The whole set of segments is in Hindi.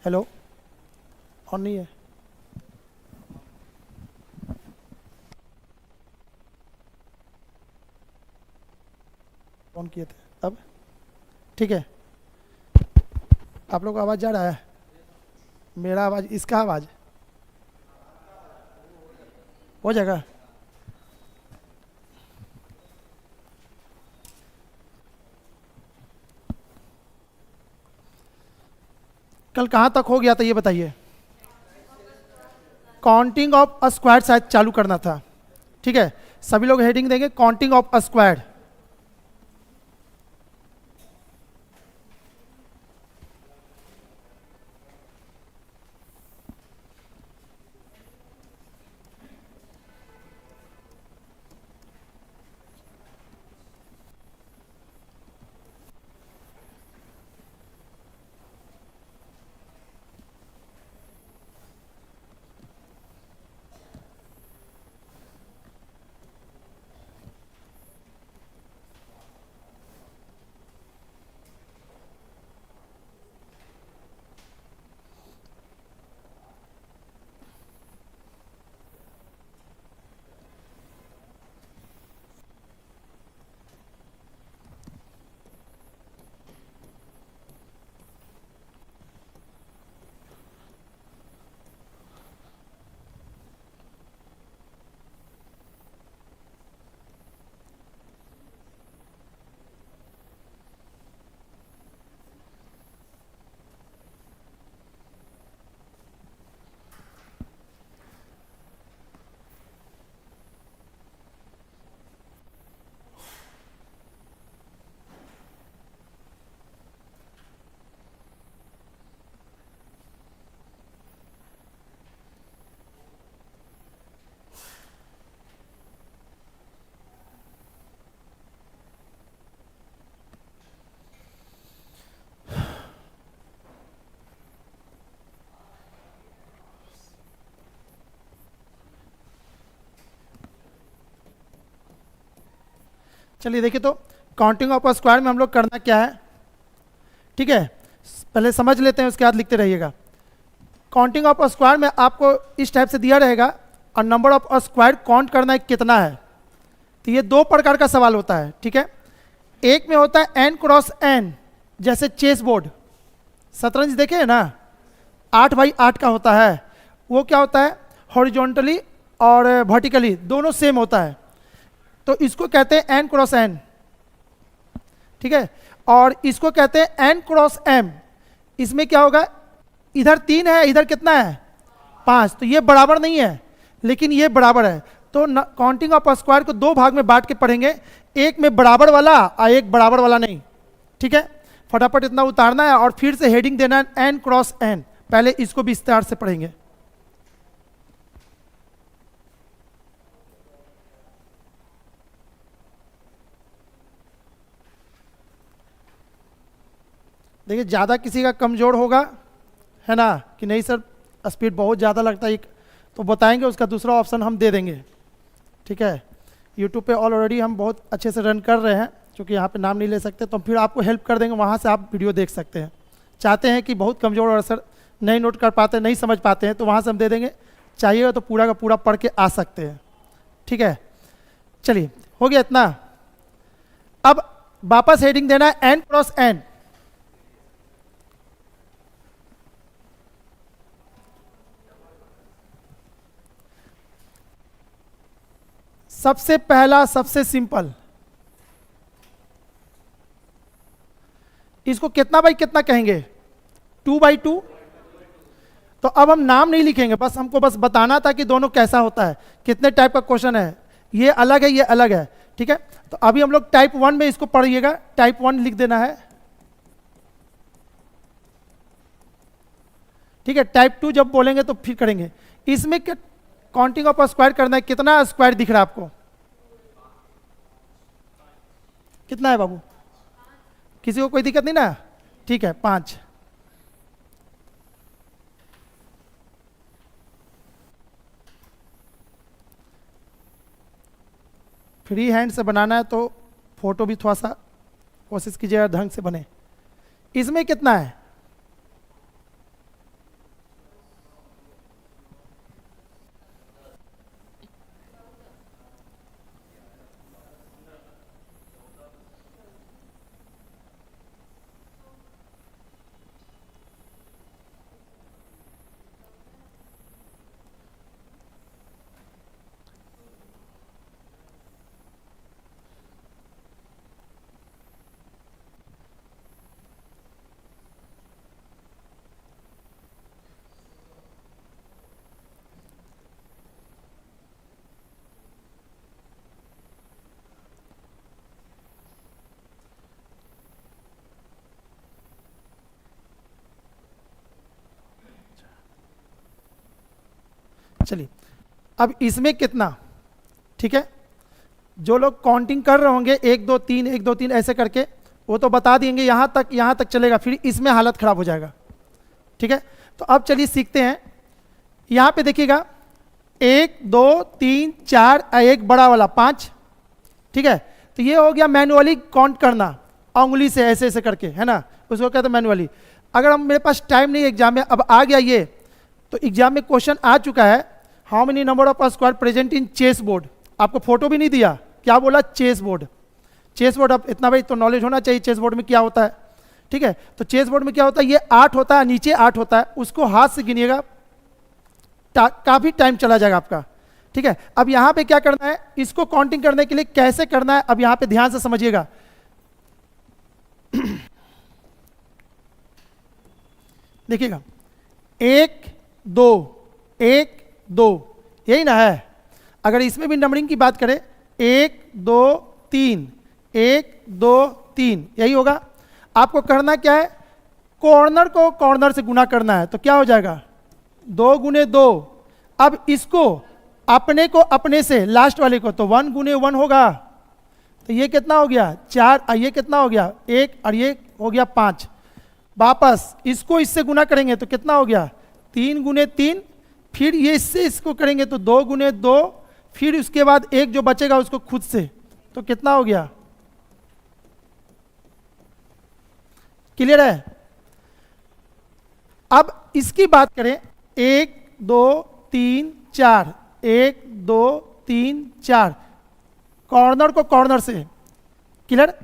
हेलो, ऑन नहीं है। ऑन किए थे अब। ठीक है, आप लोग को आवाज़ जा रहा है? मेरा आवाज़, इसका आवाज़ हो जाएगा। कल कहाँ तक हो गया था ये बताइए। काउंटिंग ऑफ अ स्क्वायर शायद चालू करना था। ठीक है, सभी लोग हेडिंग देंगे काउंटिंग ऑफ अ स्क्वायर। चलिए देखिए, तो काउंटिंग ऑफ अ स्क्वायर में हम लोग करना क्या है। ठीक है, पहले समझ लेते हैं, उसके बाद लिखते रहिएगा। काउंटिंग ऑफ अ स्क्वायर में आपको इस टाइप से दिया रहेगा और number of a square count करना है कितना है। तो ये दो प्रकार का सवाल होता है। ठीक है, एक में होता है एन क्रॉस एन, जैसे चेस बोर्ड, शतरंज देखे है ना, 8x8 का होता है। वो क्या होता है, हॉरिजॉन्टली और वर्टिकली दोनों सेम होता है, तो इसको कहते हैं एन क्रॉस एन। ठीक है, और इसको कहते हैं एन क्रॉस एम। इसमें क्या होगा, इधर 3 है, इधर कितना है 5, तो ये बराबर नहीं है, लेकिन ये बराबर है। तो काउंटिंग ऑफ स्क्वायर को दो भाग में बांट के पढ़ेंगे, एक में बराबर वाला और एक बराबर वाला नहीं। ठीक है, फटाफट इतना उतारना है और फिर से हेडिंग देना है एन क्रॉस एन। पहले इसको भी विस्तार से पढ़ेंगे। देखिए, ज़्यादा किसी का कमज़ोर होगा है ना, कि नहीं सर स्पीड बहुत ज़्यादा लगता है, तो बताएंगे, उसका दूसरा ऑप्शन हम दे देंगे। ठीक है, यूट्यूब पे ऑलरेडी हम बहुत अच्छे से रन कर रहे हैं, क्योंकि यहाँ पे नाम नहीं ले सकते, तो फिर आपको हेल्प कर देंगे, वहाँ से आप वीडियो देख सकते हैं। चाहते हैं कि बहुत कमज़ोर और सर नहीं नोट कर पाते, नहीं समझ पाते हैं, तो वहाँ से हम दे देंगे। चाहिएगा तो पूरा का पूरा पढ़ के आ सकते हैं। ठीक है, चलिए हो गया इतना। अब वापस हेडिंग देना है एन क्रॉस एन। सबसे पहला, सबसे सिंपल, इसको कितना बाई कितना कहेंगे, 2x2। तो अब हम नाम नहीं लिखेंगे, बस हमको बस बताना था कि दोनों कैसा होता है, कितने टाइप का क्वेश्चन है, ये अलग है, ये अलग है। ठीक है, तो अभी हम लोग टाइप 1 में इसको पढ़िएगा, टाइप 1 लिख देना है। ठीक है, टाइप 2 जब बोलेंगे तो फिर करेंगे। इसमें काउंटिंग ऑफ स्क्वायर करना है, कितना स्क्वायर दिख रहा है आपको, कितना है बाबू, किसी को कोई दिक्कत नहीं ना। ठीक है, 5। फ्री हैंड से बनाना है तो फोटो भी थोड़ा सा कोशिश कीजिएगा ढंग से बने। इसमें कितना है, चलिए अब इसमें कितना, ठीक है, जो लोग काउंटिंग कर रहे होंगे 1 2 3 1 2 3 ऐसे करके, वो तो बता देंगे यहाँ तक चलेगा, फिर इसमें हालत खराब हो जाएगा, ठीक है। तो अब चलिए सीखते हैं। यहाँ पे देखिएगा 1 2 3 4, एक बड़ा वाला 5, ठीक है। तो ये हो गया मैनुअली काउंट करना, उंगली से ऐसे ऐसे करके, है ना, उसको कहते हैं मैनुअली। अगर हम मेरे पास टाइम नहीं एग्जाम में, अब आ गया ये, तो एग्जाम में क्वेश्चन आ चुका है, how many number of square present in chess board. आपको फोटो भी नहीं दिया, क्या बोला, चेस बोर्ड। चेस बोर्ड, अब इतना भाई तो नॉलेज होना चाहिए चेस बोर्ड में क्या होता है, ठीक है। तो चेस बोर्ड में क्या होता है, ये 8 होता है, नीचे 8 होता है, उसको हाथ से गिनिएगा, काफी टाइम चला जाएगा आपका, ठीक है। अब यहां पे क्या करना है, इसको काउंटिंग करने के लिए कैसे करना है, अब यहां पे ध्यान से समझिएगा। देखिएगा 1 2 1 2, यही ना है। अगर इसमें भी नंबरिंग की बात करें 1 2 3 1 2 3, यही होगा। आपको करना क्या है, कॉर्नर को कॉर्नर से गुना करना है, तो क्या हो जाएगा 2 गुने 2। अब इसको अपने को अपने से, लास्ट वाले को, तो 1 गुने 1 होगा, तो ये कितना हो गया 4, और ये कितना हो गया 1, और ये हो गया 5। वापस इसको इससे गुना करेंगे तो कितना हो गया 3 गुने 3, फिर ये इससे इसको करेंगे तो 2 गुने 2, फिर उसके बाद एक जो बचेगा उसको खुद से, तो कितना हो गया। क्लियर है। अब इसकी बात करें 1 2 3 4, 1 2 3 4, कॉर्नर को कॉर्नर से, क्लियर।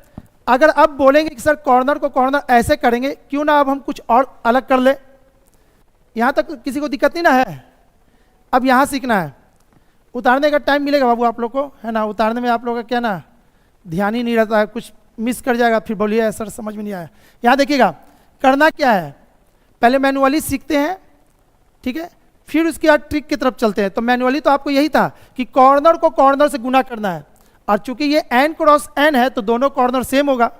अगर अब बोलेंगे कि सर कॉर्नर को कॉर्नर ऐसे करेंगे, क्यों ना अब हम कुछ और अलग कर ले, यहां तक किसी को दिक्कत नहीं ना है। अब यहां सीखना है, उतारने का टाइम मिलेगा बाबू आप लोग को, है ना, उतारने में आप लोगों का क्या ना ध्यान ही नहीं रहता है, कुछ मिस कर जाएगा, फिर बोलिए सर समझ में नहीं आया। यहां देखिएगा करना क्या है, पहले मैनुअली सीखते हैं, ठीक है, फिर उसके बाद ट्रिक की तरफ चलते हैं। तो मैनुअली तो आपको यही था कि कॉर्नर को कॉर्नर से गुना करना है, और चूंकि ये n क्रॉस n है तो दोनों कॉर्नर सेम होगा,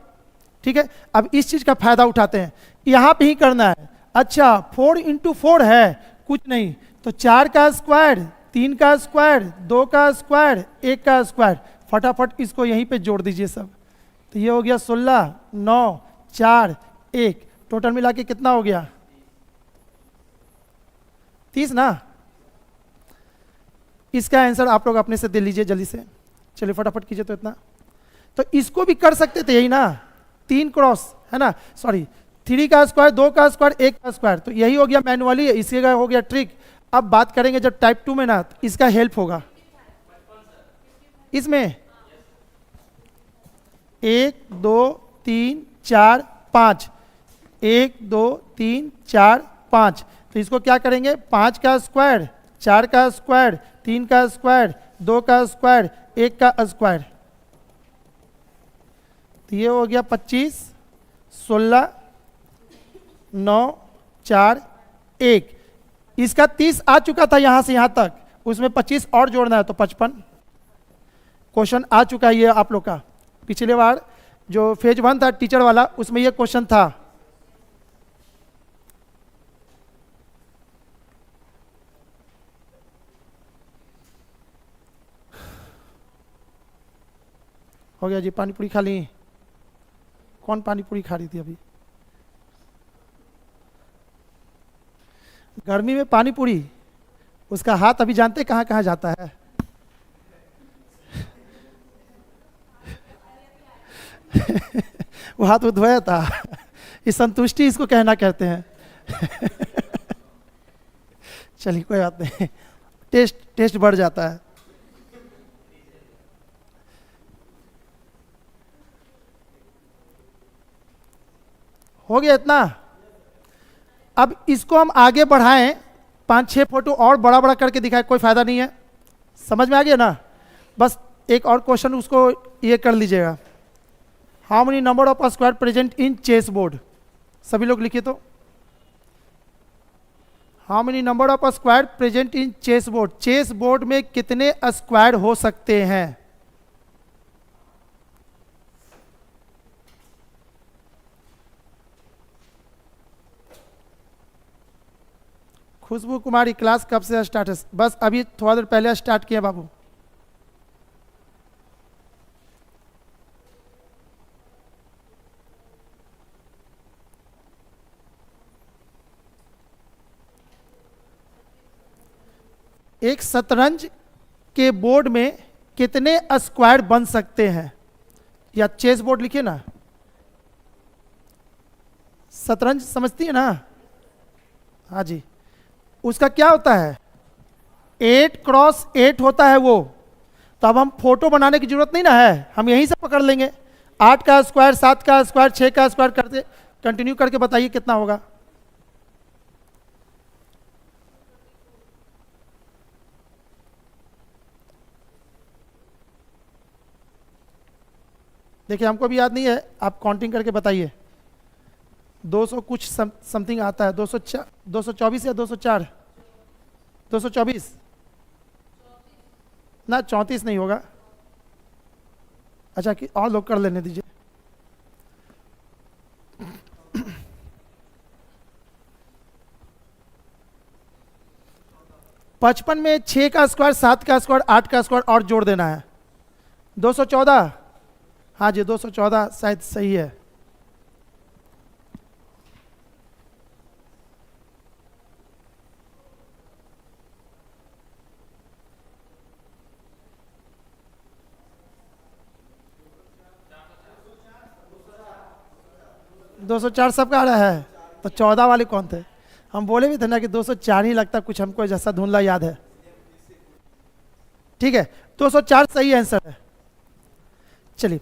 ठीक है। अब इस चीज का फायदा उठाते हैं, यहां पे ही करना है। अच्छा 4 इंटू 4 है, कुछ नहीं, तो 4 का स्क्वायर, 3 का स्क्वायर, 2 का स्क्वायर, 1 का स्क्वायर, फटाफट इसको यहीं पे जोड़ दीजिए सब। तो ये हो गया 16 9 4 1, टोटल मिला के कितना हो गया 30 ना। इसका आंसर आप लोग अपने से दे लीजिए जल्दी से, चलिए फटाफट कीजिए। तो इतना, तो इसको भी कर सकते थे यही ना, 3 क्रॉस, है ना, सॉरी 3 का स्क्वायर, 2 का स्क्वायर, 1 का स्क्वायर, तो यही हो गया मैनुअली, इसी का हो गया ट्रिक। अब बात करेंगे जब टाइप 2 में ना, तो इसका हेल्प होगा इसमें 1 2 3 4 5, 1 2 3 4 5, तो इसको क्या करेंगे 5 का स्क्वायर, 4 का स्क्वायर, 3 का स्क्वायर, 2 का स्क्वायर, 1 का स्क्वायर, तो ये हो गया 25 16 9 4 1। इसका 30 आ चुका था यहां से यहां तक, उसमें 25 और जोड़ना है तो 55। क्वेश्चन आ चुका है ये आप लोग का, पिछले बार जो फेज 1 था टीचर वाला, उसमें ये क्वेश्चन था। हो गया जी, पानी पूरी खा ली? कौन पानी पूरी खा रही थी अभी गर्मी में पानी पूरी? उसका हाथ अभी जानते कहाँ कहाँ जाता है। वो हाथ वो धोया था। इस संतुष्टि इसको कहना कहते हैं। चलिए कोई बात नहीं, टेस्ट बढ़ जाता है। हो गया इतना। अब इसको हम आगे बढ़ाएं, 5-6 फोटो और बड़ा बड़ा करके दिखाए, कोई फायदा नहीं है। समझ में आ गया ना। बस एक और क्वेश्चन उसको ये कर लीजिएगा, how many number of square present in chess board. सभी लोग लिखिए तो, how many number of square present in chess board. Chess board में कितने स्क्वायर हो सकते हैं? खुशबू कुमारी क्लास कब से स्टार्ट है? बस अभी थोड़ा देर पहले स्टार्ट किया बाबू। एक शतरंज के बोर्ड में कितने स्क्वायर बन सकते हैं? या चेस बोर्ड लिखिए ना, शतरंज समझती है ना? हाँ जी, उसका क्या होता है? 8x8 होता है वो। तो अब हम फोटो बनाने की जरूरत नहीं ना है, हम यहीं से पकड़ लेंगे। 8 का स्क्वायर, 7 का स्क्वायर, 6 का स्क्वायर करते कंटिन्यू करके बताइए कितना होगा। देखिए हमको भी याद नहीं है, आप काउंटिंग करके बताइए। 200 कुछ समथिंग आता है। 224 या 204? 224 ना, 34 नहीं होगा। अच्छा कि और लोग कर लेने दीजिए। पचपन में 6 का स्क्वायर, 7 का स्क्वायर, 8 का स्क्वायर और जोड़ देना है। 214। हाँ जी 214 शायद सही है। दो सौ चार सबका आ रहा है, तो 14 वाले कौन थे? हम बोले भी थे ना कि 204 ही लगता, कुछ हमको जैसा धुंधला याद है। ठीक है, 204 सही आंसर है। चलिए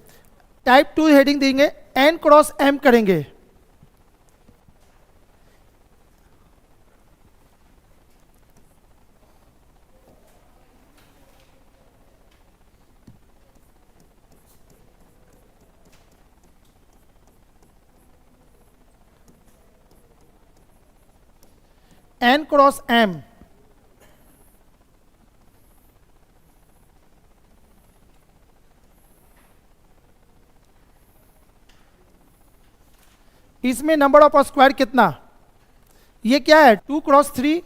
टाइप 2 हेडिंग देंगे, N×M करेंगे। N×M इसमें नंबर ऑफ स्क्वायर कितना? ये क्या है? 2×3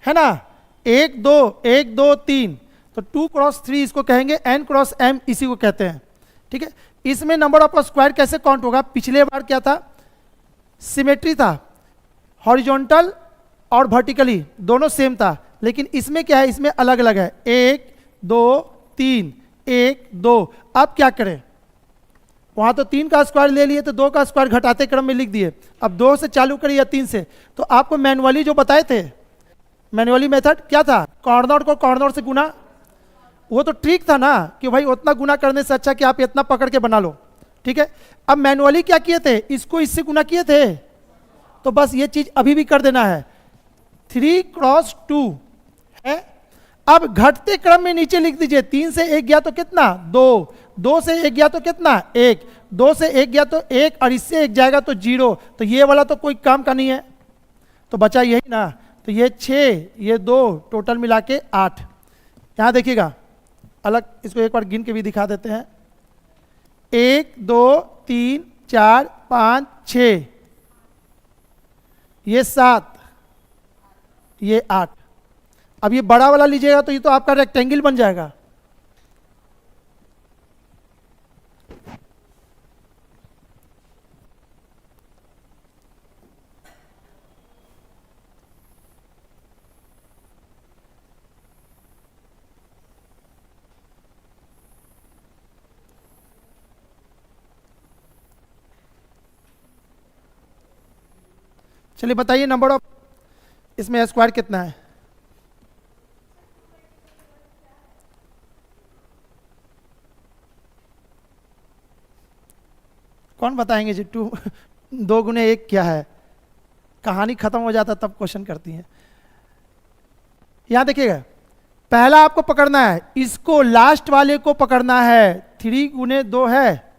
है ना, 1 2 1 2 3, तो 2×3 इसको कहेंगे। N×M इसी को कहते हैं। ठीक है, इसमें नंबर ऑफ स्क्वायर कैसे काउंट होगा? पिछले बार क्या था? सिमेट्री था, हॉरिजॉन्टल और वर्टिकली दोनों सेम था, लेकिन इसमें क्या है? इसमें अलग अलग है। 1 2 3 1 2। अब क्या करें? वहां तो 3 का स्क्वायर ले लिए, तो 2 का स्क्वायर घटाते क्रम में लिख दिए। अब 2 से चालू करिए या 3 से। तो आपको मैनुअली जो बताए थे, मैनुअली मेथड क्या था? कॉर्नर को कॉर्नर से गुना। वो तो ट्रिक था ना कि भाई उतना गुना करने से अच्छा कि आप इतना पकड़ के बना लो। ठीक है, अब मैनुअली क्या किए थे? इसको इससे गुना किए थे, तो बस ये चीज अभी भी कर देना है। 3×2 है। अब घटते क्रम में नीचे लिख दीजिए। 3 से 1 गया तो कितना? 2, 2 से 1 गया तो कितना? 1, 2 से 1 गया तो 1, और इससे 1 जाएगा तो 0। तो ये वाला तो कोई काम का नहीं है, तो बचा यही ना। तो ये 6, ये 2, टोटल मिला के 8। यहां देखिएगा अलग, इसको एक बार गिन के भी दिखा देते हैं। 1 2 3 4 5 6, ये 7, ये 8। अब ये बड़ा वाला लीजिएगा तो ये तो आपका रेक्टेंगल बन जाएगा। चलिए बताइए नंबर ऑफ इसमें स्क्वायर कितना है? कौन बताएंगे जी? 2 2 गुने 1 क्या है? कहानी खत्म हो जाता तब क्वेश्चन करती हैं। यहां देखिएगा, पहला आपको पकड़ना है, इसको लास्ट वाले को पकड़ना है। 3 गुने 2 है,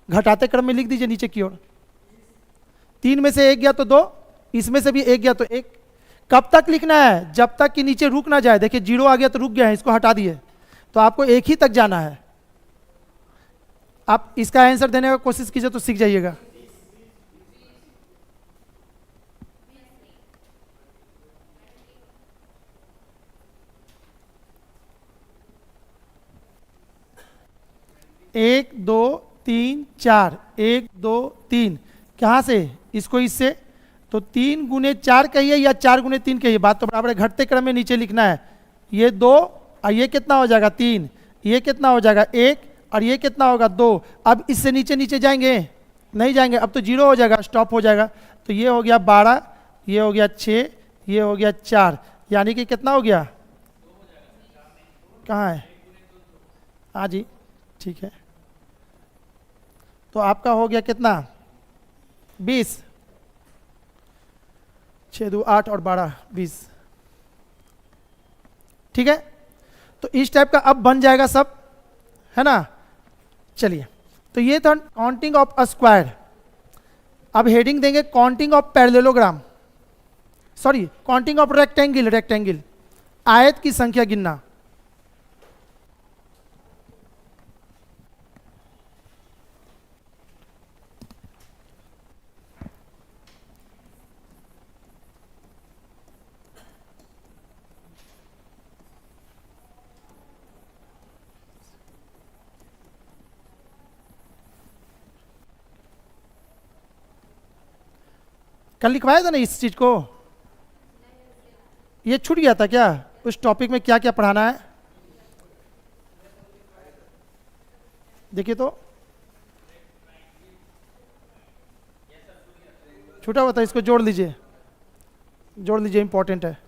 घटाते क्रम में लिख दीजिए नीचे की ओर। 3 में से 1 गया तो 2, इसमें से भी 1 गया तो 1। कब तक लिखना है? जब तक कि नीचे रुक ना जाए। देखिए 0 आ गया तो रुक गया है, इसको हटा दिए, तो आपको 1 ही तक जाना है। आप इसका आंसर देने का कोशिश कीजिए तो सीख जाइएगा। 1 2 3 4, 1 2 3, कहाँ से, इसको इससे, तो 3 गुने 4 कहिए या 4 गुने 3 कहिए, बात तो बराबर है, घटते क्रम में नीचे लिखना है। ये 2 और ये कितना हो जाएगा 3, ये कितना हो जाएगा 1 और ये कितना होगा 2। अब इससे नीचे नीचे जाएंगे, नहीं जाएंगे, अब तो 0 हो जाएगा, स्टॉप हो जाएगा। तो ये हो गया 12, ये हो गया 6, ये हो गया 4, यानी कि कितना हो गया, कहाँ है, हाँ जी ठीक है। तो आपका हो गया कितना 20, 6 2 8 और 12 20, ठीक है। तो इस टाइप का अब बन जाएगा सब, है ना। चलिए, तो ये था काउंटिंग ऑफ अ स्क्वायर। अब हेडिंग देंगे counting of parallelogram, sorry counting of rectangle, rectangle आयत की संख्या गिनना। कल लिखवाया था ना इस चीज को, ये छूट गया था क्या, उस टॉपिक में क्या क्या पढ़ाना है, देखिए तो छूटा हुआ था, इसको जोड़ लीजिए, जोड़ लीजिए, इंपॉर्टेंट है।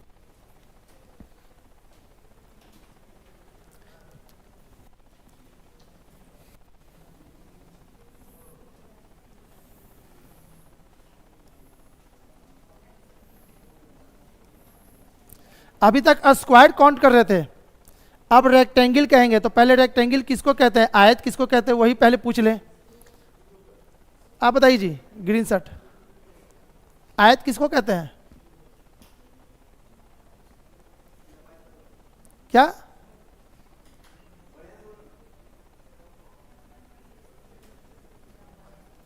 अभी तक स्क्वायर काउंट कर रहे थे, अब रेक्टेंगल कहेंगे। तो पहले रेक्टेंगल किसको कहते हैं, आयत किसको कहते हैं, वही पहले पूछ लें। आप बताइए जी, ग्रीन शर्ट, आयत किसको कहते हैं, क्या,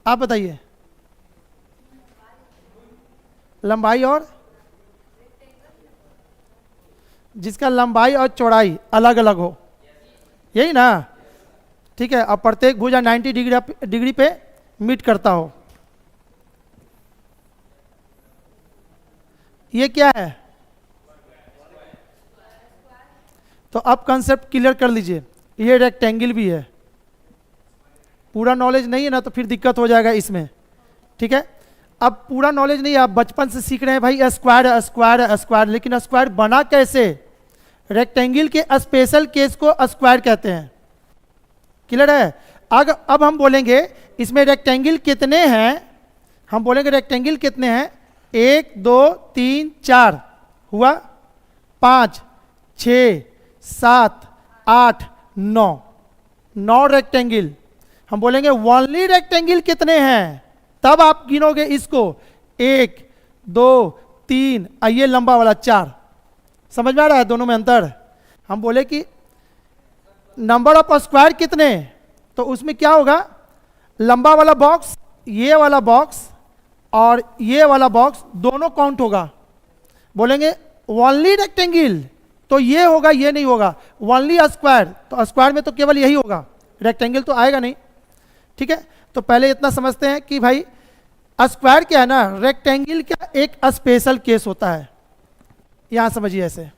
आप बताइए। लंबाई और, जिसका लंबाई और चौड़ाई अलग अलग हो, यही ना, ठीक है। और प्रत्येक भुजा 90 डिग्री पे मीट करता हो, ये क्या है। तो अब कंसेप्ट क्लियर कर लीजिए, ये रेक्टेंगल भी है। पूरा नॉलेज नहीं है ना तो फिर दिक्कत हो जाएगा इसमें, ठीक है। अब पूरा नॉलेज नहीं है, आप बचपन से सीख रहे हैं भाई स्क्वायर स्क्वायर स्क्वायर, लेकिन स्क्वायर बना कैसे, रेक्टेंगल के स्पेशल केस को स्क्वायर कहते हैं, क्लियर है। अब हम बोलेंगे इसमें रेक्टेंगल कितने हैं, हम बोलेंगे रेक्टेंगल कितने हैं, 1 2 3 4 हुआ, 5 6 7 8 9, 9 रेक्टेंगल। हम बोलेंगे ओनली रेक्टेंगल कितने हैं, तब आप गिनोगे इसको, 1 2 3, ये लंबा वाला 4। समझ में आ रहा है दोनों में अंतर। हम बोले कि नंबर ऑफ स्क्वायर कितने, तो उसमें क्या होगा, लंबा वाला बॉक्स, ये वाला बॉक्स और ये वाला बॉक्स दोनों काउंट होगा। बोलेंगे ओनली रेक्टेंगल, तो ये होगा, ये नहीं होगा। ओनली स्क्वायर, तो स्क्वायर में तो केवल यही होगा, रेक्टेंगल तो आएगा नहीं, ठीक है। तो पहले इतना समझते हैं कि भाई स्क्वायर क्या है ना, रेक्टेंगल का एक स्पेशल केस होता है। यहां समझिए ऐसे,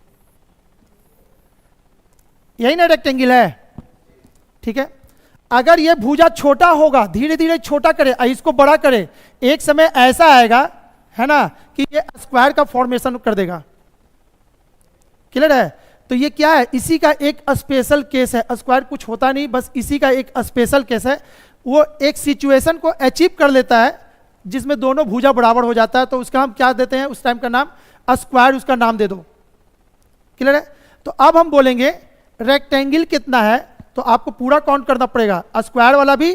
यही ना रेक्टेंगल है, ठीक है। अगर ये भुजा छोटा होगा, धीरे धीरे छोटा करे, इसको बड़ा करे, एक समय ऐसा आएगा, है ना, कि ये स्क्वायर का फॉर्मेशन कर देगा, क्लियर है। तो ये क्या है, इसी का एक स्पेशल केस है। स्क्वायर कुछ होता नहीं, बस इसी का एक स्पेशल केस है। वो एक सिचुएशन को अचीव कर लेता है जिसमें दोनों भुजा बराबर हो जाता है, तो उसका हम क्या देते हैं, उस टाइम का नाम स्क्वायर, उसका नाम दे दो, क्लियर है। तो अब हम बोलेंगे रेक्टेंगल कितना है, तो आपको पूरा काउंट करना पड़ेगा, स्क्वायर वाला भी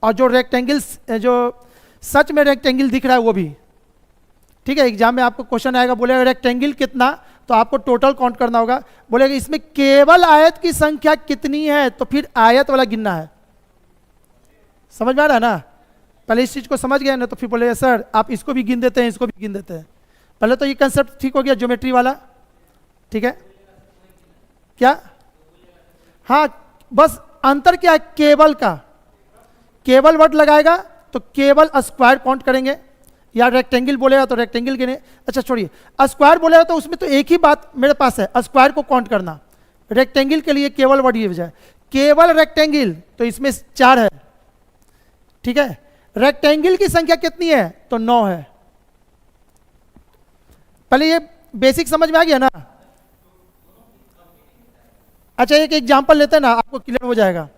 और जो रेक्टेंगल, जो सच में रेक्टेंगल दिख रहा है वो भी, ठीक है। एग्जाम में आपको क्वेश्चन आएगा, बोलेगा रेक्टेंगल कितना, तो आपको टोटल काउंट करना होगा। बोलेगा इसमें केवल आयत की संख्या कितनी है, तो फिर आयत वाला गिनना है। समझ में आ रहा है ना, पहले इस चीज को समझ गए ना, तो फिर बोले सर आप इसको भी गिन देते हैं, इसको भी गिन देते हैं। पहले तो ये कंसेप्ट ठीक हो गया, ज्योमेट्री वाला, ठीक है। क्या, हाँ बस अंतर क्या है, केवल का, केवल वर्ड लगाएगा तो केवल स्क्वायर काउंट करेंगे, या रेक्टेंगल बोलेगा तो रेक्टेंगल गिने। अच्छा छोड़िए, स्क्वायर बोलेगा तो उसमें तो एक ही बात मेरे पास है, स्क्वायर को काउंट करना। रेक्टेंगल के लिए केवल वर्ड ये जाए, केवल रेक्टेंगल तो इसमें 4 है, ठीक है। रेक्टेंगल की संख्या कितनी है तो 9 है। पहले ये बेसिक समझ में आ गया ना। अच्छा एक एग्जांपल लेते हैं ना, आपको क्लियर हो जाएगा,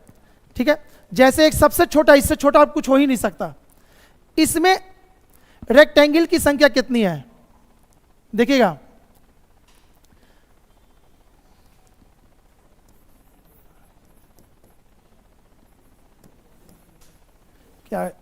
ठीक है। जैसे एक सबसे छोटा, इससे छोटा अब कुछ हो ही नहीं सकता। इसमें रेक्टेंगल की संख्या कितनी है देखिएगा, क्या है,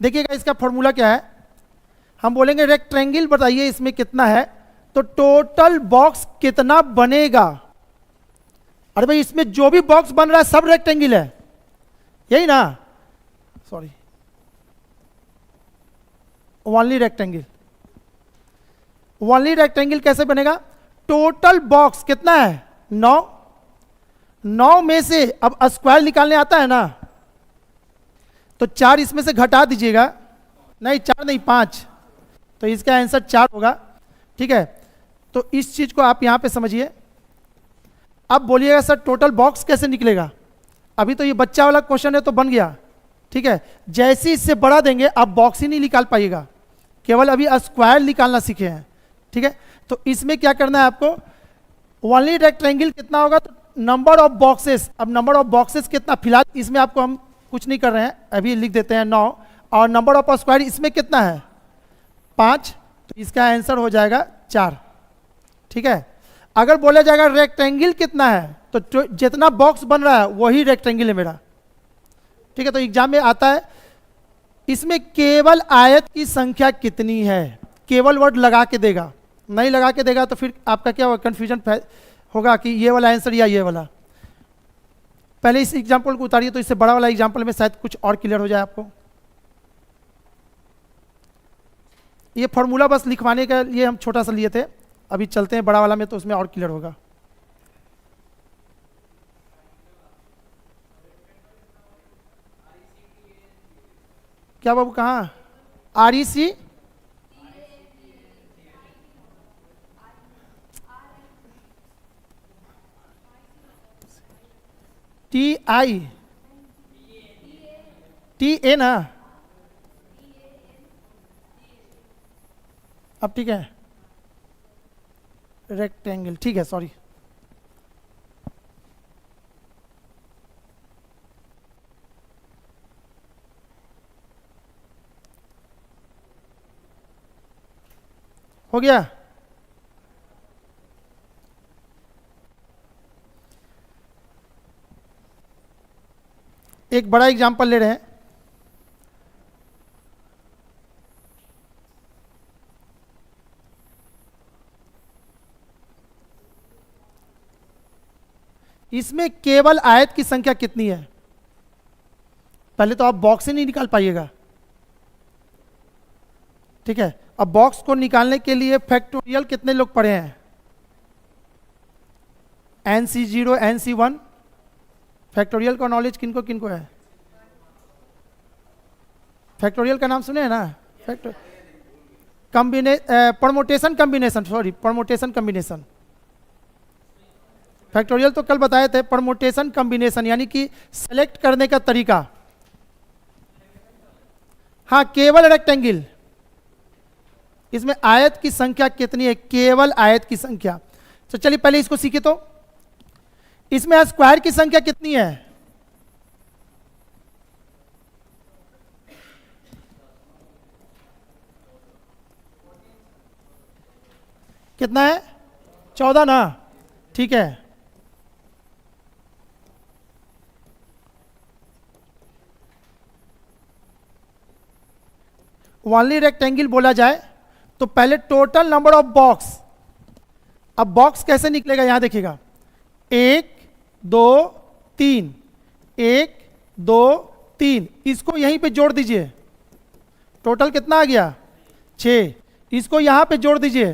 देखिएगा इसका फॉर्मूला क्या है। हम बोलेंगे रेक्टेंगल बताइए इसमें कितना है, तो टोटल बॉक्स कितना बनेगा। अरे भाई इसमें जो भी बॉक्स बन रहा है सब रेक्टेंगल है, यही ना, sorry only rectangle. Only rectangle कैसे बनेगा, टोटल बॉक्स कितना है 9, 9 में से अब स्क्वायर निकालने आता है ना, तो 4 इसमें से घटा दीजिएगा, नहीं 4 नहीं 5, तो इसका आंसर 4 होगा, ठीक है। तो इस चीज को आप यहां पे समझिए। अब बोलिएगा सर टोटल बॉक्स कैसे निकलेगा, अभी तो ये बच्चा वाला क्वेश्चन है तो बन गया, ठीक है। जैसे इससे बड़ा देंगे आप बॉक्स ही नहीं निकाल पाइएगा, केवल अभी स्क्वायर निकालना सीखे हैं, ठीक है। तो इसमें क्या करना है आपको, ओनली रेक्टेंगल कितना होगा तो नंबर ऑफ बॉक्सेस। अब नंबर ऑफ बॉक्सेस कितना, फिलहाल इसमें आपको हम कुछ नहीं कर रहे हैं, अभी लिख देते हैं 9, और नंबर ऑफ स्क्वायर इसमें कितना है 5, तो इसका आंसर हो जाएगा 4, ठीक है। अगर बोला जाएगा रेक्टेंगल कितना है तो जितना बॉक्स बन रहा है वही रेक्टेंगल है मेरा, ठीक है। तो एग्जाम में आता है इसमें केवल आयत की संख्या कितनी है, केवल वर्ड लगा के देगा, नहीं लगा के देगा तो फिर आपका क्या होगा, कंफ्यूजन होगा कि ये वाला आंसर या ये वाला। पहले इस एग्जाम्पल को उतारिए तो इससे बड़ा वाला एग्जाम्पल में शायद कुछ और क्लियर हो जाए आपको। ये फॉर्मूला बस लिखवाने के लिए हम छोटा सा लिए थे, अभी चलते हैं बड़ा वाला में तो उसमें और क्लियर होगा। क्या बाबू कहाँ, REC TITA ना, अब ठीक है, रेक्टेंगल ठीक है, सॉरी। हो गया, एक बड़ा एग्जांपल ले रहे हैं। इसमें केवल आयत की संख्या कितनी है, पहले तो आप बॉक्स ही नहीं निकाल पाइएगा, ठीक है। अब बॉक्स को निकालने के लिए फैक्टोरियल कितने लोग पढ़े हैं, NC0 NC1, फैक्टोरियल का नॉलेज किनको किनको है, फैक्टोरियल का नाम सुने हैं ना, permutation combination, sorry permutation combination. Factorial तो कल बताए थे, परमोटेशन कॉम्बिनेशन यानी कि सेलेक्ट करने का तरीका। हाँ केवल रेक्टेंगल, इसमें आयत की संख्या कितनी है, केवल आयत की संख्या। तो चलिए पहले इसको सीखे, तो इसमें स्क्वायर की संख्या कितनी है, कितना है 14 ना, ठीक है। ओनली रेक्टेंगल बोला जाए तो पहले टोटल नंबर ऑफ बॉक्स, अब बॉक्स कैसे निकलेगा यहां देखिएगा, 1 2 3, 1 2 3, इसको यहीं पे जोड़ दीजिए, टोटल कितना आ गया 6, इसको यहां पे जोड़ दीजिए,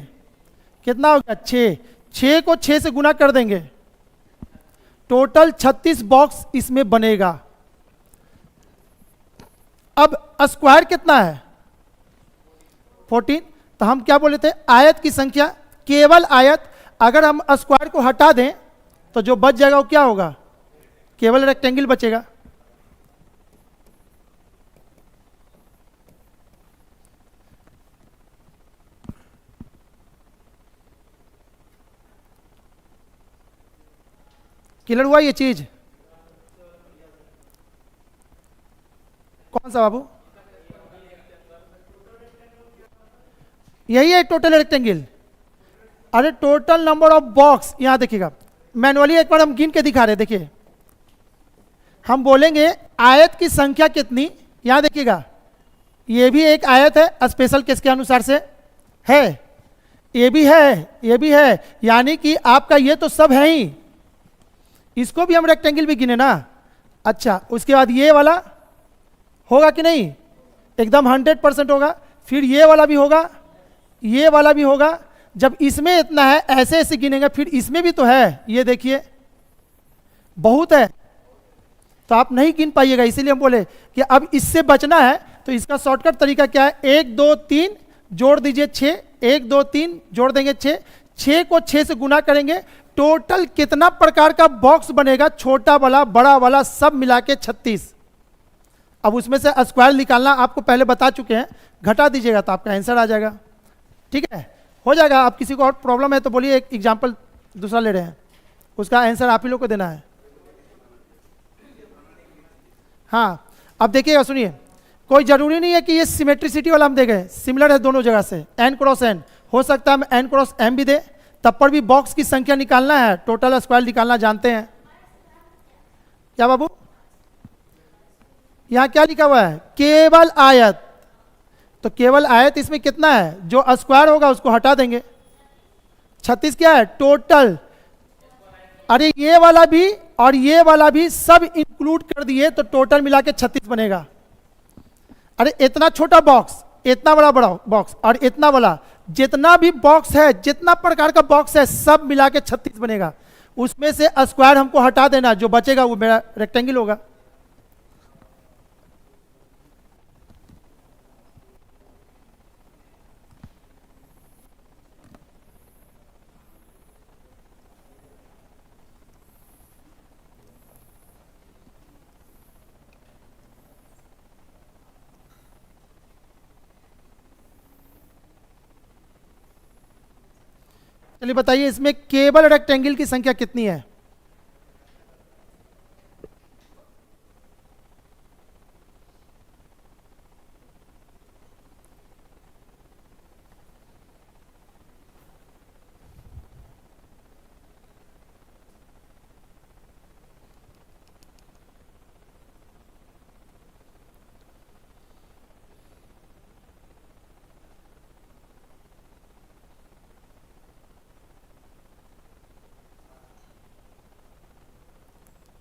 कितना हो गया 6, 6 को 6 से गुना कर देंगे, टोटल 36 बॉक्स इसमें बनेगा। अब स्क्वायर कितना है 14, तो हम क्या बोले थे आयत की संख्या, केवल आयत, अगर हम स्क्वायर को हटा दें तो जो बच जाएगा वो क्या होगा, केवल रेक्टेंगल बचेगा। क्लियर हुआ ये चीज? कौन सा बाबू? यही है टोटल रेक्टेंगल। अरे टोटल नंबर ऑफ बॉक्स यहां देखिएगा, मैनुअली एक बार हम गिन के दिखा रहे हैं, देखिए हम बोलेंगे आयत की संख्या कितनी, यहां देखिएगा ये भी एक आयत है, स्पेशल केस के अनुसार से है, ये भी है, ये भी है, यानी कि आपका ये तो सब है ही, इसको भी हम रेक्टेंगल भी गिने ना। अच्छा, उसके बाद ये वाला होगा कि नहीं, एकदम 100% होगा, फिर ये वाला भी होगा, ये वाला भी होगा, जब इसमें इतना है ऐसे ऐसे गिनेंगे, फिर इसमें भी तो है, ये देखिए बहुत है, तो आप नहीं गिन पाइएगा, इसीलिए हम बोले कि अब इससे बचना है तो इसका शॉर्टकट तरीका क्या है, 1 2 3 जोड़ दीजिए 6, 1 2 3 जोड़ देंगे 6, 6 को 6 से गुना करेंगे, टोटल कितना प्रकार का बॉक्स बनेगा, छोटा वाला बड़ा वाला सब मिला के 36। अब उसमें से स्क्वायर निकालना आपको पहले बता चुके हैं, घटा दीजिएगा तो आपका आंसर आ जाएगा। ठीक है, हो जाएगा। आप किसी को और प्रॉब्लम है तो बोलिए, एक एग्जाम्पल दूसरा ले रहे हैं, उसका आंसर आप ही लोग को देना है। हाँ, अब देखिएगा, सुनिए, कोई जरूरी नहीं है कि ये सिमेट्रिसिटी वाला हम दे गए, सिमिलर है दोनों जगह से, n क्रॉस n, हो सकता है हम n क्रॉस m भी दे, तब पर भी बॉक्स की संख्या निकालना है, टोटल स्क्वायर निकालना जानते हैं क्या बाबू? यहां क्या लिखा हुआ है, केवल आयत, तो केवल आयत इसमें कितना है, जो स्क्वायर होगा उसको हटा देंगे, 36 क्या है टोटल। अरे ये वाला भी और ये वाला भी सब इंक्लूड कर दिए तो टोटल मिला के 36 बनेगा। अरे इतना छोटा बॉक्स, इतना बड़ा बड़ा बॉक्स और इतना वाला, जितना भी बॉक्स है, जितना प्रकार का बॉक्स है, सब मिला के 36 बनेगा। उसमें से स्क्वायर हमको हटा देना, जो बचेगा वो मेरा रेक्टेंगल होगा। चलिए बताइए, इसमें केवल रेक्टेंगल की संख्या कितनी है?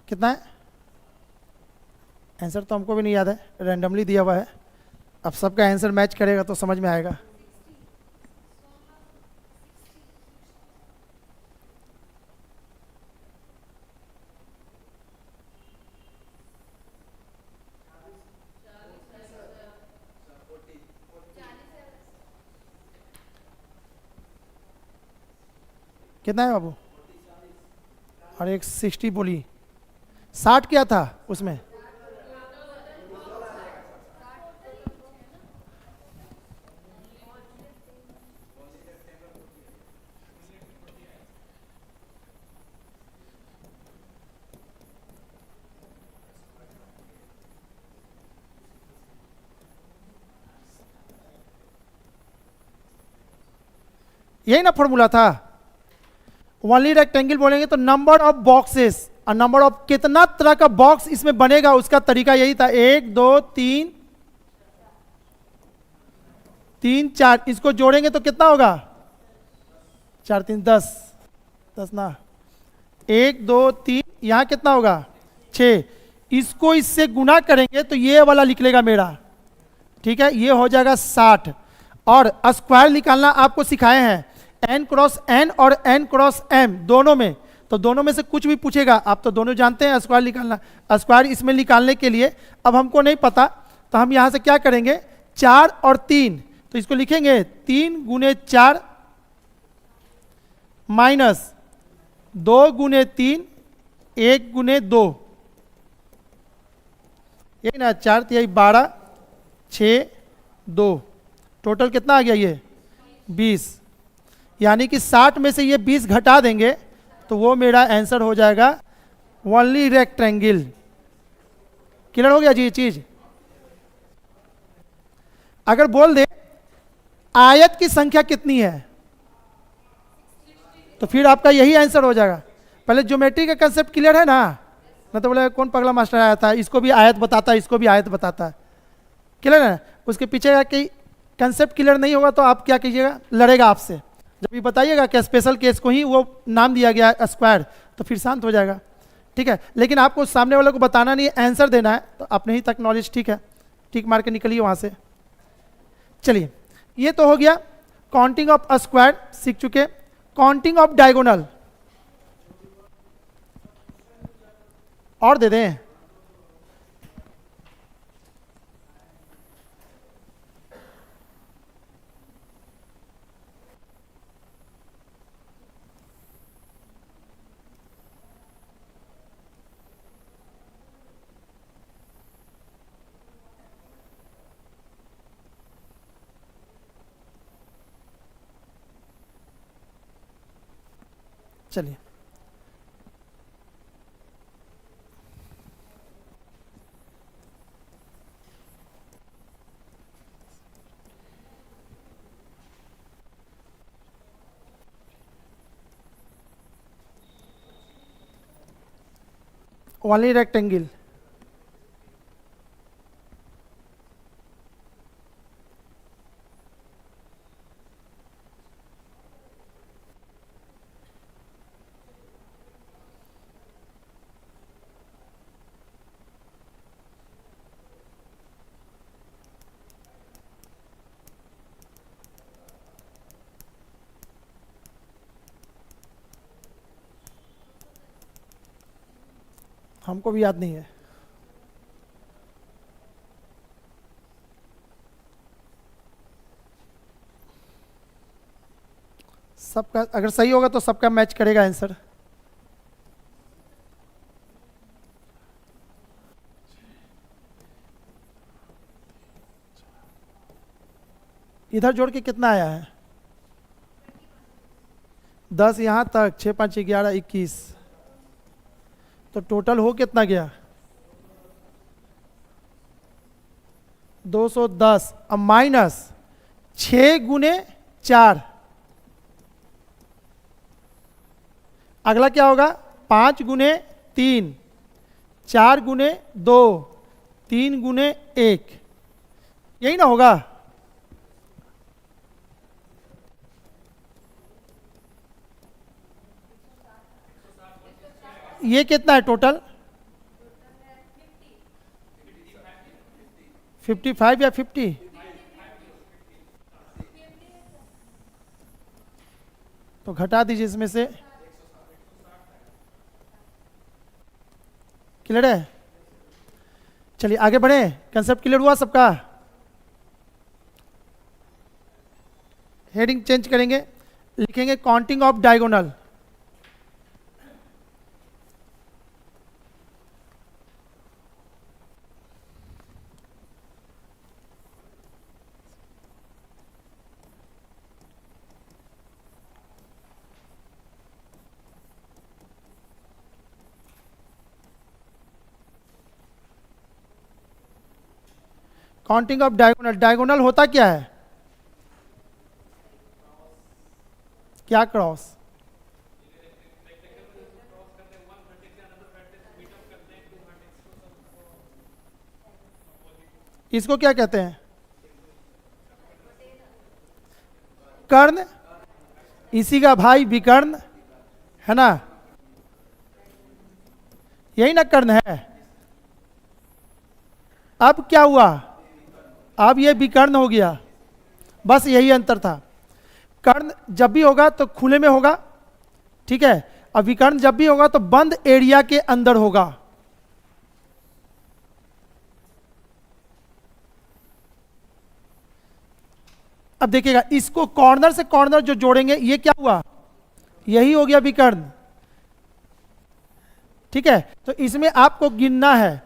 कितना है? आंसर तो हमको भी नहीं याद है, रैंडमली दिया हुआ है, अब सबका आंसर मैच करेगा तो समझ में आएगा। कितना है बाबू? और एक 60 बोली, 60 क्या था उसमें? यही ना फॉर्मूला था, ओनली रेक्टेंगल बोलेंगे तो नंबर ऑफ बॉक्सेस और नंबर ऑफ कितना तरह का बॉक्स इसमें बनेगा, उसका तरीका यही था, 1 2 3 3 4, इसको जोड़ेंगे तो कितना होगा? 4 3 10, 10 ना, 1 2 3, यहाँ कितना होगा? 6। इसको इससे गुना करेंगे तो ये वाला लिख लेगा मेरा, ठीक है, ये हो जाएगा 60। और स्क्वायर निकालना आपको सिखाए हैं n क्रॉस n और n क्रॉस m दोनों में, तो दोनों में से कुछ भी पूछेगा, आप तो दोनों जानते हैं स्क्वायर निकालना। स्क्वायर इसमें निकालने के लिए अब हमको नहीं पता, तो हम यहाँ से क्या करेंगे, 4 और 3, तो इसको लिखेंगे 3 गुने 4 माइनस 2 गुने 3 1 गुने 2, ये ना 4 तिहाई 12 6 2, टोटल कितना आ गया ये 20। यानी कि 60 में से ये 20 घटा देंगे तो वो मेरा आंसर हो जाएगा ओनली रेक्टेंगल। क्लियर हो गया जी ये चीज? अगर बोल दे आयत की संख्या कितनी है तो फिर आपका यही आंसर हो जाएगा। पहले ज्योमेट्री का कंसेप्ट क्लियर है ना? तो बोले कौन पगला मास्टर आया था, इसको भी आयत बताता है, इसको भी आयत बताता है, क्लियर है? उसके पीछे कि कंसेप्ट क्लियर नहीं होगा तो आप क्या कीजिएगा, लड़ेगा आपसे। जब भी बताइएगा कि स्पेशल केस को ही वो नाम दिया गया स्क्वायर, तो फिर शांत हो जाएगा, ठीक है। लेकिन आपको सामने वाले को बताना नहीं है, आंसर देना है, तो अपने ही तक नॉलेज, ठीक है, ठीक मार के निकलिए वहाँ से। चलिए, ये तो हो गया काउंटिंग ऑफ स्क्वायर सीख चुके। काउंटिंग ऑफ डायगोनल और दे दें, चलिए ओनली रेक्टेंगल। हमको भी याद नहीं है। सबका अगर सही होगा तो सबका मैच करेगा आंसर। इधर जोड़ के कितना आया है? 10 यहाँ तक, 6 5 11 21, तो टोटल हो कितना गया? 210। अब माइनस 6 गुने 4, अगला क्या होगा? 5 गुने 3, 4 गुने 2, 3 गुने 1, यही ना होगा? ये कितना है टोटल? 55 या 50? तो घटा दीजिए इसमें से। क्लियर है? चलिए आगे बढ़े। कंसेप्ट क्लियर हुआ सबका? हेडिंग चेंज करेंगे, लिखेंगे counting of diagonal. Counting of diagonal. Diagonal होता क्या है? क्या क्रॉस? इसको क्या कहते हैं? कर्ण, इसी का भाई विकर्ण है ना, यही ना कर्ण है। अब क्या हुआ, अब ये विकर्ण हो गया, बस यही अंतर था। कर्ण जब भी होगा तो खुले में होगा, ठीक है, अब विकर्ण जब भी होगा तो बंद एरिया के अंदर होगा। अब देखिएगा, इसको कॉर्नर से कॉर्नर जो जोड़ेंगे, ये क्या हुआ, यही हो गया विकर्ण, ठीक है। तो इसमें आपको गिनना है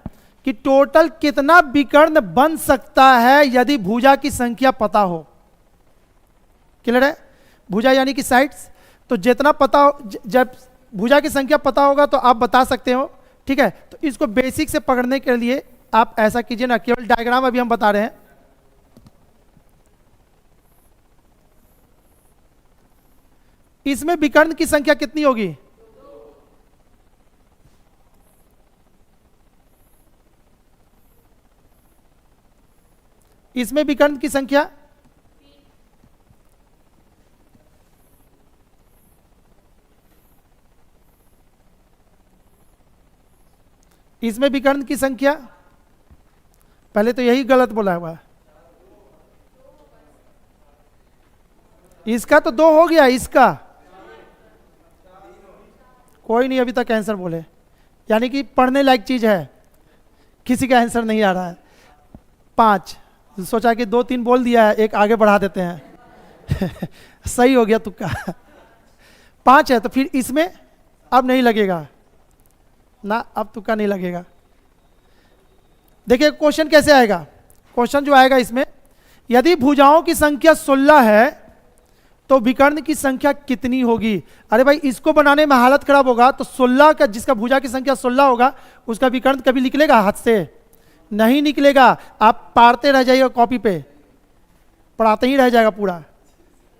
कि टोटल कितना विकर्ण बन सकता है यदि भुजा की संख्या पता हो। क्लियर है, भुजा यानी कि साइड्स, तो जितना पता हो, जब भुजा की संख्या पता होगा तो आप बता सकते हो, ठीक है। तो इसको बेसिक से पकड़ने के लिए आप ऐसा कीजिए ना, केवल डायग्राम अभी हम बता रहे हैं। इसमें विकर्ण की संख्या कितनी होगी, इसमें विकर्ण की संख्या इसमें विकर्ण की संख्या, पहले तो यही गलत बोला हुआ है, इसका तो 2 हो गया, इसका कोई नहीं अभी तक आंसर बोले, यानी कि पढ़ने लायक चीज है, किसी का आंसर नहीं आ रहा है। 5, सोचा कि 2-3 बोल दिया है, एक आगे बढ़ा देते हैं सही हो गया तुक्का 5 है, तो फिर इसमें अब नहीं लगेगा ना, अब तुक्का नहीं लगेगा। देखिए क्वेश्चन कैसे आएगा, क्वेश्चन जो आएगा इसमें, यदि भुजाओं की संख्या 16 है तो विकर्ण की संख्या कितनी होगी। अरे भाई इसको बनाने में हालत खराब होगा, तो 16 का, जिसका भुजा की संख्या 16 होगा, उसका विकर्ण कभी निकलेगा हाथ से, नहीं निकलेगा। आप पारते रह जाइएगा, कॉपी पे पढ़ाते ही रह जाएगा पूरा,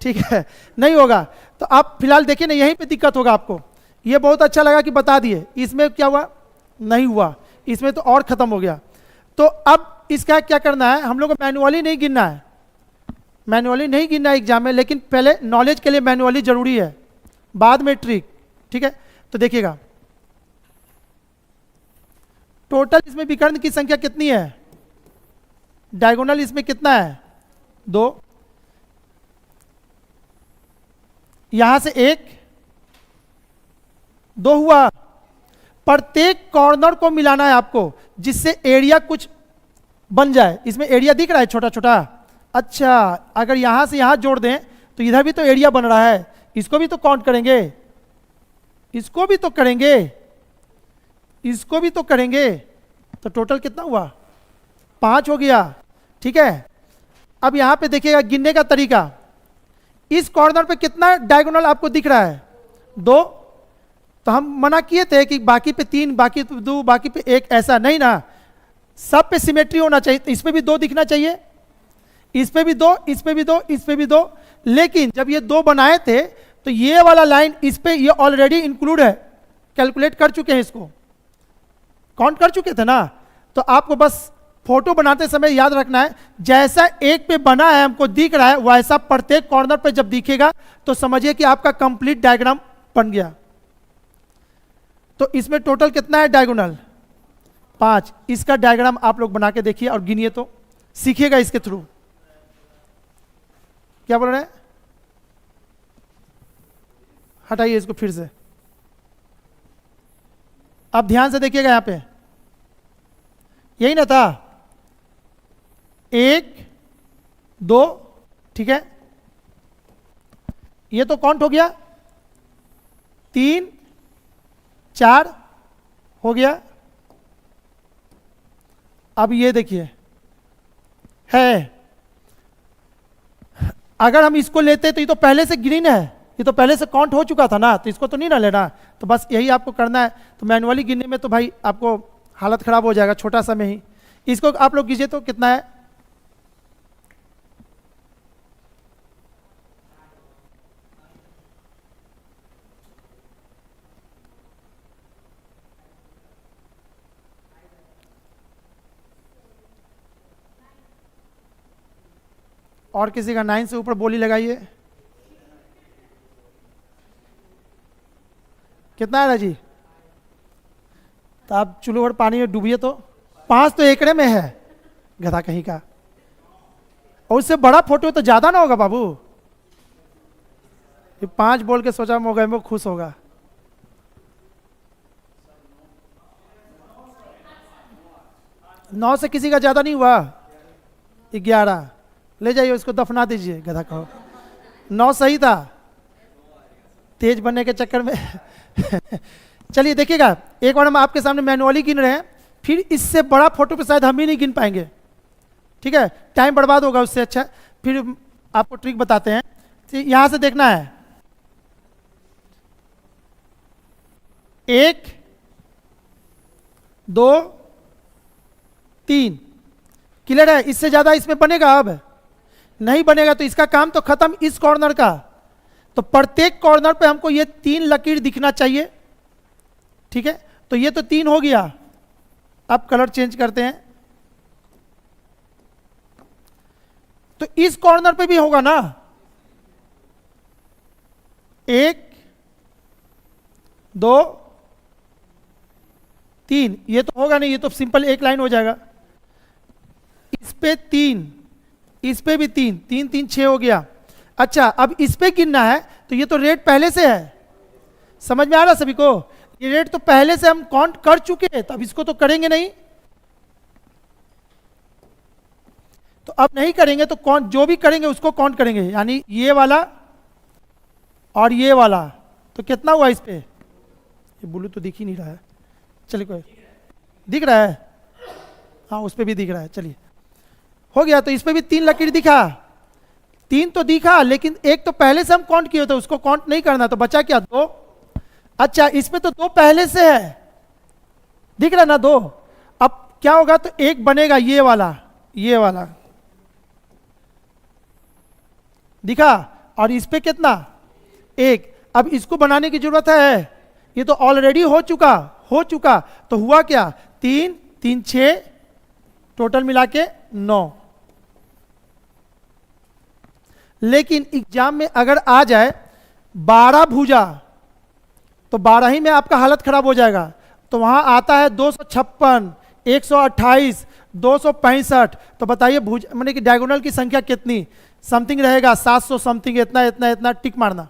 ठीक है, नहीं होगा। तो आप फिलहाल देखिए ना, यहीं पे दिक्कत होगा आपको। ये बहुत अच्छा लगा कि बता दिए, इसमें क्या हुआ, नहीं हुआ, इसमें तो और खत्म हो गया। तो अब इसका क्या करना है, हम लोग को मैनुअली नहीं गिनना है, मैनुअली नहीं गिनना है एग्जाम में, लेकिन पहले नॉलेज के लिए मैनुअली जरूरी है, बाद में ट्रिक, ठीक है। तो देखिएगा टोटल इसमें विकर्ण की संख्या कितनी है, डायगोनल इसमें कितना है, 2, यहां से 1, 2 हुआ। प्रत्येक कॉर्नर को मिलाना है आपको, जिससे एरिया कुछ बन जाए। इसमें एरिया दिख रहा है छोटा छोटा, अच्छा अगर यहां से यहां जोड़ दें तो इधर भी तो एरिया बन रहा है, इसको भी तो काउंट करेंगे, इसको भी तो करेंगे, इसको भी तो करेंगे, तो टोटल कितना हुआ, 5 हो गया, ठीक है। अब यहां पे देखिएगा गिनने का तरीका, इस कॉर्नर पे कितना डायगोनल आपको दिख रहा है, 2, तो हम मना किए थे कि बाकी पे 3, बाकी पे 2, बाकी पे 1, ऐसा नहीं ना, सब पे सिमेट्री होना चाहिए। तो इसमें भी 2 दिखना चाहिए, इस पे भी 2, इस पे भी 2, इस पे भी 2। लेकिन जब ये 2 बनाए थे तो ये वाला लाइन इस पे ये ऑलरेडी इंक्लूड है, कैलकुलेट कर चुके हैं, इसको काउंट कर चुके थे ना। तो आपको बस फोटो बनाते समय याद रखना है, जैसा एक पे बना है हमको दिख रहा है, वैसा प्रत्येक कॉर्नर पे जब दिखेगा तो समझिए कि आपका कंप्लीट डायग्राम बन गया। तो इसमें टोटल कितना है डायगोनल, 5। इसका डायग्राम आप लोग बना के देखिए और गिनिए, तो सीखिएगा इसके थ्रू। क्या बोल रहे हैं, हटाइए इसको फिर से, आप ध्यान से देखिएगा, यहां पे यही ना था, 1, 2, ठीक है, ये तो काउंट हो गया, 3, 4 हो गया। अब ये देखिए है, अगर हम इसको लेते तो ये तो पहले से ग्रीन है, ये तो पहले से काउंट हो चुका था ना, तो इसको तो नहीं ना लेना। तो बस यही आपको करना है। तो मैनुअली गिनने में तो भाई आपको हालत खराब हो जाएगा, छोटा सा में ही। इसको आप लोग कीजिए तो कितना है, और किसी का 9 से ऊपर बोली लगाइए। कितना आ रहा है जी? तो आप चुल्लू भर पानी में डूबिए तो 5 तो एकड़े में है, गधा कहीं का। और उससे बड़ा फोटो तो ज्यादा ना होगा बाबू। ये 5 बोल के सोचा मोगैम्बो खुश होगा। नौ से किसी का ज्यादा नहीं हुआ? 11। ले जाइए उसको दफना दीजिए, गधा कहो। 9 सही था, तेज बनने के चक्कर में। चलिए देखिएगा, एक बार हम आपके सामने मैनुअली गिन रहे हैं, फिर इससे बड़ा फोटो पे शायद हम ही नहीं गिन पाएंगे, ठीक है, टाइम बर्बाद होगा उससे अच्छा। फिर आपको ट्रिक बताते हैं। तो यहां से देखना है, 1 2 3, क्लियर है? इससे ज्यादा इसमें बनेगा अब नहीं बनेगा, तो इसका काम तो खत्म इस कॉर्नर का। तो प्रत्येक कॉर्नर पे हमको ये 3 लकीर दिखना चाहिए, ठीक है। तो ये तो 3 हो गया। अब कलर चेंज करते हैं, तो इस कॉर्नर पे भी होगा ना, 1 2 3, ये तो होगा नहीं, ये तो सिंपल एक लाइन हो जाएगा। इस पे 3, इस पे भी 3, 3 3 6 हो गया। अच्छा, अब इस पे गिनना है, तो ये तो रेट पहले से है, समझ में आ रहा सभी को? ये रेट तो पहले से हम काउंट कर चुके हैं, तो अब इसको तो करेंगे नहीं। तो अब नहीं करेंगे तो कौन, जो भी करेंगे उसको काउंट करेंगे, यानी ये वाला और ये वाला। तो कितना हुआ इस पे? ये ब्लू तो दिख ही नहीं रहा है, चलिए कोई दिख रहा है, हाँ उस पे भी दिख रहा है, चलिए हो गया। तो इस पे भी 3 लकीर दिखा, 3 तो दिखा, लेकिन एक तो पहले से हम काउंट किए थे, उसको काउंट नहीं करना, तो बचा क्या? 2। अच्छा, इसमें तो 2 पहले से है, दिख रहा ना 2। अब क्या होगा? तो एक बनेगा ये वाला, ये वाला दिखा, और इस पे कितना? 1। अब इसको बनाने की जरूरत है, ये तो ऑलरेडी हो चुका, हो चुका। तो हुआ क्या? 3 3 6, टोटल मिला के 9। लेकिन एग्जाम में अगर आ जाए 12 भुजा, तो 12 ही में आपका हालत खराब हो जाएगा। तो वहां आता है 256, 128, 265। तो बताइए भुज माने कि डायगोनल की संख्या कितनी समथिंग रहेगा? 700 समथिंग, इतना इतना इतना, टिक मारना।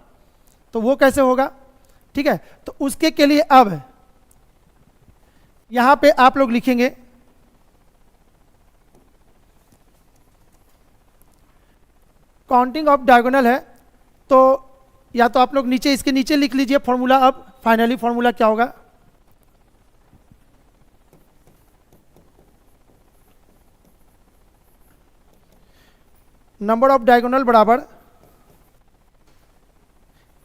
तो वो कैसे होगा? ठीक है, तो उसके के लिए अब यहां पे आप लोग लिखेंगे काउंटिंग ऑफ डायगोनल है, तो या तो आप लोग नीचे, इसके नीचे लिख लीजिए फॉर्मूला। अब फाइनली फॉर्मूला क्या होगा? नंबर ऑफ डायगोनल बराबर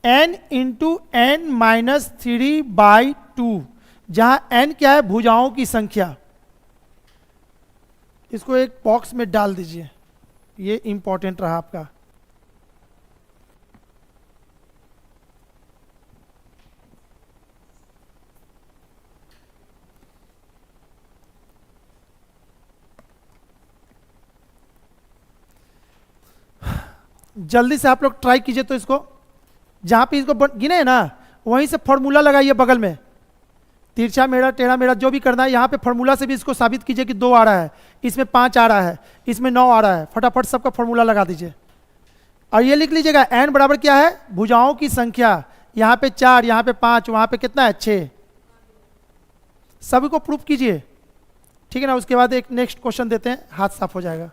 n इंटू एन माइनस 3/2, जहां n क्या है? भुजाओं की संख्या। इसको एक बॉक्स में डाल दीजिए, ये इंपॉर्टेंट रहा आपका। जल्दी से आप लोग ट्राई कीजिए। तो इसको जहां पे इसको गिने है ना, वहीं से फॉर्मूला लगाइए बगल में, तिरछा मेरा टेढ़ा मेरा जो भी करना है, यहां पे फॉर्मूला से भी इसको साबित कीजिए कि 2 आ रहा है, इसमें 5 आ रहा है, इसमें 9 आ रहा है। फटाफट सबका फॉर्मूला लगा दीजिए। और ये लिख लीजिएगा n बराबर क्या है? भुजाओं की संख्या। यहां पे 4, यहां पे 5, वहां पे कितना है? 6। सभी को प्रूफ कीजिए, ठीक है ना। उसके बाद एक नेक्स्ट क्वेश्चन देते हैं, हाथ साफ हो जाएगा।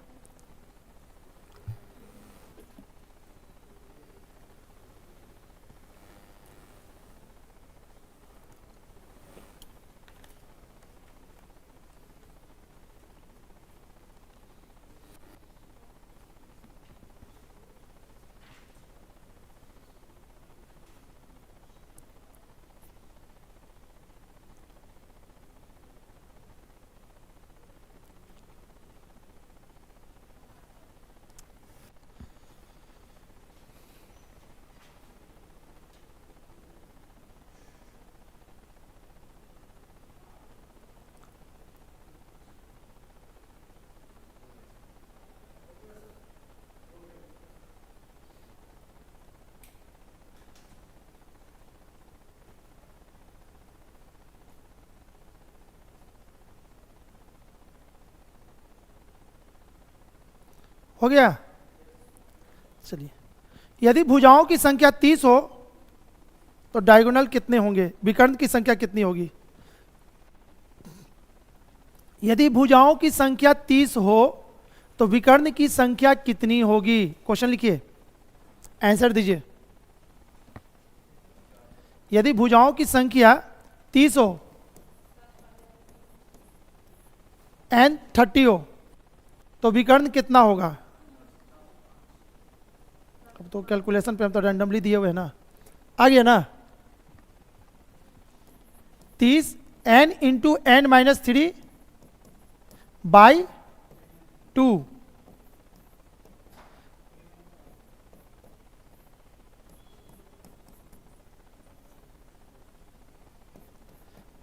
हो गया। चलिए, यदि भुजाओं की संख्या 30 हो तो डायगोनल कितने होंगे, विकर्ण की संख्या कितनी होगी? यदि भुजाओं की संख्या 30 हो तो विकर्ण की संख्या कितनी होगी? क्वेश्चन लिखिए, आंसर दीजिए। यदि भुजाओं की संख्या 30 हो, एन 30 हो, तो विकर्ण कितना होगा? अब तो कैलकुलेशन पे हम तो रैंडमली दिए हुए हैं ना, आ गया ना। 30 n into n minus 3 by 2।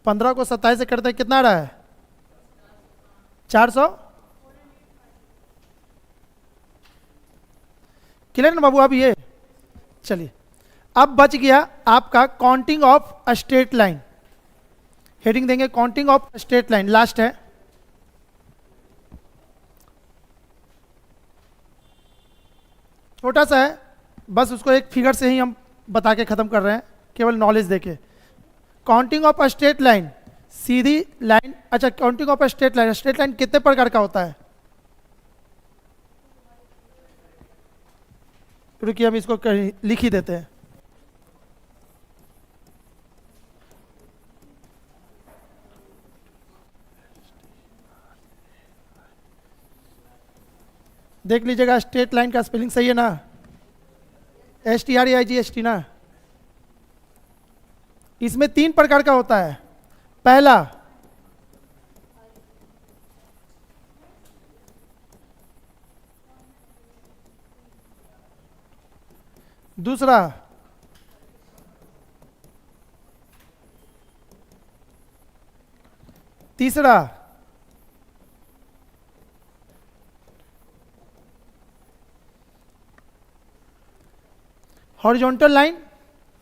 15 को 27 से करते कितना आ रहा है? 400। क्लियर ना बाबू? अब ये चलिए, अब बच गया आपका counting of straight line. Heading देंगे counting of straight line, last है। छोटा सा है, बस उसको एक फिगर से ही हम बता के खत्म कर रहे हैं, केवल नॉलेज देके। काउंटिंग ऑफ स्ट्रेट लाइन, सीधी लाइन। अच्छा, counting of straight line, straight line कितने प्रकार का होता है? रुकिए, हम इसको लिख ही देते हैं। देख लीजिएगा, स्ट्रेट लाइन का स्पेलिंग सही है ना? STREIGHT ना। इसमें 3 प्रकार का होता है। पहला, दूसरा, तीसरा, हॉरिजॉन्टल लाइन,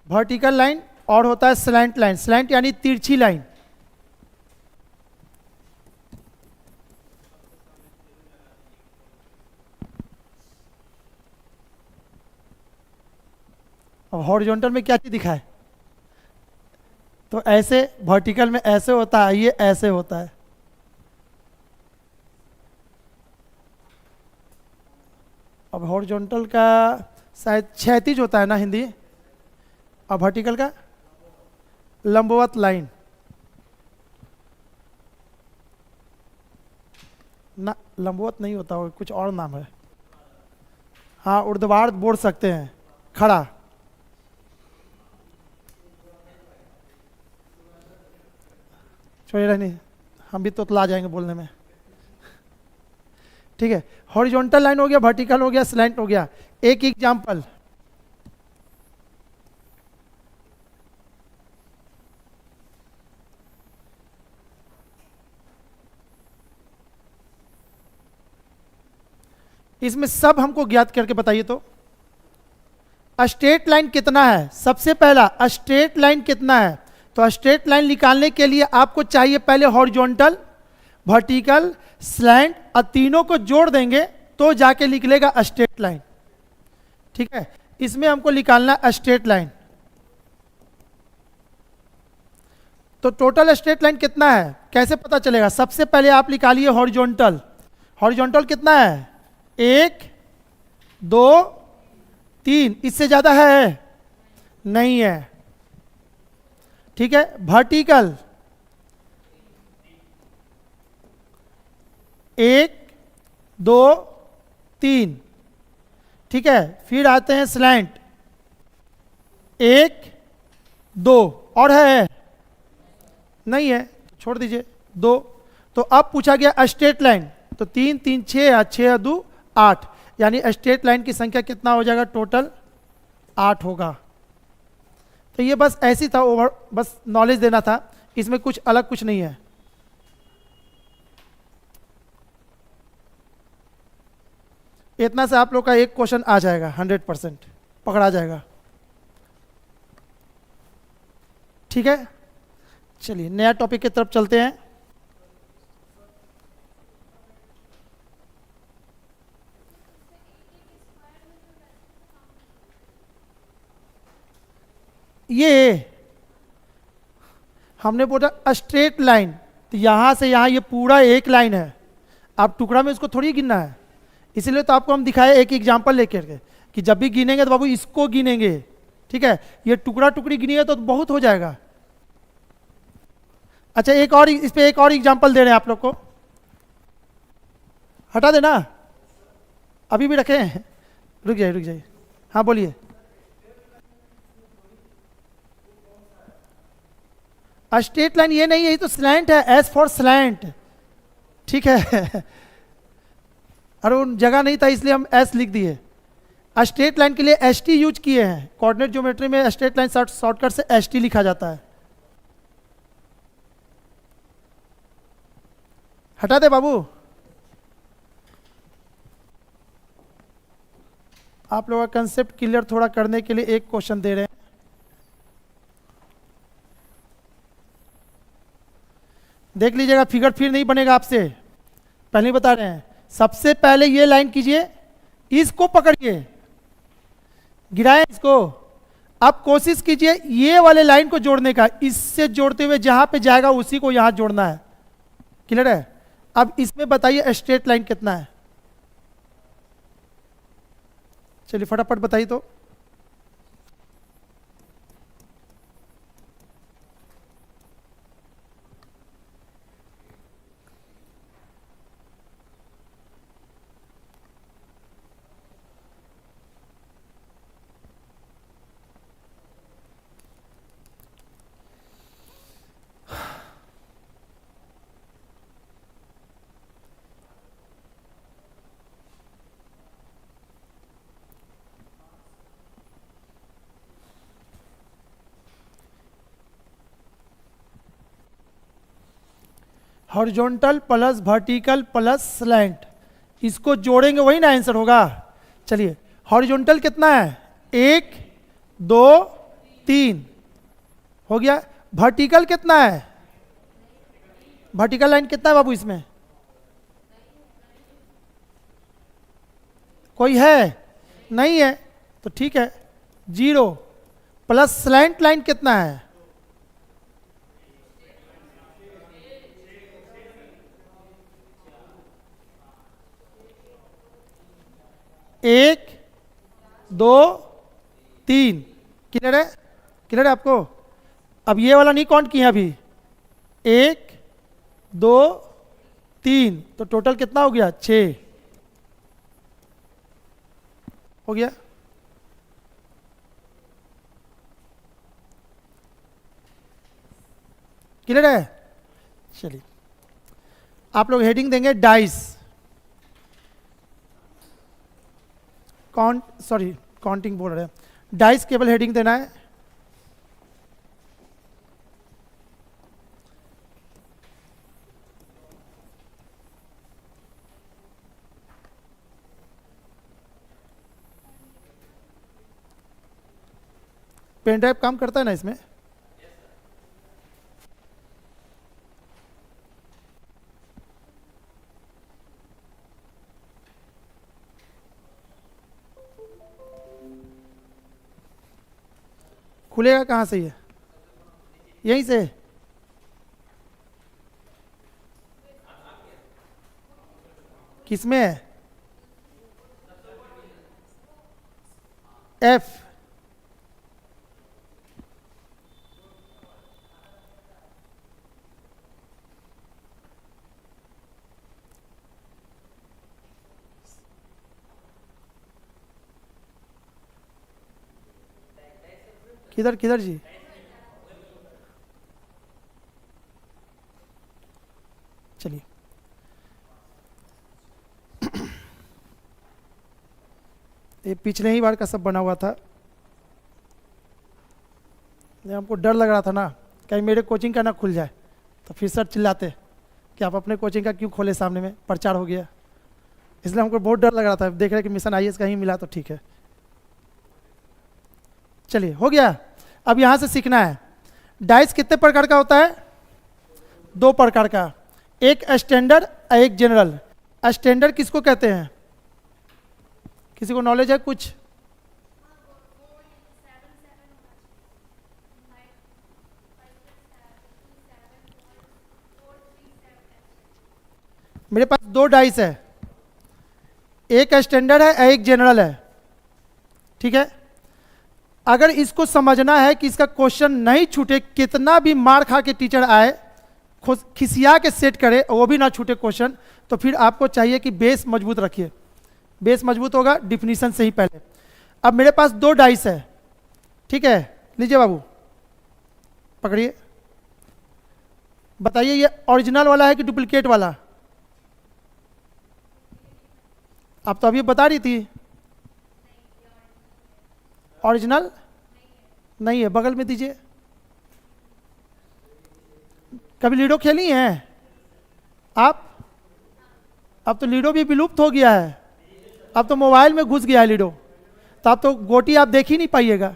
वर्टिकल लाइन, और होता है स्लैंट लाइन। स्लैंट यानी तिरछी लाइन। अब हॉरिजॉन्टल में क्या चीज दिखा है? तो ऐसे, वर्टिकल में ऐसे होता है, ये ऐसे होता है। अब हॉरिजॉन्टल का शायद क्षैतिज होता है ना हिंदी, और वर्टिकल का लंबवत लाइन ना। लंबवत नहीं होता, वो कुछ और नाम है। हाँ, ऊर्ध्वाधर बोल सकते हैं, खड़ा। छोड़िए, रहने, हम भी तोतला जाएंगे बोलने में। ठीक है, हॉरिजॉन्टल लाइन हो गया, वर्टिकल हो गया, स्लैंट हो गया। एक एग्जांपल, इसमें सब हमको ज्ञात करके बताइए। तो स्ट्रेट लाइन कितना है? सबसे पहला, स्ट्रेट लाइन कितना है? तो स्ट्रेट लाइन निकालने के लिए आपको चाहिए पहले हॉरिजॉन्टल, वर्टिकल, स्लैंट, और तीनों को जोड़ देंगे तो जाके निकलेगा स्ट्रेट लाइन। ठीक है, इसमें हमको निकालना स्ट्रेट लाइन। तो टोटल स्ट्रेट लाइन कितना है, कैसे पता चलेगा? सबसे पहले आप निकालिए हॉरिजॉन्टल। हॉरिजॉन्टल कितना है? 1 2 3, इससे ज्यादा है? नहीं है। ठीक है, वर्टिकल 1 2 3। ठीक है, फिर आते हैं स्लैंट 1 2, और है? नहीं है, छोड़ दीजिए। 2। तो अब पूछा गया स्ट्रेट लाइन, तो 3 3 6, 6 2 8, यानी स्ट्रेट लाइन की संख्या कितना हो जाएगा? टोटल 8 होगा। तो ये बस ऐसी था, ओवर बस नॉलेज देना था, इसमें कुछ अलग कुछ नहीं है। इतना से आप लोग का एक क्वेश्चन आ जाएगा, 100% पकड़ा जाएगा। ठीक है, चलिए नया टॉपिक की तरफ चलते हैं। ये हमने बोला स्ट्रेट लाइन, तो यहाँ से यहाँ ये पूरा एक लाइन है, आप टुकड़ा में इसको थोड़ी गिनना है। इसीलिए तो आपको हम दिखाए एक एग्जाम्पल लेकर के कि जब भी गिनेंगे तो बाबू इसको गिनेंगे, ठीक है। ये टुकड़ा टुकड़ी गिनिए तो बहुत हो जाएगा। अच्छा एक और, इस पे एक और एग्जाम्पल दे रहे हैं आप लोग को, हटा देना, अभी भी रखे हैं, रुक जाइए, हाँ बोलिए। स्ट्रेट लाइन ये नहीं है, ये तो स्लैंट है, एस फॉर स्लैंट, ठीक है। अरे उन जगह नहीं था इसलिए हम एस लिख दिए। स्ट्रेट लाइन के लिए एस टी यूज किए हैं, कोऑर्डिनेट ज्योमेट्री में स्ट्रेट लाइन शॉर्टकट से एस टी लिखा जाता है। हटा दे बाबू, आप लोगों का कंसेप्ट क्लियर थोड़ा करने के लिए एक क्वेश्चन दे रहे हैं। देख लीजिएगा, फिगर फिर नहीं बनेगा आपसे, पहले ही बता रहे हैं। सबसे पहले ये लाइन कीजिए, इसको पकड़िए, गिराए इसको। अब कोशिश कीजिए ये वाले लाइन को जोड़ने का, इससे जोड़ते हुए जहां पे जाएगा उसी को यहां जोड़ना है। क्लियर है? अब इसमें बताइए स्ट्रेट लाइन कितना है, चलिए फटाफट बताइए तो। Horizontal plus vertical plus slant, इसको जोड़ेंगे वही ना आंसर होगा। चलिए हॉरिजॉन्टल कितना है, 1 2 3 हो गया। वर्टिकल कितना है, वर्टिकल लाइन कितना है बाबू इसमें, कोई है नहीं है, तो ठीक है 0। प्लस स्लैंट लाइन कितना है, 1 2 3। क्लियर है? क्लियर है आपको? अब ये वाला नहीं काउंट किया अभी, 1 2 3, तो टोटल कितना हो गया, 6 हो गया। क्लियर है? चलिए आप लोग हेडिंग देंगे डाइस, काउंटिंग बोल रहे हैं, डाइस केवल हेडिंग देना है। पेन ड्राइव काम करता है ना इसमें? खुलेगा कहाँ से ये, यहीं से? किसमें है, एफ? किधर किधर जी? चलिए ये पिछले ही बार का सब बना हुआ था, हमको डर लग रहा था ना कहीं मेरे कोचिंग का ना खुल जाए, तो फिर सर चिल्लाते कि आप अपने कोचिंग का क्यों खोले, सामने में प्रचार हो गया, इसलिए हमको बहुत डर लग रहा था। देख रहे कि मिशन आईएएस का ही मिला तो ठीक है। चलिए हो गया। अब यहां से सीखना है डाइस कितने प्रकार का होता है, 2 प्रकार का, एक स्टैंडर्ड और एक जनरल। स्टैंडर्ड किसको कहते हैं, किसी को नॉलेज है कुछ? मेरे पास दो डाइस है, एक स्टैंडर्ड है एक जनरल है, ठीक है। अगर इसको समझना है कि इसका क्वेश्चन नहीं छूटे, कितना भी मार खा के टीचर आए, खिसिया के सेट करे वो भी ना छूटे क्वेश्चन, तो फिर आपको चाहिए कि बेस मजबूत रखिए। बेस मजबूत होगा डिफिनीशन से ही पहले। अब मेरे पास दो डाइस है, ठीक है, लीजिए बाबू पकड़िए, बताइए ये ओरिजिनल वाला है कि डुप्लीकेट वाला? आप तो अभी बता रही थी ओरिजिनल नहीं है। बगल में दीजिए। कभी लूडो खेली हैं आप? अब तो लूडो भी विलुप्त हो गया है, अब तो मोबाइल में घुस गया है लूडो, तो अब तो गोटी आप देख ही नहीं पाइएगा।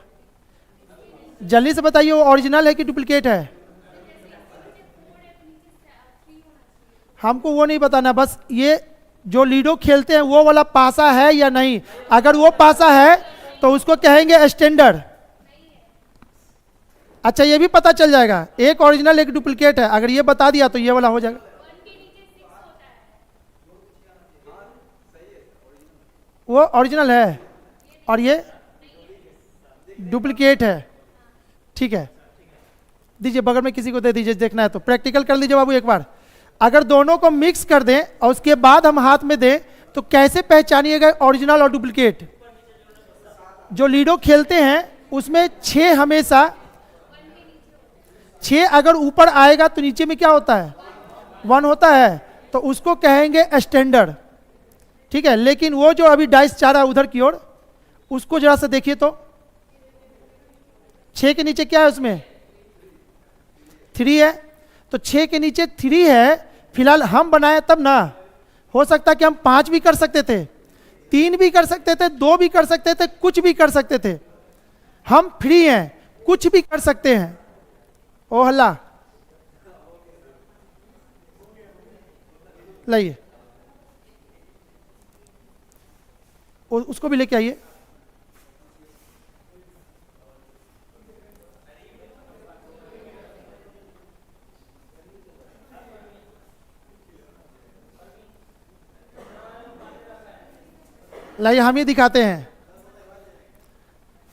जल्दी से बताइए वो ओरिजिनल है कि डुप्लीकेट है? हमको वो नहीं बताना, बस ये जो लूडो खेलते हैं वो वाला पासा है या नहीं। अगर वो पासा है तो उसको कहेंगे स्टैंडर्ड। अच्छा ये भी पता चल जाएगा, एक ओरिजिनल एक डुप्लीकेट है, अगर ये बता दिया तो ये वाला हो जाएगा। वो ओरिजिनल है और ये डुप्लीकेट है, ठीक है। दीजिए बगल में किसी को दे दीजिए, देखना है तो प्रैक्टिकल कर लीजिए बाबू एक बार। अगर दोनों को मिक्स कर दें और उसके बाद हम हाथ में दें तो कैसे पहचानिएगा ओरिजिनल और डुप्लीकेट? जो लूडो खेलते हैं उसमें 6 हमेशा 6 अगर ऊपर आएगा तो नीचे में क्या होता है? 1 होता है, तो उसको कहेंगे स्टैंडर्ड, ठीक है। लेकिन वो जो अभी डाइस जा रहा है उधर की ओर, उसको जरा सा देखिए तो 6 के नीचे क्या है? उसमें 3 है, तो 6 के नीचे 3 है। फिलहाल हम बनाए तब ना, हो सकता है कि हम 5 भी कर सकते थे, 3 भी कर सकते थे, 2 भी कर सकते थे, कुछ भी कर सकते थे। हम फ्री हैं, कुछ भी कर सकते हैं। ओ हल्ला लाइए, उसको भी लेके आइए। लाइए हम ही दिखाते हैं,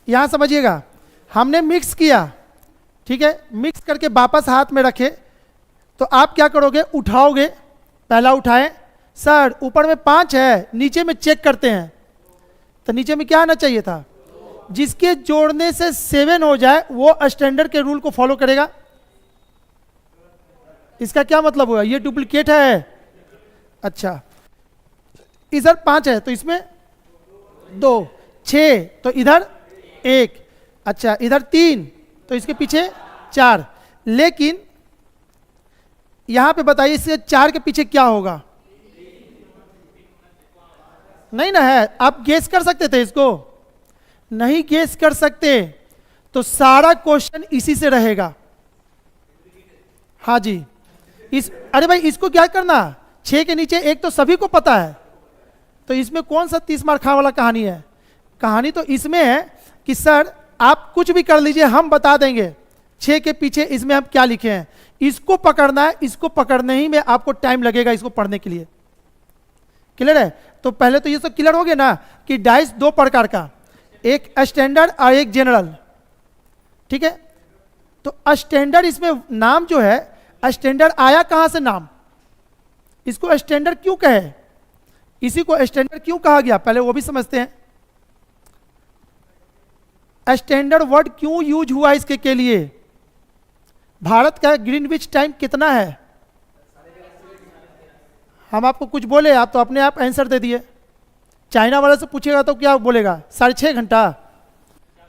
यहां समझिएगा। हमने मिक्स किया, ठीक है, मिक्स करके वापस हाथ में रखे, तो आप क्या करोगे? उठाओगे, पहला उठाएं, सर ऊपर में 5 है, नीचे में चेक करते हैं, तो नीचे में क्या आना चाहिए था? जिसके जोड़ने से 7 हो जाए वो स्टैंडर्ड के रूल को फॉलो करेगा। इसका क्या मतलब हुआ? ये डुप्लीकेट है। अच्छा इधर 5 है तो इसमें 2, 6 तो इधर 1, अच्छा इधर 3 तो इसके पीछे 4। लेकिन यहां पे बताइए इससे 4 के पीछे क्या होगा? नहीं ना है। आप गेस कर सकते थे इसको? नहीं गेस कर सकते, तो सारा क्वेश्चन इसी से रहेगा। हाँ जी, अरे भाई इसको क्या करना, 6 के नीचे 1 तो सभी को पता है, तो इसमें कौन सा 30 मार खा वाला कहानी है? कहानी तो इसमें है कि सर आप कुछ भी कर लीजिए, हम बता देंगे 6 के पीछे इसमें हम क्या लिखे हैं। इसको पकड़ना है, इसको पकड़ने ही में आपको टाइम लगेगा इसको पढ़ने के लिए। क्लियर है? तो पहले तो ये सब क्लियर हो गया ना कि डाइस 2 प्रकार का, एक स्टैंडर्ड और एक जनरल, ठीक है। तो स्टैंडर्ड इसमें नाम जो है, स्टैंडर्ड आया कहां से नाम? इसको स्टैंडर्ड क्यों कहे, इसी को स्टैंडर्ड क्यों कहा गया, पहले वो भी समझते हैं। स्टैंडर्ड वर्ड क्यों यूज हुआ इसके के लिए? भारत का ग्रीनविच टाइम कितना है? हम आपको कुछ बोले, आप तो अपने आप आंसर दे दिए। चाइना वाले से पूछेगा तो क्या बोलेगा? 6.5 घंटा,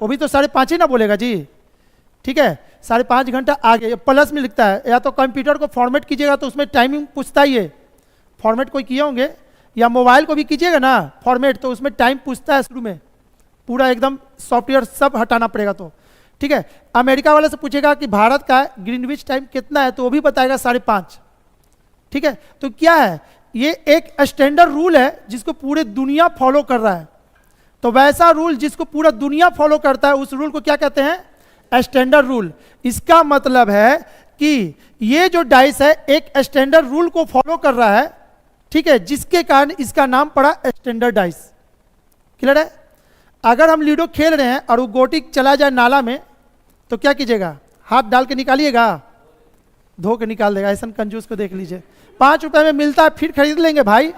वो भी तो 5.5 ही ना बोलेगा जी, ठीक है। 5.5 घंटा आगे प्लस में लिखता है, या तो कंप्यूटर को फॉर्मेट कीजिएगा तो उसमें टाइमिंग पूछता ही है। फॉर्मेट कोई किए होंगे, या मोबाइल को भी कीजिएगा ना फॉर्मेट, तो उसमें टाइम पूछता है शुरू में, पूरा एकदम सॉफ्टवेयर सब हटाना पड़ेगा तो, ठीक है। अमेरिका वाले से पूछेगा कि भारत का ग्रीनविच टाइम कितना है, तो वो भी बताएगा 5.5, ठीक है। तो क्या है, ये एक स्टैंडर्ड रूल है जिसको पूरे दुनिया फॉलो कर रहा है। तो वैसा रूल जिसको पूरा दुनिया फॉलो करता है, उस रूल को क्या कहते हैं? Standard rule. इसका मतलब है कि ये जो डाइस है एक स्टैंडर्ड रूल को फॉलो कर रहा है, ठीक है, जिसके कारण इसका नाम पड़ा स्टैंडर्ड डाइस। क्लियर है? अगर हम लूडो खेल रहे हैं और वो गोटी चला जाए नाला में तो क्या कीजिएगा? हाथ डाल के निकालिएगा? धो के निकाल देगा। ऐसा कंजूस को देख लीजिए, 5 रुपए में मिलता है फिर खरीद लेंगे भाई।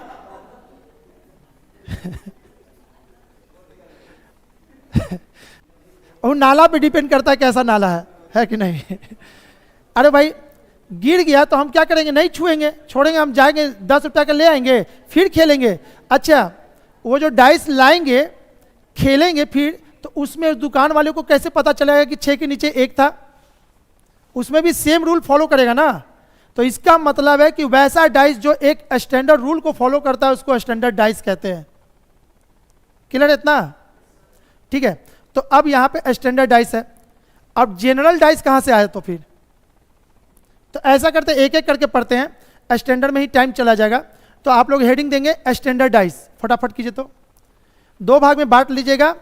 और नाला पे डिपेंड करता है कैसा नाला है कि नहीं। अरे भाई गिर गया तो हम क्या करेंगे? नहीं छुएंगे, छोड़ेंगे, हम जाएंगे 10 रुपये का ले आएंगे फिर खेलेंगे। अच्छा, वो जो डाइस लाएंगे खेलेंगे फिर, तो उसमें दुकान वाले को कैसे पता चलेगा कि 6 के नीचे 1 था? उसमें भी सेम रूल फॉलो करेगा ना। तो इसका मतलब है कि वैसा डाइस जो एक स्टैंडर्ड रूल को फॉलो करता है उसको स्टैंडर्ड डाइस कहते हैं। क्लियर इतना? ठीक है, तो अब यहां पे स्टैंडर्ड डाइस है। अब जनरल डाइस कहां से आया? तो फिर तो ऐसा करते एक एक करके पढ़ते हैं, स्टैंडर्ड में ही टाइम चला जाएगा। तो आप लोग हेडिंग देंगे स्टैंडर्ड डाइस, फटाफट कीजिए। तो 2 भाग में बांट लीजिएगा।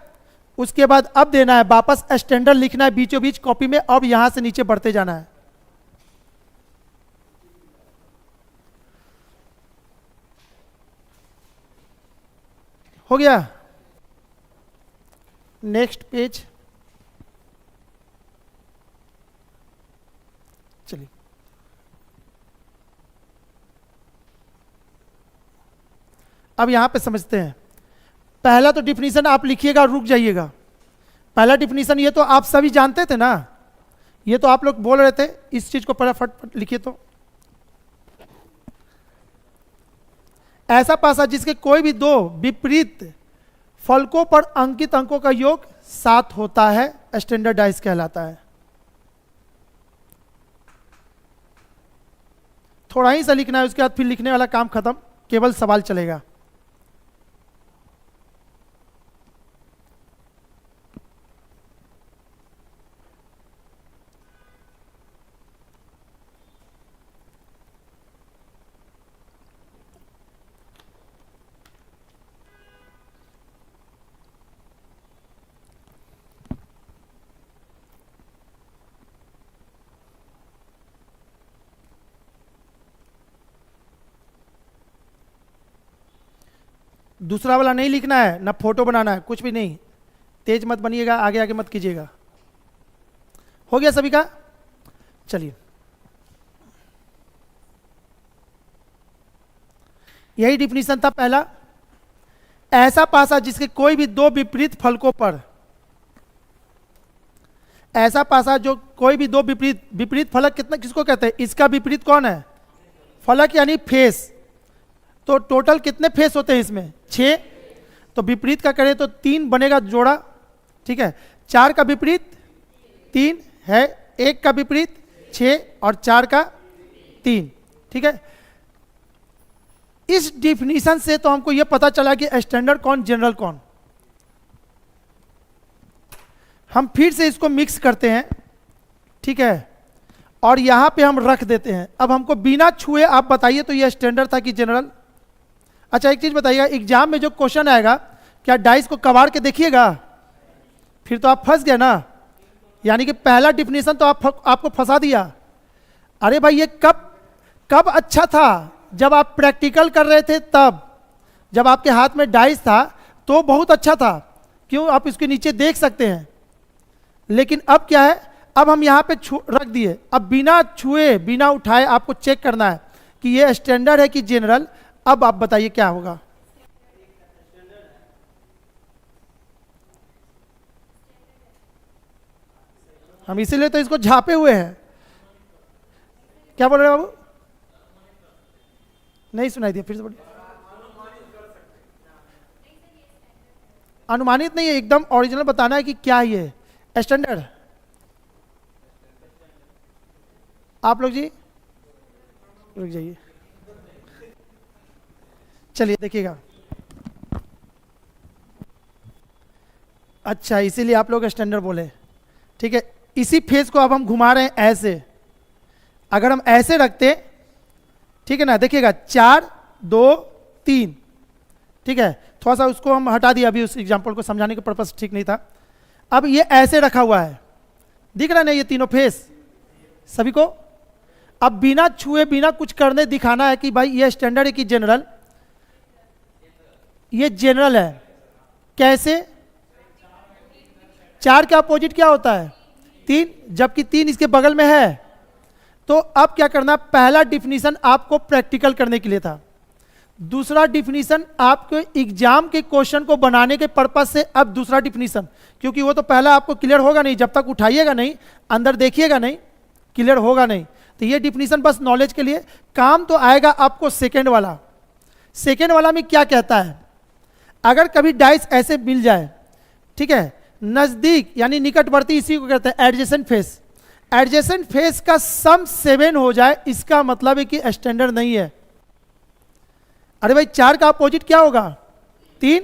उसके बाद अब देना है वापस स्टैंडर्ड लिखना है बीचों बीच कॉपी में। अब यहां से नीचे बढ़ते जाना है। हो गया? Next page. चलिए, अब यहां पे समझते हैं। पहला तो डिफिनीशन आप लिखिएगा, रुक जाइएगा। पहला डिफिनीशन ये तो आप सभी जानते थे ना, ये तो आप लोग बोल रहे थे। इस चीज को फटाफट लिखिए। तो ऐसा पासा जिसके कोई भी 2 विपरीत फलकों पर अंकित अंकों का योग 7 होता है स्टैंडर्ड डाइस कहलाता है। थोड़ा ही सा लिखना है, उसके बाद फिर लिखने वाला काम खत्म, केवल सवाल चलेगा। दूसरा वाला नहीं लिखना है, ना फोटो बनाना है, कुछ भी नहीं। तेज मत बनिएगा, आगे आगे मत कीजिएगा। हो गया सभी का? चलिए, यही डिफिनीशन था पहला। ऐसा पासा जिसके कोई भी 2 विपरीत फलकों पर, ऐसा पासा जो कोई भी 2 विपरीत फलक कितना किसको कहते हैं? इसका विपरीत कौन है? फलक यानी फेस। तो टोटल कितने फेस होते हैं इसमें? 6। तो विपरीत का करें तो 3 बनेगा जोड़ा। ठीक है, 4 का विपरीत 3 है, 1 का विपरीत 6 और 4 का 3। ठीक है, इस डिफिनीशन से तो हमको यह पता चला कि स्टैंडर्ड कौन, जनरल कौन। हम फिर से इसको मिक्स करते हैं। ठीक है, और यहां पे हम रख देते हैं। अब हमको बिना छुए आप बताइए तो यह स्टैंडर्ड था कि जनरल? अच्छा, एक चीज बताइएगा, एग्जाम में जो क्वेश्चन आएगा क्या डाइस को कबाड़ के देखिएगा? फिर तो आप फंस गए ना। यानी कि पहला डिफिनीशन तो आपको फंसा दिया। अरे भाई, ये कब अच्छा था? जब आप प्रैक्टिकल कर रहे थे तब, जब आपके हाथ में डाइस था तो बहुत अच्छा था। क्यों? आप इसके नीचे देख सकते हैं। लेकिन अब क्या है? अब हम यहां पे रख दिए। अब बिना छुए बिना उठाए आपको चेक करना है कि ये स्टैंडर्ड है कि जनरल। अब आप बताइए क्या होगा? हम इसीलिए तो इसको झापे हुए हैं। क्या बोल रहे हो बाबू? नहीं सुनाई दिया, फिर से बोलिए। अनुमानित नहीं है, एकदम ओरिजिनल बताना है कि क्या ये स्टैंडर्ड। आप लोग जी रुक जाइए। चलिए देखिएगा। अच्छा, इसीलिए आप लोग स्टैंडर्ड बोले। ठीक है, इसी फेस को अब हम घुमा रहे हैं ऐसे। अगर हम ऐसे रखते, ठीक है ना, देखिएगा 4 2 3। ठीक है, थोड़ा सा उसको हम हटा दिया, अभी उस एग्जांपल को समझाने का पर्पस ठीक नहीं था। अब ये ऐसे रखा हुआ है, दिख रहा है ना ये तीनों फेस सभी को। अब बिना छुए बिना कुछ करने दिखाना है कि भाई ये स्टैंडर्ड है कि जनरल। ये जनरल है। कैसे? 4 का अपोजिट क्या होता है? 3, जबकि 3 इसके बगल में है। तो अब क्या करना, पहला डिफिनीशन आपको प्रैक्टिकल करने के लिए था, दूसरा डिफिनीशन आपको एग्जाम के क्वेश्चन को बनाने के पर्पज से। अब दूसरा डिफिनीशन, क्योंकि वो तो पहला आपको क्लियर होगा नहीं, जब तक उठाइएगा नहीं, अंदर देखिएगा नहीं, क्लियर होगा नहीं। तो ये डिफिनीशन बस नॉलेज के लिए काम तो आएगा आपको। सेकेंड वाला, सेकेंड वाला में क्या कहता है, अगर कभी डाइस ऐसे मिल जाए, ठीक है, नजदीक यानी निकटवर्ती, इसी को कहते हैं एडजेसेंट फेस, एडजेसेंट फेस का सम 7 हो जाए, इसका मतलब है कि स्टैंडर्ड नहीं है। अरे भाई 4 का अपोजिट क्या होगा? 3,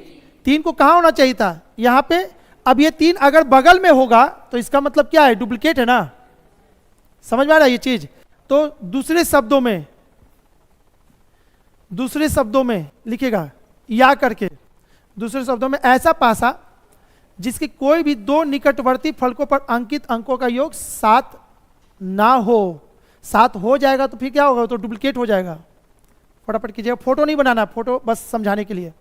3 को कहां होना चाहिए था? यहां पे। अब ये 3 अगर बगल में होगा तो इसका मतलब क्या है? डुप्लीकेट है ना। समझ में आ रहा है ये चीज? तो दूसरे शब्दों में लिखेगा या करके, दूसरे शब्दों में ऐसा पासा जिसके कोई भी 2 निकटवर्ती फलकों पर अंकित अंकों का योग 7 ना हो। 7 हो जाएगा तो फिर क्या होगा? तो डुप्लीकेट हो जाएगा। फटाफट कीजिएगा, फोटो नहीं बनाना, फोटो बस समझाने के लिए।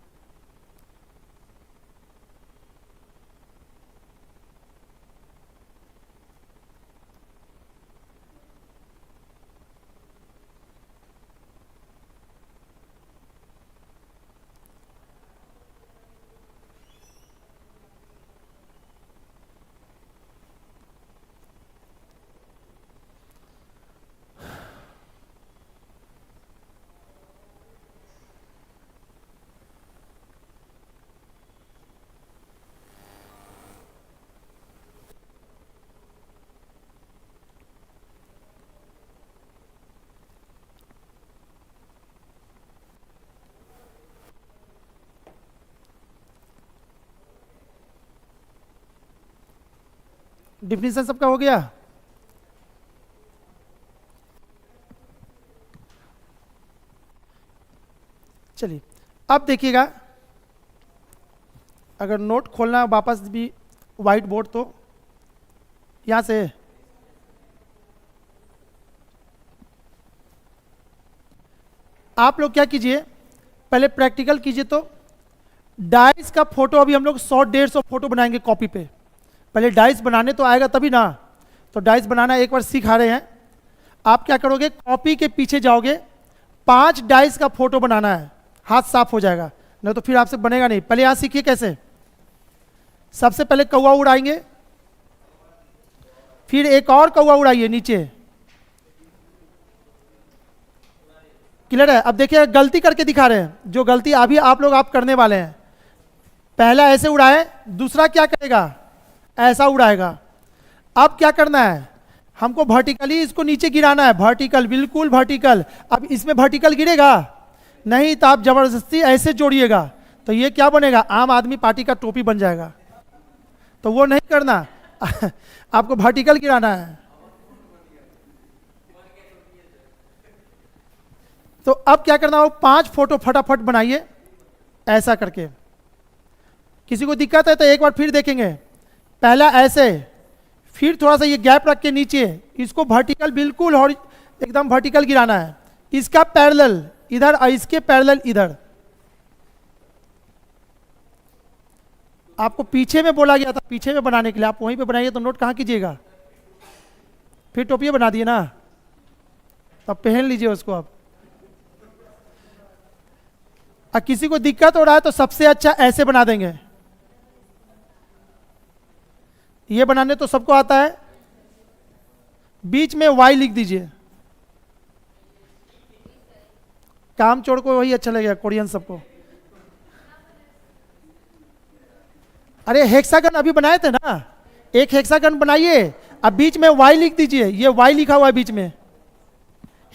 डिफिनीशन सबका हो गया? चलिए अब देखिएगा, अगर नोट खोलना वापस भी व्हाइट बोर्ड, तो यहां से आप लोग क्या कीजिए, पहले प्रैक्टिकल कीजिए। तो डाइस का फोटो अभी हम लोग 100-150 फोटो बनाएंगे कॉपी पे। पहले डाइस बनाने तो आएगा तभी ना। तो डाइस बनाना एक बार सिखा रहे हैं। आप क्या करोगे, कॉपी के पीछे जाओगे, 5 डाइस का फोटो बनाना है, हाथ साफ हो जाएगा, नहीं तो फिर आपसे बनेगा नहीं। पहले यहां सीखिए कैसे। सबसे पहले कौवा उड़ाएंगे, फिर एक और कौवा उड़ाइए नीचे। क्लियर है? अब देखिए गलती करके दिखा रहे हैं, जो गलती अभी आप लोग करने वाले हैं। पहला ऐसे उड़ाए, दूसरा क्या करेगा, ऐसा उड़ाएगा। अब क्या करना है, हमको वर्टिकली इसको नीचे गिराना है, वर्टिकल, बिल्कुल वर्टिकल। अब इसमें वर्टिकल गिरेगा नहीं, तो आप जबरदस्ती ऐसे जोड़िएगा, तो ये क्या बनेगा, आम आदमी पार्टी का टोपी बन जाएगा। तो वो नहीं करना आपको वर्टिकल गिराना है। तो अब क्या करना हो, 5 फोटो फटाफट बनाइए ऐसा करके। किसी को दिक्कत है तो एक बार फिर देखेंगे। पहला ऐसे, फिर थोड़ा सा ये गैप रख के नीचे, इसको वर्टिकल, बिल्कुल एकदम वर्टिकल गिराना है। इसका पैरेलल इधर और इसके पैरेलल इधर। आपको पीछे में बोला गया था, पीछे में बनाने के लिए, आप वहीं पे बनाइए। तो नोट कहाँ कीजिएगा, फिर टोपियां बना दिए ना, तब पहन लीजिए उसको। अब किसी को दिक्कत हो रहा है तो सबसे अच्छा ऐसे बना देंगे। ये बनाने तो सबको आता है, बीच में वाई लिख दीजिए। काम चोर को वही अच्छा लगेगा, कोरियन सबको। अरे हेक्सागन अभी बनाए थे ना, एक हेक्सागन बनाइए, अब बीच में वाई लिख दीजिए। ये वाई लिखा हुआ है बीच में,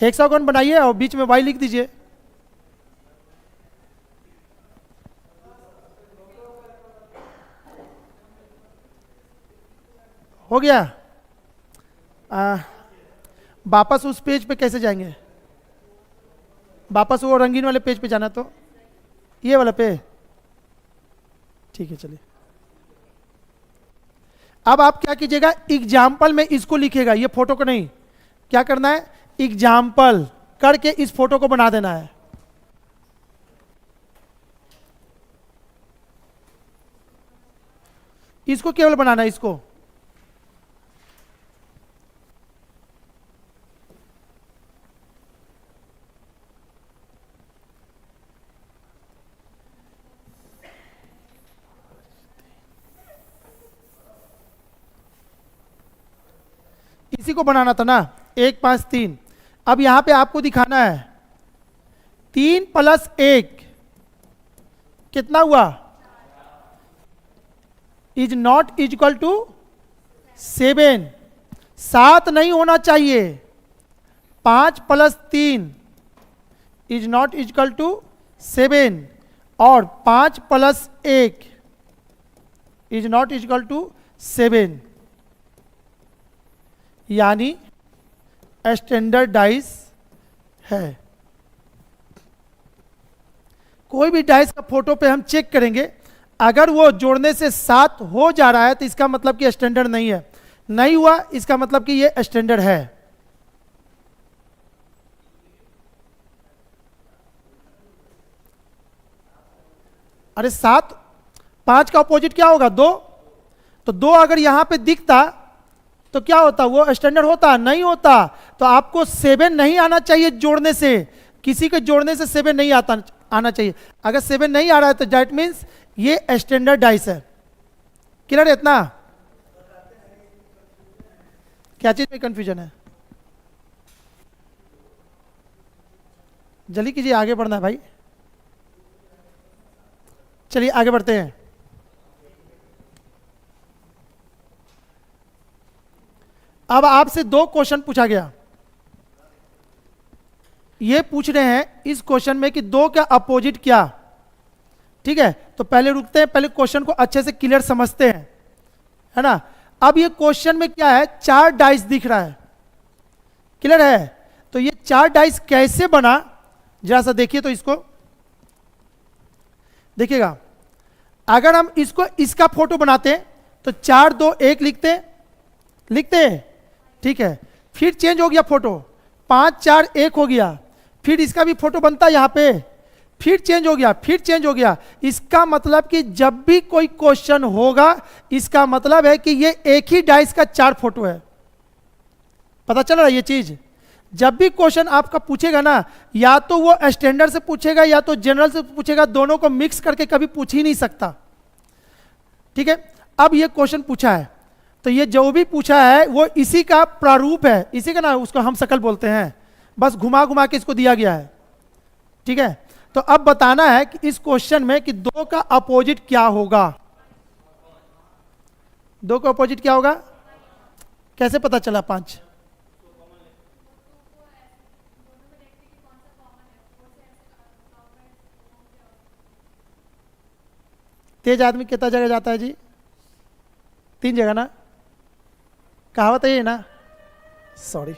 हेक्सागन बनाइए और बीच में वाई लिख दीजिए। हो गया? वापस उस पेज पे कैसे जाएंगे, वापस वो रंगीन वाले पेज पे जाना, तो ये वाला पे, ठीक है। चलिए अब आप क्या कीजिएगा, एग्जाम्पल में इसको लिखिएगा, ये फोटो को नहीं। क्या करना है, एग्जाम्पल करके इस फोटो को बना देना है। इसको केवल बनाना है, इसको। इसी को बनाना था ना, 1 5 3। अब यहां पे आपको दिखाना है 3 + 1 कितना हुआ, इज नॉट इक्वल टू 7। 7 नहीं होना चाहिए। 5 + 3 इज नॉट इक्वल टू 7 और 5 + 1 इज नॉट इक्वल टू 7, यानी स्टैंडर्ड डाइस है। कोई भी डाइस का फोटो पे हम चेक करेंगे, अगर वो जोड़ने से 7 हो जा रहा है तो इसका मतलब कि स्टैंडर्ड नहीं है, नहीं हुआ इसका मतलब कि ये स्टैंडर्ड है। अरे 7, 5 का अपोजिट क्या होगा, 2। तो 2 अगर यहां पे दिखता तो क्या होता, वो स्टैंडर्ड होता, नहीं होता। तो आपको 7 नहीं आना चाहिए जोड़ने से, किसी के जोड़ने से 7 नहीं आना चाहिए। अगर 7 नहीं आ रहा है तो दैट मीन्स ये स्टैंडर्ड डाइस है। क्लियर है इतना? क्या चीज में कंफ्यूजन है? जल्दी कीजिए, आगे बढ़ना है भाई। चलिए आगे बढ़ते हैं। अब आपसे 2 क्वेश्चन पूछा गया। ये पूछ रहे हैं इस क्वेश्चन में कि 2 का अपोजिट क्या। ठीक है, तो पहले रुकते हैं, पहले क्वेश्चन को अच्छे से क्लियर समझते हैं, है ना। अब ये क्वेश्चन में क्या है, 4 डाइस दिख रहा है। क्लियर है? तो ये 4 डाइस कैसे बना, जरा सा देखिए। तो इसको देखिएगा, अगर हम इसको इसका फोटो बनाते हैं तो 4 2 1 लिखते हैं। ठीक है, फिर चेंज हो गया फोटो, 5 4 1 हो गया। फिर इसका भी फोटो बनता है यहां पे, फिर चेंज हो गया। इसका मतलब कि जब भी कोई क्वेश्चन होगा, इसका मतलब है कि ये एक ही डाइस का 4 फोटो है। पता चल रहा है ये चीज? जब भी क्वेश्चन आपका पूछेगा ना, या तो वो स्टैंडर्ड से पूछेगा या तो जनरल से पूछेगा, दोनों को मिक्स करके कभी पूछ ही नहीं सकता। ठीक है, अब ये क्वेश्चन पूछा है तो ये जो भी पूछा है वो इसी का प्रारूप है, इसी का ना, उसको हम शकल बोलते हैं, बस घुमा घुमा के इसको दिया गया है। ठीक है, तो अब बताना है कि इस क्वेश्चन में कि 2 का अपोजिट क्या होगा। 2 का अपोजिट क्या होगा, कैसे पता चला 5? तेज आदमी कितना जगह जाता है जी? 3 जगह ना, कहावत है ये ना। सॉरी,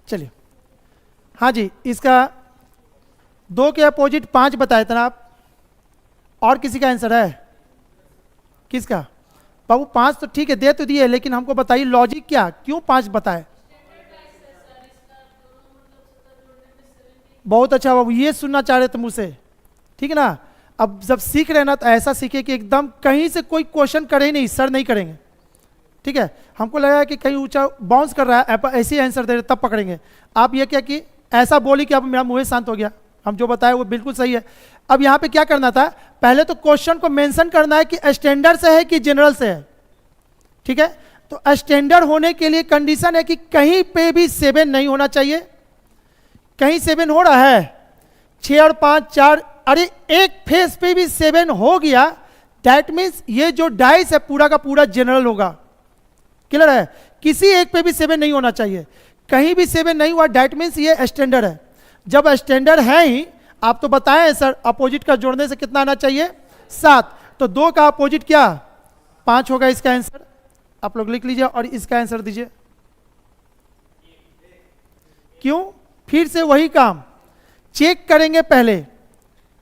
चलिए। हाँ जी, इसका 2 के अपोजिट 5 बताए थे ना आप। और किसी का आंसर है? किसका? बाबू 5 तो ठीक है, दे तो दिए, लेकिन हमको बताइए लॉजिक क्या, क्यों 5 बताए? बहुत अच्छा बाबू, ये सुनना चाह रहे थे मुझसे। ठीक है ना, अब जब सीख रहे ना तो ऐसा सीखे कि एकदम कहीं से कोई क्वेश्चन करे ही नहीं, सर नहीं करेंगे। ठीक है, हमको लगा कि कहीं ऊंचा बाउंस कर रहा है, ऐसे ही आंसर दे रहे तब पकड़ेंगे। आप ये क्या कि ऐसा बोली कि अब मेरा मुंह शांत हो गया, हम जो बताए वो बिल्कुल सही है। अब यहाँ पे क्या करना था, पहले तो क्वेश्चन को मेंशन करना है कि स्टैंडर्ड से है कि जनरल से है। ठीक है, तो स्टैंडर्ड होने के लिए कंडीशन है कि कहीं पे भी 7 नहीं होना चाहिए। कहीं 7 हो रहा है, 6 और 5 4, अरे एक फेस पे भी 7 हो गया, दैट मीन्स ये जो डाइस है पूरा का पूरा जनरल होगा। क्लियर है, किसी एक पे भी 7 नहीं होना चाहिए। कहीं भी 7 नहीं हुआ, दैट मीन्स ये स्टैंडर्ड है। जब स्टैंडर्ड है ही, आप तो बताएं सर अपोजिट का जोड़ने से कितना आना चाहिए, 7, तो 2 का अपोजिट क्या 5 होगा। इसका आंसर आप लोग लिख लीजिए और इसका आंसर दीजिए। क्यों, फिर से वही काम चेक करेंगे पहले।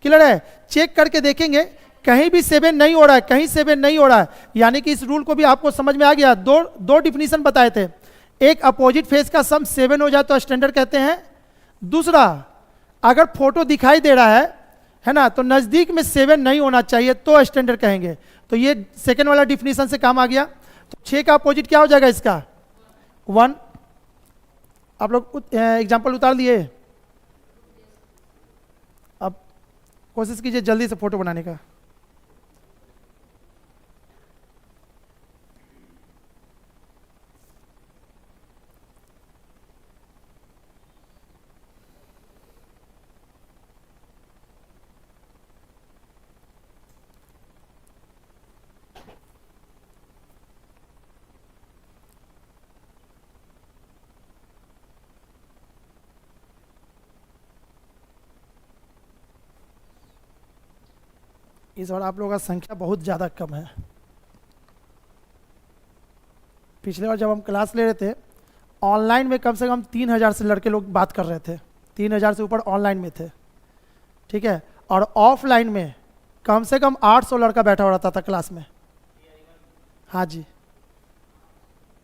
क्लियर है, चेक करके देखेंगे कहीं भी 7 नहीं हो रहा है, कहीं 7 नहीं हो रहा है, यानी कि इस रूल को भी आपको समझ में आ गया। दो डिफिनीशन बताए थे, एक अपोजिट फेस का सम 7 हो जाए तो स्टैंडर्ड कहते हैं, दूसरा अगर फोटो दिखाई दे रहा है ना, तो नजदीक में 7 नहीं होना चाहिए तो स्टैंडर्ड कहेंगे। तो ये सेकेंड वाला डिफिनीशन से काम आ गया। तो 6 का अपोजिट क्या हो जाएगा इसका 1। आप लोग एग्जाम्पल उतार लिए, अब कोशिश कीजिए जल्दी से फोटो बनाने का। इस बार आप लोगों का संख्या बहुत ज़्यादा कम है। पिछले बार जब हम क्लास ले रहे थे, ऑनलाइन में कम से कम 3000 से लड़के लोग बात कर रहे थे, 3000 से ऊपर ऑनलाइन में थे। ठीक है, और ऑफलाइन में कम से कम 800 लड़का बैठा हो रहता था क्लास में। हाँ जी,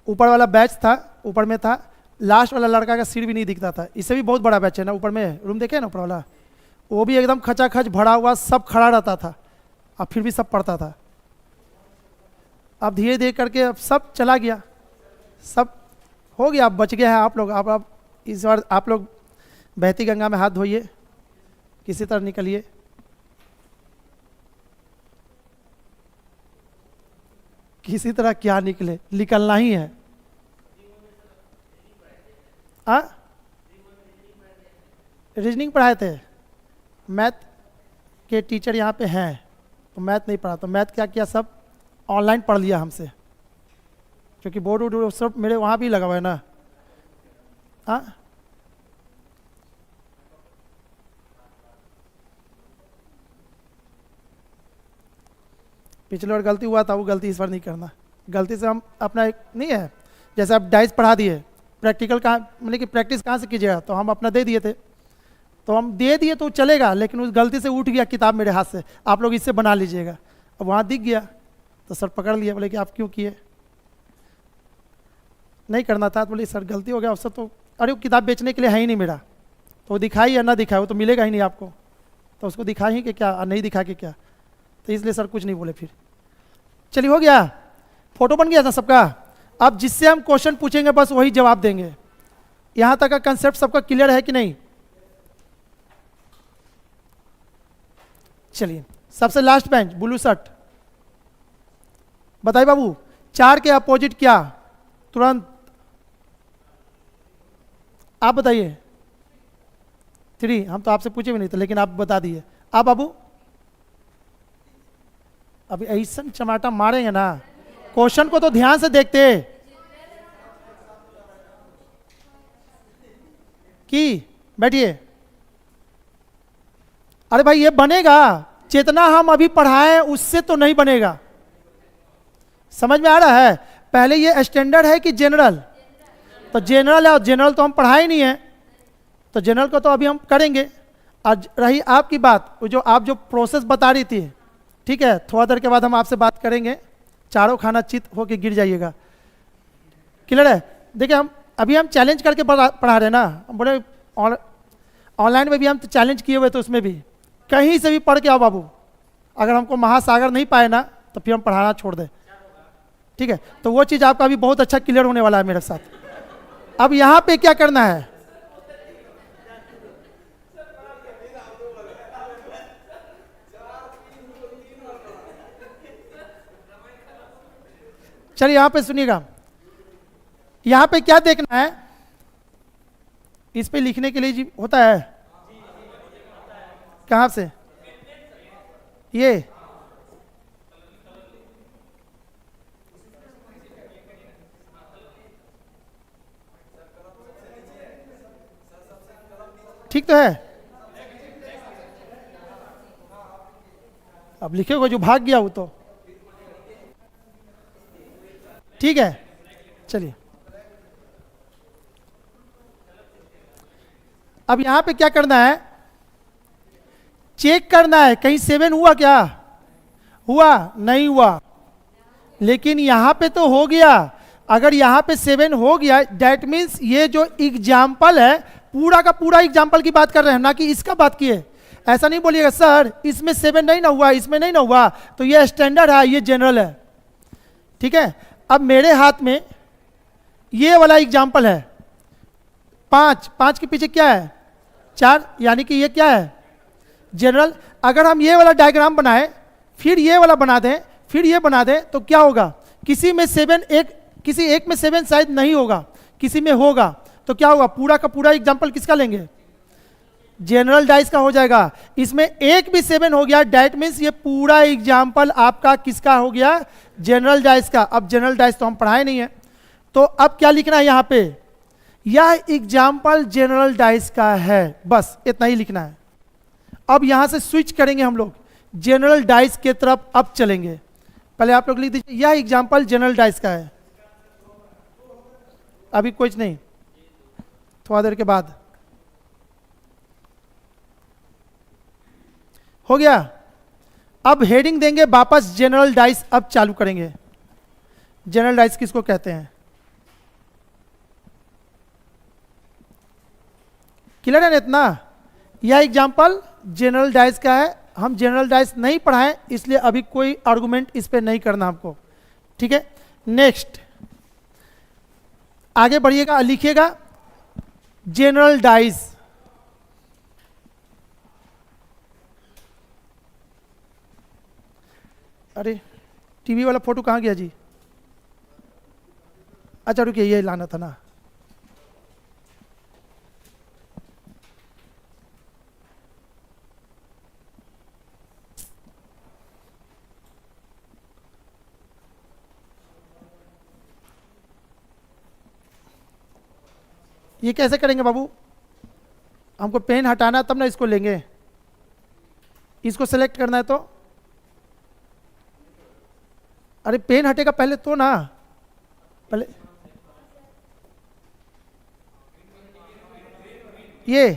ऊपर वाला बैच था, ऊपर में था, लास्ट वाला लड़का का सिर भी नहीं दिखता था। इससे भी बहुत बड़ा बैच है ना, ऊपर में रूम देखे ना ऊपर वाला, वो भी एकदम खचाखच भरा हुआ, सब खड़ा रहता था, अब फिर भी सब पढ़ता था। अब धीरे धीरे करके अब सब चला गया, सब हो गया, अब बच गया है आप लोग। अब इस बार आप लोग बहती गंगा में हाथ धोइए, किसी तरह निकलिए। किसी तरह क्या निकले, निकलना ही है। रीजनिंग पढ़ाए थे, मैथ के टीचर यहाँ पे हैं, तो मैथ नहीं पढ़ा, तो मैथ क्या किया, सब ऑनलाइन पढ़ लिया हमसे, क्योंकि बोर्ड वोर्ड सब मेरे वहाँ भी लगा हुआ है ना। हाँ, पिछले बार गलती हुआ था, वो गलती इस बार नहीं करना। गलती से हम अपना एक नहीं है, जैसे आप डाइस पढ़ा दिए, प्रैक्टिकल कहाँ मतलब कि प्रैक्टिस कहाँ से कीजिएगा, तो हम अपना दे दिए थे, तो हम दे दिए तो चलेगा, लेकिन उस गलती से उठ गया किताब मेरे हाथ से, आप लोग इससे बना लीजिएगा। अब वहाँ दिख गया तो सर पकड़ लिया, बोले कि आप क्यों किए, नहीं करना था। तो बोले सर गलती हो गया, अवसर तो अरे वो किताब बेचने के लिए है ही नहीं मेरा, तो वो दिखाई या ना दिखाए वो तो मिलेगा ही नहीं आपको, तो उसको दिखा ही कि क्या और नहीं दिखा के क्या, तो इसलिए सर कुछ नहीं बोले। फिर चलिए हो गया, फोटो बन गया था सबका। अब जिससे हम क्वेश्चन पूछेंगे बस वही जवाब देंगे। यहाँ तक का कंसेप्ट सबका क्लियर है कि नहीं? चलिए सबसे लास्ट बेंच, ब्लू शर्ट, बताइए बाबू 4 के अपोजिट क्या, तुरंत आप बताइए। 3, हम तो आपसे पूछे भी नहीं थे लेकिन आप बता दिए। आप बाबू अभी ऐसा चमाटा मारेंगे ना, क्वेश्चन को तो ध्यान से देखते कि बैठिए। अरे भाई ये बनेगा, जितना हम अभी पढ़ाएं उससे तो नहीं बनेगा, समझ में आ रहा है? पहले ये स्टैंडर्ड है कि जनरल, तो जनरल है, और जनरल तो हम पढ़ाए नहीं है, तो जनरल को तो अभी हम करेंगे। आज रही आपकी बात, वो जो आप जो प्रोसेस बता रही थी, ठीक है, थोड़ा देर के बाद हम आपसे बात करेंगे, चारों खाना चित होके गिर जाइएगा। क्लियर है? देखिए हम चैलेंज करके पढ़ा रहे हैं ना, हम बोले ऑनलाइन में भी हम चैलेंज किए हुए, तो उसमें भी कहीं से भी पढ़ के आओ बाबू, अगर हमको महासागर नहीं पाए ना तो फिर हम पढ़ाना छोड़ दें। ठीक है, तो वो चीज़ आपका अभी बहुत अच्छा क्लियर होने वाला है मेरे साथ। अब यहाँ पे क्या करना है, चलिए यहाँ पे सुनिएगा, यहाँ पे क्या देखना है, इस पे लिखने के लिए जी होता है, कहाँ से, ये ठीक तो है। अब लिखेगा जो भाग गया वो तो ठीक है। चलिए अब यहां पे क्या करना है, चेक करना है कहीं 7 हुआ क्या, हुआ नहीं हुआ, लेकिन यहां पे तो हो गया। अगर यहां पे 7 हो गया दैट मीन्स ये जो एग्जाम्पल है पूरा का पूरा एग्जाम्पल की बात कर रहे हैं, ना कि इसका बात किए। ऐसा नहीं बोलिएगा सर इसमें 7 नहीं ना हुआ, इसमें नहीं ना हुआ, तो ये स्टैंडर्ड है, ये जनरल है। ठीक है, अब मेरे हाथ में ये वाला एग्जाम्पल है, 5, 5 के पीछे क्या है 4, यानी कि ये क्या है जनरल। अगर हम ये वाला डायग्राम बनाए फिर ये वाला बना दें फिर ये बना दें तो क्या होगा, किसी में 7 किसी एक में 7 शायद नहीं होगा, किसी में होगा, तो क्या होगा पूरा का पूरा एग्जाम्पल किसका लेंगे, जनरल डाइस का हो जाएगा। इसमें एक भी 7 हो गया दैट मीन्स ये पूरा एग्जाम्पल आपका किसका हो गया, जनरल डाइस का। अब जनरल डाइस तो हम पढ़ाए नहीं है, तो अब क्या लिखना है यहाँ पे, यह एग्जाम्पल जनरल डाइस का है, बस इतना ही लिखना है। अब यहां से स्विच करेंगे हम लोग जनरल डाइस के तरफ, अब चलेंगे। पहले आप लोग लिख दीजिए यह एग्जाम्पल जनरल डाइस का है, अभी कुछ नहीं, थोड़ा देर के बाद हो गया। अब हेडिंग देंगे वापस जनरल डाइस, अब चालू करेंगे। जनरल डाइस किसको कहते हैं, क्लियर है ना इतना। यह एग्जाम्पल जनरल डाइस का है, हम जनरल डाइस नहीं पढ़ाएं इसलिए अभी कोई आर्गुमेंट इस पे नहीं करना आपको, ठीक है। नेक्स्ट आगे बढ़िएगा, लिखिएगा जनरल डाइस। अरे टीवी वाला फोटो कहाँ गया जी, अच्छा रुकिए ये लाना था ना। ये कैसे करेंगे बाबू, हमको पेन हटाना तब ना इसको लेंगे, इसको सेलेक्ट करना है तो, अरे पेन हटेगा पहले तो ना, पहले ये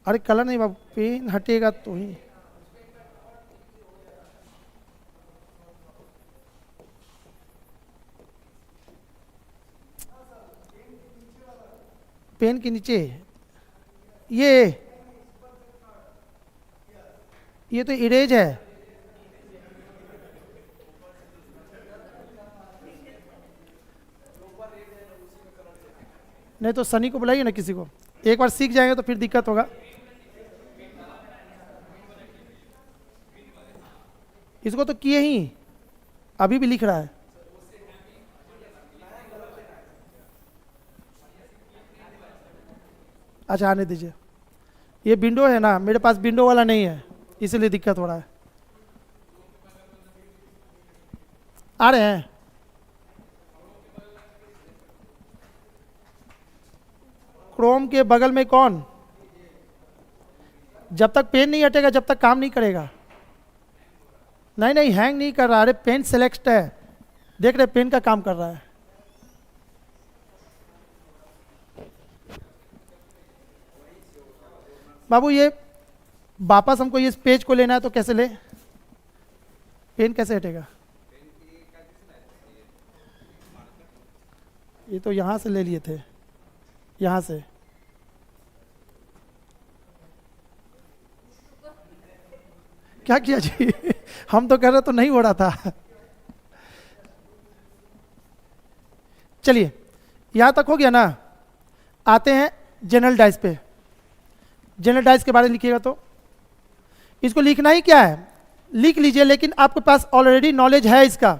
अरे कलर नहीं बाबू, पेन हटेगा तो ही। पेन के नीचे ये तो इरेज है, नहीं तो सनी को बुलाइए ना किसी को, एक बार सीख जाएंगे तो फिर दिक्कत होगा। इसको तो किए ही, अभी भी लिख रहा है। अच्छा आने दीजिए, ये विंडो है ना, मेरे पास विंडो वाला नहीं है इसीलिए दिक्कत हो रहा है। आ रहे हैं, क्रोम के बगल में कौन, जब तक पेन नहीं हटेगा जब तक काम नहीं करेगा। नहीं नहीं हैंग नहीं कर रहा, अरे पेन सेलेक्ट है, देख रहे पेन का काम कर रहा है। बाबू ये वापस हमको इस पेज को लेना है तो कैसे ले, पेन कैसे हटेगा, ये तो यहां से ले लिए थे, यहां से क्या किया जी? हम तो कह रहे तो नहीं हो रहा था। चलिए यहां तक हो गया ना। आते हैं जनरल डाइस पे। जनरल डाइस के बारे में लिखिएगा तो इसको लिखना ही क्या है, लिख लीजिए, लेकिन आपके पास ऑलरेडी नॉलेज है इसका।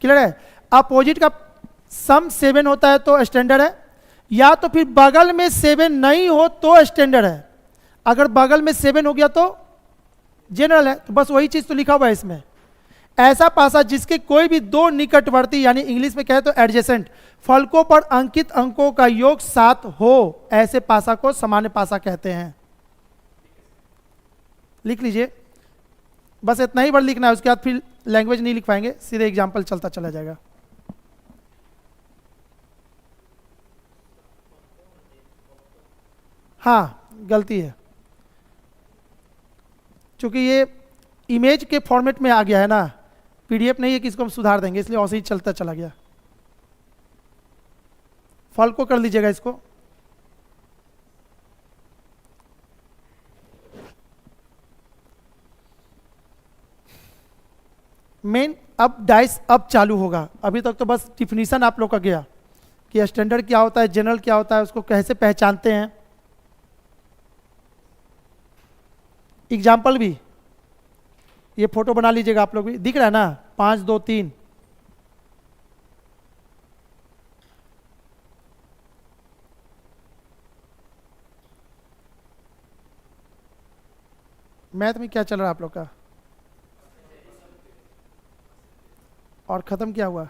क्लियर है? अपोजिट का सम 7 होता है तो स्टैंडर्ड है, या तो फिर बगल में 7 नहीं हो तो स्टैंडर्ड है। अगर बगल में 7 हो गया तो जनरल है। तो बस वही चीज तो लिखा हुआ है इसमें। ऐसा पासा जिसके कोई भी दो निकटवर्ती, यानी इंग्लिश में कहे तो एडजेसेंट, फलकों पर अंकित अंकों का योग 7 हो, ऐसे पासा को सामान्य पासा कहते हैं। लिख लीजिए, बस इतना ही वर्ड लिखना है, उसके बाद फिर लैंग्वेज नहीं लिख पाएंगे, सीधे एग्जाम्पल चलता चला जाएगा। हाँ गलती है, क्योंकि ये इमेज के फॉर्मेट में आ गया है ना, पीडीएफ नहीं है कि इसको हम सुधार देंगे, इसलिए ऐसे ही चलता चला गया। फॉल को कर लीजिएगा इसको। मेन अब डाइस अब चालू होगा। अभी तक तो बस डिफिनीशन आप लोग का गया कि स्टैंडर्ड क्या होता है, जनरल क्या होता है, उसको कैसे पहचानते हैं। एग्जाम्पल भी, ये फोटो बना लीजिएगा आप लोग भी, दिख रहा है ना 5 2 3। मैथ में क्या चल रहा है आप लोग का, और खत्म क्या हुआ?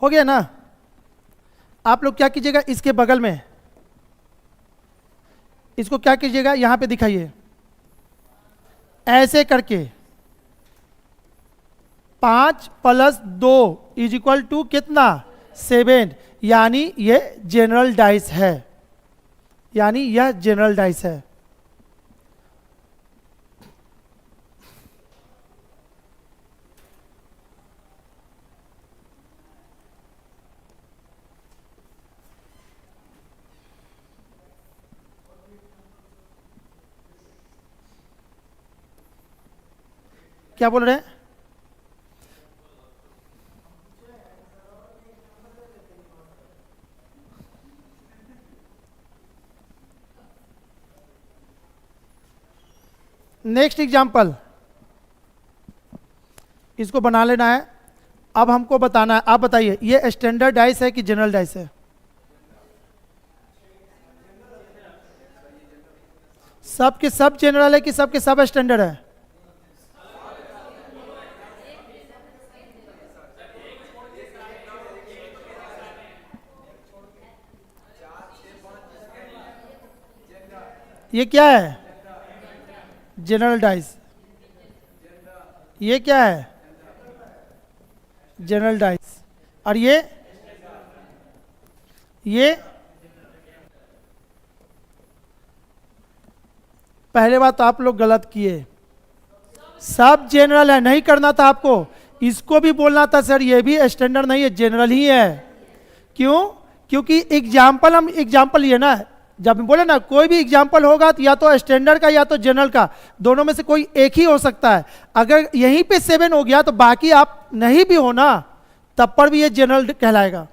हो गया ना। आप लोग क्या कीजिएगा, इसके बगल में इसको क्या कीजिएगा, यहां पे दिखाइए, ऐसे करके 5 + 2 = कितना, 7, यानी ये जनरल डाइस है, यानी यह जनरल डाइस है। क्या बोल रहे हैं? नेक्स्ट एग्जाम्पल, इसको बना लेना है। अब हमको बताना है, आप बताइए ये स्टैंडर्ड डाइस है कि जनरल डाइस है? सबके सब जनरल है कि सबके सब स्टैंडर्ड है? ये क्या है? General dice. ये क्या है? General dice. और ये पहले बात तो आप लोग गलत किए, सब जनरल है, नहीं करना था आपको, इसको भी बोलना था सर ये भी स्टैंडर्ड नहीं है, जनरल ही है। क्यों? क्योंकि एग्जाम्पल, हम एग्जाम्पल लिए ना, जब बोले ना कोई भी एग्जाम्पल होगा तो या तो स्टैंडर्ड का या तो जनरल का, दोनों में से कोई एक ही हो सकता है। अगर यहीं पे 7 हो गया तो बाकी आप नहीं भी हो ना, तब पर भी ये जनरल कहलाएगा।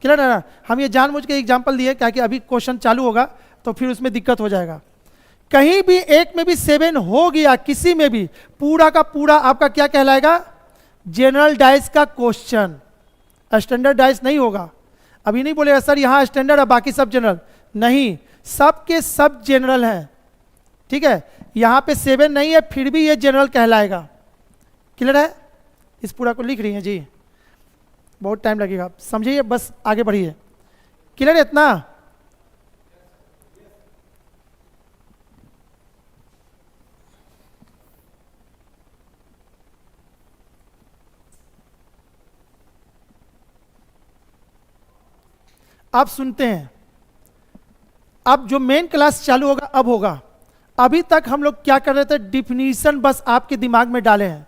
क्लियर है ना? हम ये जानबूझ के एग्जाम्पल दिए क्या कि अभी क्वेश्चन चालू होगा तो फिर उसमें दिक्कत हो जाएगा। कहीं भी एक में भी 7 हो गया, किसी में भी, पूरा का पूरा आपका क्या कहलाएगा? जनरल डाइस का क्वेश्चन, स्टैंडर्ड डाइस नहीं होगा। अभी नहीं बोलेगा सर यहां स्टैंडर्ड है बाकी सब जनरल, नहीं, सब के सब जनरल हैं। ठीक है, यहां पे 7 नहीं है फिर भी ये जनरल कहलाएगा। क्लियर है? इस पूरा को लिख रही हैं जी, बहुत टाइम लगेगा, समझिए, बस आगे बढ़िए। क्लियर है इतना? अब सुनते हैं, अब जो मेन क्लास चालू होगा अब होगा। अभी तक हम लोग क्या कर रहे थे, डिफिनीशन बस आपके दिमाग में डाले हैं।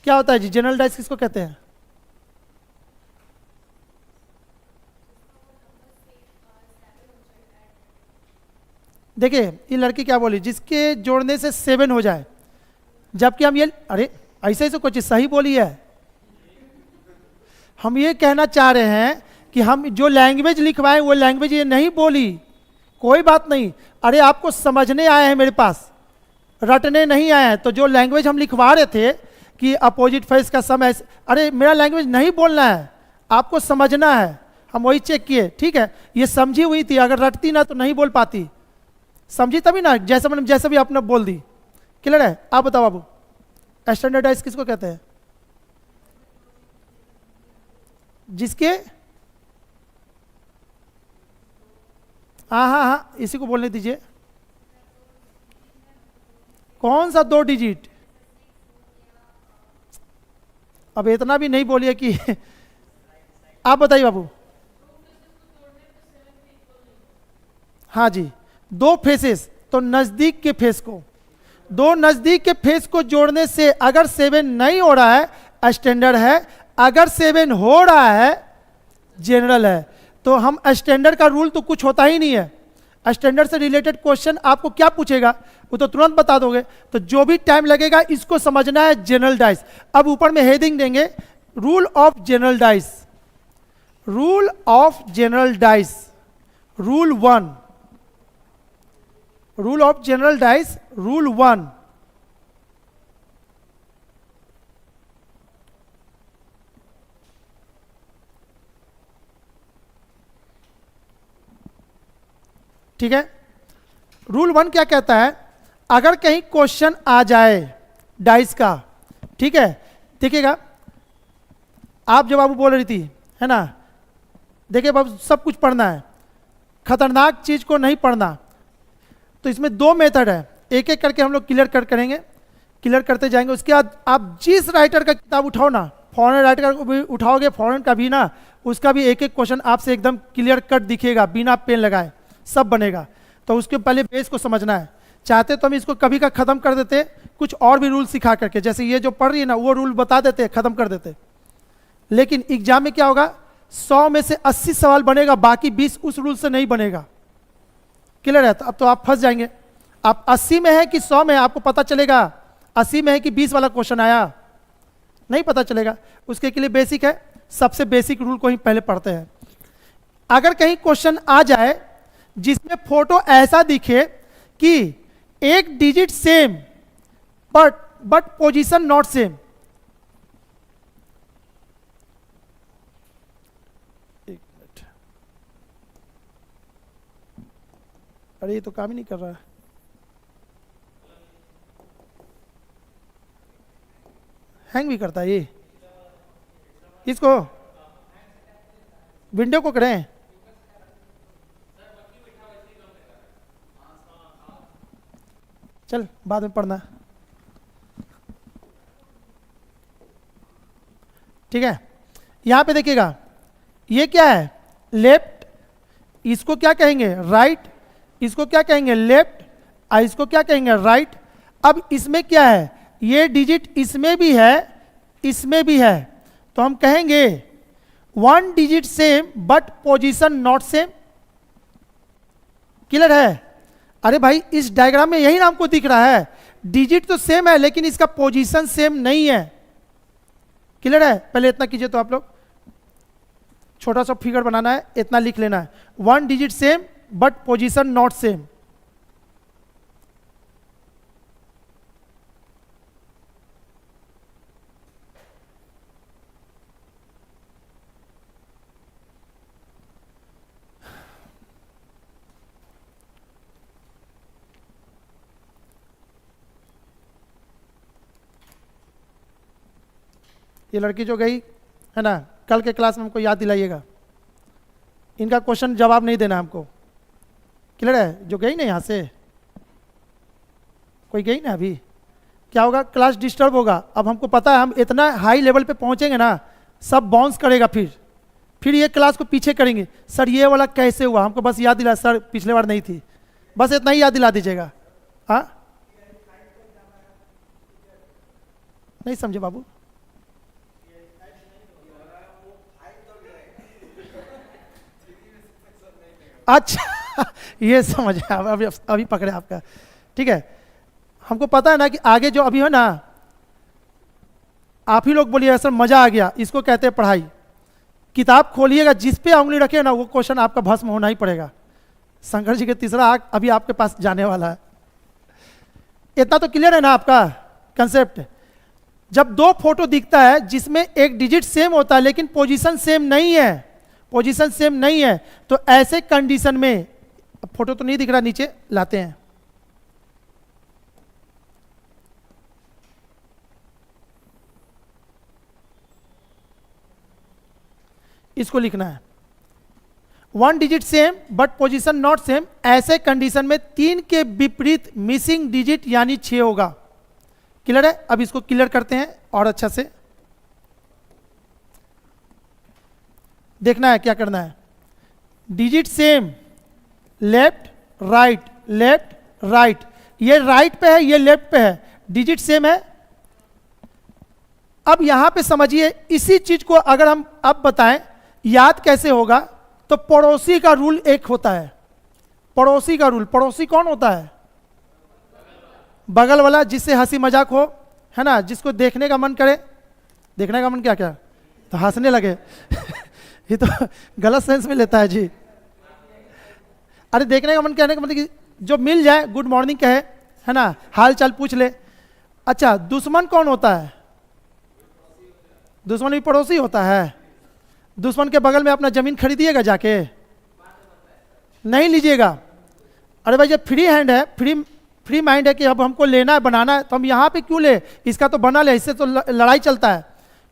क्या होता है जी जनरल डाइस, किसको कहते हैं? देखिए ये लड़की क्या बोली, जिसके जोड़ने से 7 हो जाए, जबकि हम ये, अरे ऐसे ऐसे कुछ सही बोली है। हम ये कहना चाह रहे हैं कि हम जो लैंग्वेज लिखवाएं वो लैंग्वेज ये नहीं बोली, कोई बात नहीं। अरे आपको समझने आए हैं मेरे पास, रटने नहीं आए हैं। तो जो लैंग्वेज हम लिखवा रहे थे कि अपोजिट फेस का सम है, अरे मेरा लैंग्वेज नहीं बोलना है, आपको समझना है, हम वही चेक किए। ठीक है, ये समझी हुई थी, अगर रटती ना तो नहीं बोल पाती, समझी तभी ना, जैसे मैंने जैसे भी आपने बोल दी। क्लियर है? आप बताओ बाबू, स्टैंडर्डाइज किसको कहते हैं? जिसके, हाँ हाँ हाँ, इसी को बोलने दीजिए। कौन सा 2 डिजिट? अब इतना भी नहीं बोलिए कि आप बताइए बाबू। हाँ जी, 2 फेसेस, तो नजदीक के फेस को, 2 नजदीक के फेस को जोड़ने से अगर 7 नहीं हो रहा है स्टैंडर्ड है, अगर 7 हो रहा है जनरल है। तो हम स्टैंडर्ड का रूल तो कुछ होता ही नहीं है। स्टैंडर्ड से रिलेटेड क्वेश्चन आपको क्या पूछेगा वो तो तुरंत बता दोगे, तो जो भी टाइम लगेगा इसको समझना है जनरल डाइस। अब ऊपर में हेडिंग देंगे rule of general dice, rule of general dice, rule 1, rule of general dice, rule 1। ठीक है, रूल 1 क्या कहता है? अगर कहीं क्वेश्चन आ जाए डाइस का, ठीक है, देखिएगा आप जो बाबू बोल रही थी है ना, देखिए बाबू सब कुछ पढ़ना है, खतरनाक चीज को नहीं पढ़ना। तो इसमें 2 मेथड है, एक एक करके हम लोग क्लियर करेंगे, क्लियर करते जाएंगे। उसके बाद आप जिस राइटर का किताब उठाओ ना, फॉरेन राइटर को भी उठाओगे, फॉरेन का भी ना, उसका भी एक एक क्वेश्चन आपसे एकदम क्लियर कट दिखेगा, बिना पेन लगाए सब बनेगा। तो उसके पहले बेस को समझना है। चाहते तो हम इसको कभी का खत्म कर देते, कुछ और भी रूल सिखा करके, जैसे ये जो पढ़ रही है ना वो रूल बता देते, खत्म कर देते। लेकिन एग्जाम में क्या होगा, 100 में से 80 सवाल बनेगा, बाकी 20 उस रूल से नहीं बनेगा। क्लियर है? तो अब तो आप फंस जाएंगे। आप 80 में है कि 100 में है, आपको पता चलेगा 80 में है कि 20 वाला क्वेश्चन आया, नहीं पता चलेगा। उसके के लिए बेसिक है, सबसे बेसिक रूल को ही पहले पढ़ते हैं। अगर कहीं क्वेश्चन आ जाए जिसमें ऐसा दिखे कि एक digit same but position not same, एक मिनट, अरे ये तो काम ही नहीं कर रहा है। हैंग भी करता है ये, इसको विंडो को करें। चल बाद में पढ़ना, ठीक है। यहां पे देखिएगा ये क्या है, लेफ्ट, इसको क्या कहेंगे राइट, इसको क्या कहेंगे लेफ्ट, इसको क्या कहेंगे राइट। अब इसमें क्या है, ये डिजिट इसमें भी है, इसमें भी है, तो हम कहेंगे 1 digit same but position not same. Clear है? अरे भाई इस डायग्राम में यही ना हमको दिख रहा है, डिजिट तो सेम है लेकिन इसका पोजीशन सेम नहीं है। क्लियर है? पहले इतना कीजिए तो आप लोग, छोटा सा फिगर बनाना है, इतना लिख लेना है, 1 digit same but position not same. ये लड़की जो गई है ना, कल के क्लास में हमको याद दिलाइएगा, इनका क्वेश्चन जवाब नहीं देना हमको। क्लियर है? जो गई ना यहाँ से, कोई गई ना अभी, क्या होगा, क्लास डिस्टर्ब होगा। अब हमको पता है हम इतना हाई लेवल पे पहुंचेंगे ना, सब बाउंस करेगा, फिर ये क्लास को पीछे करेंगे, सर ये वाला कैसे हुआ, हमको बस याद दिला, सर पिछले बार नहीं थी, बस इतना ही याद दिला दीजिएगा। हाँ नहीं समझे बाबू? अच्छा ये समझ अभी पकड़े आपका, ठीक है। हमको पता है ना कि आगे जो अभी है ना, आप ही लोग बोलिए सर मजा आ गया, इसको कहते हैं पढ़ाई। किताब खोलिएगा, जिस पे उंगली रखे ना वो क्वेश्चन आपका भस्म होना ही पड़ेगा। शंकर जी के तीसरा आंख अभी आपके पास जाने वाला है। इतना तो क्लियर है ना आपका कंसेप्ट। जब दो फोटो दिखता है जिसमें एक डिजिट सेम होता है लेकिन पोजीशन सेम नहीं है, पोजीशन सेम नहीं है, तो ऐसे कंडीशन में, फोटो तो नहीं दिख रहा, नीचे लाते हैं, इसको लिखना है one digit same but position not same. ऐसे कंडीशन में 3 के विपरीत मिसिंग डिजिट यानी 6 होगा। क्लियर है? अब इसको क्लियर करते हैं और अच्छा से देखना है क्या करना है। डिजिट सेम, लेफ्ट राइट, ये राइट पे है, ये लेफ्ट पे है, डिजिट सेम है। अब यहां पे समझिए, इसी चीज को अगर हम अब बताएं याद कैसे होगा, तो पड़ोसी का रूल एक होता है। पड़ोसी का रूल, पड़ोसी कौन होता है? बगल वाला, जिससे हंसी मजाक हो, है ना, जिसको देखने का मन करे। देखने का मन क्या क्या तो हंसने लगे ये तो गलत सेंस में लेता है जी। अरे देखने का मन कहने का मतलब कि जो मिल जाए, गुड मॉर्निंग कहे, है ना, हाल चाल पूछ ले। अच्छा, दुश्मन कौन होता है? दुश्मन भी पड़ोसी होता है। दुश्मन के बगल में अपना जमीन खरीदिएगा जाके? नहीं लीजिएगा। अरे भाई जब फ्री हैंड है, फ्री माइंड है कि अब हमको लेना है, बनाना है, तो हम यहाँ पे क्यों ले, इसका तो बना ले, इससे तो लड़ाई चलता है।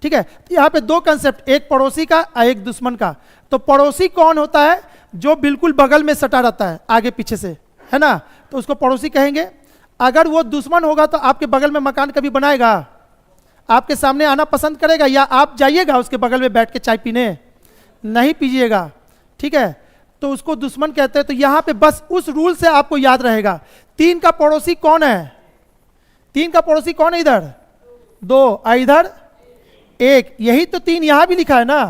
ठीक है, यहाँ पे दो कंसेप्ट, एक पड़ोसी का और एक दुश्मन का। तो पड़ोसी कौन होता है? जो बिल्कुल बगल में सटा रहता है, आगे पीछे से, है ना, तो उसको पड़ोसी कहेंगे। अगर वो दुश्मन होगा तो आपके बगल में मकान कभी बनाएगा? आपके सामने आना पसंद करेगा? या आप जाइएगा उसके बगल में बैठ के चाय पीने? नहीं पीजिएगा। ठीक है, तो उसको दुश्मन कहते हैं। तो यहां पे बस उस रूल से आपको याद रहेगा। 3 का पड़ोसी कौन है? 3 का पड़ोसी कौन है? इधर 2, इधर 1, यही तो 3 यहां भी लिखा है ना।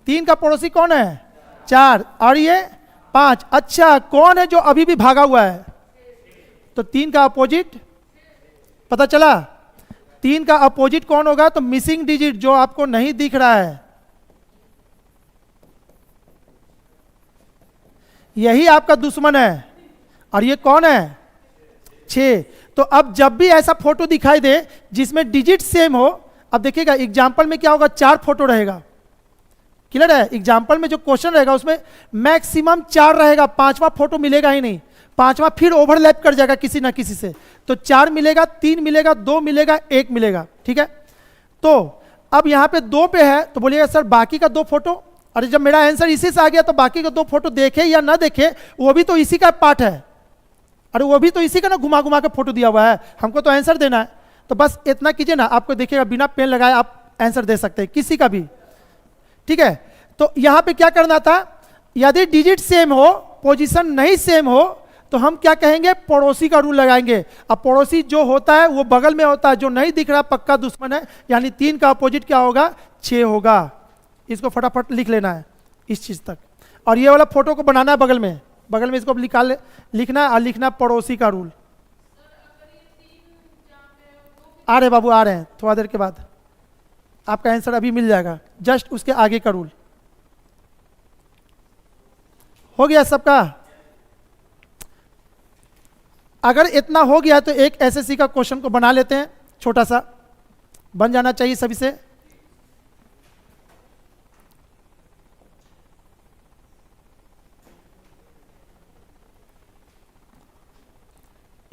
3 का पड़ोसी कौन है? 4, और ये 5। अच्छा, कौन है जो अभी भी भागा हुआ है? तो 3 का अपोजिट पता चला। 3 का अपोजिट कौन होगा? तो मिसिंग डिजिट, जो आपको नहीं दिख रहा है, यही आपका दुश्मन है। और ये कौन है? 6। तो अब जब भी ऐसा फोटो दिखाई दे जिसमें डिजिट सेम हो, अब देखिएगा एग्जाम्पल में क्या होगा, 4 फोटो रहेगा। क्लियर है? एग्जाम्पल में जो क्वेश्चन रहेगा उसमें मैक्सिमम 4 रहेगा, 5वां फोटो मिलेगा ही नहीं। 5वां फिर ओवरलैप कर जाएगा किसी ना किसी से। तो 4 मिलेगा, 3 मिलेगा, 2 मिलेगा, 1 मिलेगा। ठीक है, तो अब यहां पे 2 पे है, तो बोलिएगा सर बाकी का 2 फोटो। अरे जब मेरा आंसर इसी से आ गया तो बाकी का 2 फोटो देखे या ना देखे, वो भी तो इसी का पार्ट है। अरे वो भी तो इसी का ना, घुमा घुमा के फोटो दिया हुआ है, हमको तो आंसर देना है। तो बस इतना कीजिए ना, आपको देखिएगा बिना पेन लगाए आप आंसर दे सकते हैं, किसी का भी। ठीक है, तो यहां पे क्या करना था, यदि डिजिट सेम हो, पोजीशन नहीं सेम हो, तो हम क्या कहेंगे? पड़ोसी का रूल लगाएंगे। अब पड़ोसी जो होता है वो बगल में होता है, जो नहीं दिख रहा पक्का दुश्मन है। यानी 3 का अपोजिट क्या होगा? 6 होगा। इसको फटाफट लिख लेना है इस चीज तक। और ये वाला फोटो को बनाना है बगल में, बगल में इसको लिखना है, और लिखना पड़ोसी का रूल। आ रहे बाबू, आ रहे हैं, थोड़ा देर के बाद आपका आंसर अभी मिल जाएगा। जस्ट उसके आगे का रूल हो गया सबका। अगर इतना हो गया तो एक एसएससी का क्वेश्चन को बना लेते हैं, छोटा सा बन जाना चाहिए सभी से।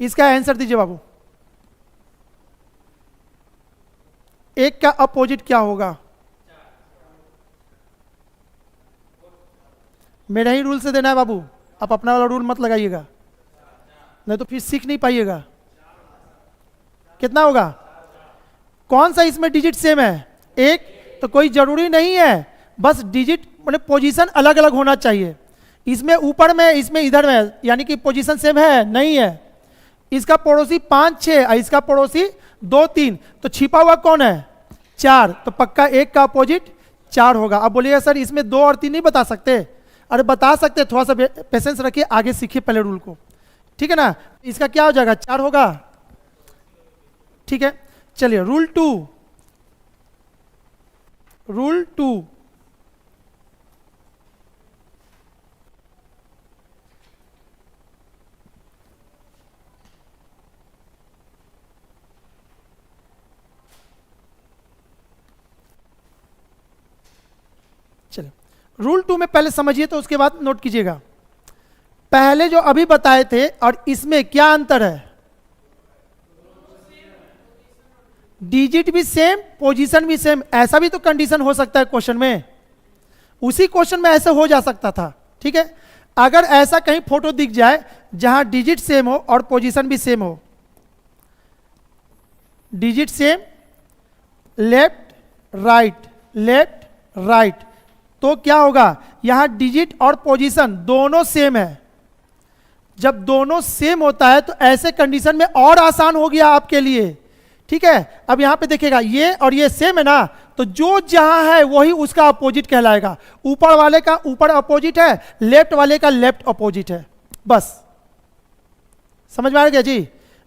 इसका आंसर दीजिए बाबू। 1 का अपोजिट क्या होगा? मेरा ही रूल से देना है बाबू, आप अपना वाला रूल मत लगाइएगा, नहीं तो फिर सीख नहीं पाइएगा। कितना होगा? कौन सा इसमें डिजिट सेम है? 1। तो कोई जरूरी नहीं है, बस डिजिट मतलब पोजीशन अलग अलग होना चाहिए। इसमें ऊपर में, इसमें इधर में, यानी कि पोजीशन सेम है? नहीं है। इसका पड़ोसी 5, 6 और इसका पड़ोसी 2, 3, तो छिपा हुआ कौन है? 4। तो पक्का 1 का अपोजिट 4 होगा। अब बोलिएगा सर इसमें 2 और 3 नहीं बता सकते? अरे बता सकते हैं, थोड़ा सा पेशेंस रखिए, आगे सीखिए पहले रूल को, ठीक है ना। इसका क्या हो जाएगा, 4 होगा, ठीक है। चलिए रूल 2, रूल 2, चलिए रूल 2 में पहले समझिए तो उसके बाद नोट कीजिएगा। पहले जो अभी बताए थे और इसमें क्या अंतर है, डिजिट भी सेम, पोजीशन भी सेम। ऐसा भी तो कंडीशन हो सकता है क्वेश्चन में, उसी क्वेश्चन में ऐसे हो जा सकता था, ठीक है। अगर ऐसा कहीं फोटो दिख जाए जहां डिजिट सेम हो और पोजीशन भी सेम हो, digit same, left right, left right, तो क्या होगा, यहां डिजिट और पोजीशन दोनों सेम है। जब दोनों सेम होता है तो ऐसे कंडीशन में और आसान हो गया आपके लिए, ठीक है। अब यहां पे देखिएगा ये और ये सेम है ना, तो जो जहां है वही उसका अपोजिट कहलाएगा। ऊपर वाले का ऊपर अपोजिट है, लेफ्ट वाले का लेफ्ट अपोजिट है, बस समझ में आ गया जी।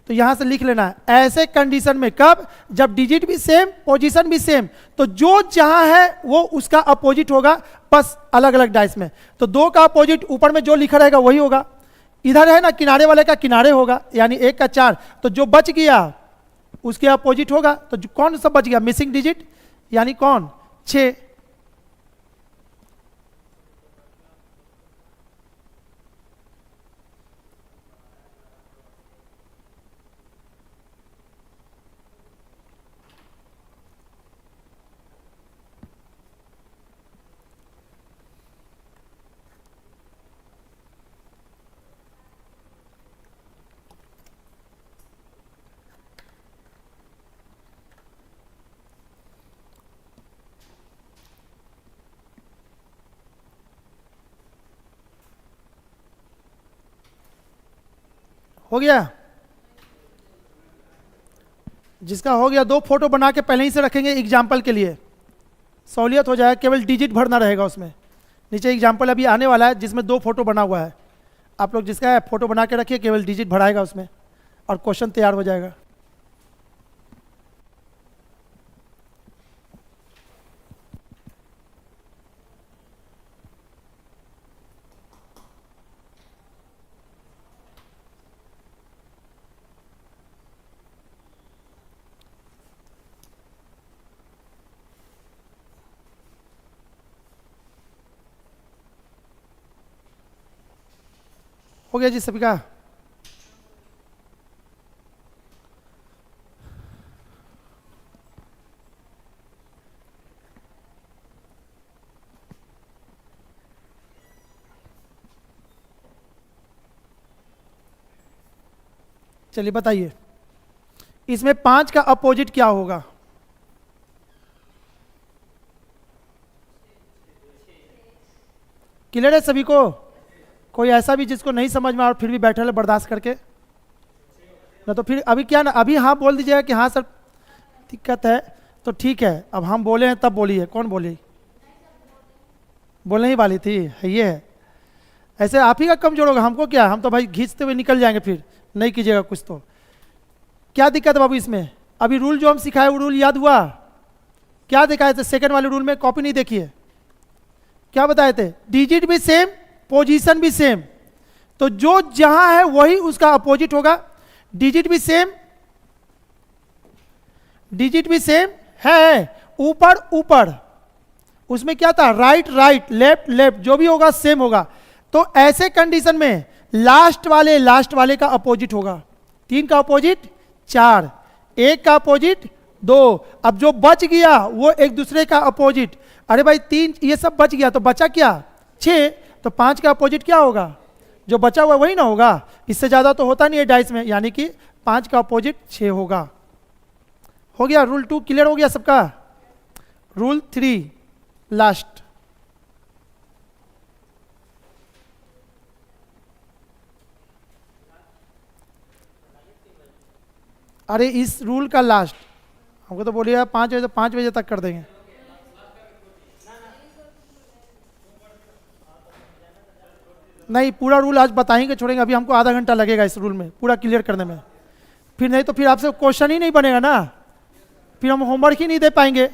तो यहां से लिख लेना है, ऐसे कंडीशन में कब, जब डिजिट भी सेम, पोजीशन भी सेम, तो जो जहां है वो उसका अपोजिट होगा, बस अलग अलग डाइस में। तो 2 का अपोजिट ऊपर में जो लिखा रहेगा वही होगा, इधर है ना किनारे वाले का किनारे होगा, यानी 1 का 4, तो जो बच गया उसके अपोजिट होगा। तो कौन सा बच गया, मिसिंग डिजिट, यानी कौन, 6। हो गया, जिसका हो गया 2 फोटो बना के पहले ही से रखेंगे एग्जाम्पल के लिए, सहूलियत हो जाए, केवल डिजिट भरना रहेगा उसमें। नीचे एग्जाम्पल अभी आने वाला है जिसमें 2 फोटो बना हुआ है, आप लोग जिसका है फोटो बना के रखिए, केवल डिजिट भराएगा उसमें और क्वेश्चन तैयार हो जाएगा। हो गया जी सभी का। चलिए बताइए, इसमें 5 का अपोजिट क्या होगा, क्लियर है सभी को। कोई ऐसा भी जिसको नहीं समझ में और फिर भी बैठे रहे बर्दाश्त करके, ना तो फिर अभी क्या ना, अभी हाँ बोल दीजिएगा कि हाँ सर दिक्कत है, तो ठीक है। अब हम बोले हैं तब बोलिए, कौन बोली, बोलने ही वाली थी, है ये है। ऐसे आप ही का कमजोर होगा, हमको क्या, हम तो भाई खींचते हुए निकल जाएंगे, फिर नहीं कीजिएगा कुछ तो। क्या दिक्कत है बाबू इसमें, अभी रूल जो हम सिखाए वो रूल याद हुआ, क्या दिखाए थे सेकंड वाले रूल में, कॉपी नहीं देखिए, क्या बताए थे, डिजिट भी सेम, पोजीशन भी सेम, तो जो जहां है वही उसका अपोजिट होगा। डिजिट भी सेम, डिजिट भी सेम है, ऊपर ऊपर, उसमें क्या था, राइट राइट, लेफ्ट लेफ्ट, जो भी होगा सेम होगा। तो ऐसे कंडीशन में लास्ट वाले का अपोजिट होगा। 3 का अपोजिट 4, 1 का अपोजिट 2, अब जो बच गया वो एक दूसरे का अपोजिट। अरे भाई 3 ये सब बच गया तो बचा क्या, 6, तो 5 का अपोजिट क्या होगा, जो बचा हुआ वही ना होगा, इससे ज्यादा तो होता नहीं है डाइस में, यानी कि 5 का अपोजिट 6 होगा। हो गया, रूल 2 क्लियर हो गया सबका। रूल 3 लास्ट, अरे इस रूल का लास्ट, हमको तो बोलिएगा 5 बजे, तो 5 बजे तक कर देंगे। नहीं, पूरा रूल आज बताएंगे छोड़ेंगे, अभी हमको आधा घंटा लगेगा इस रूल में पूरा क्लियर करने में। फिर नहीं तो फिर आपसे क्वेश्चन ही नहीं बनेगा ना, फिर हम होमवर्क ही नहीं दे पाएंगे।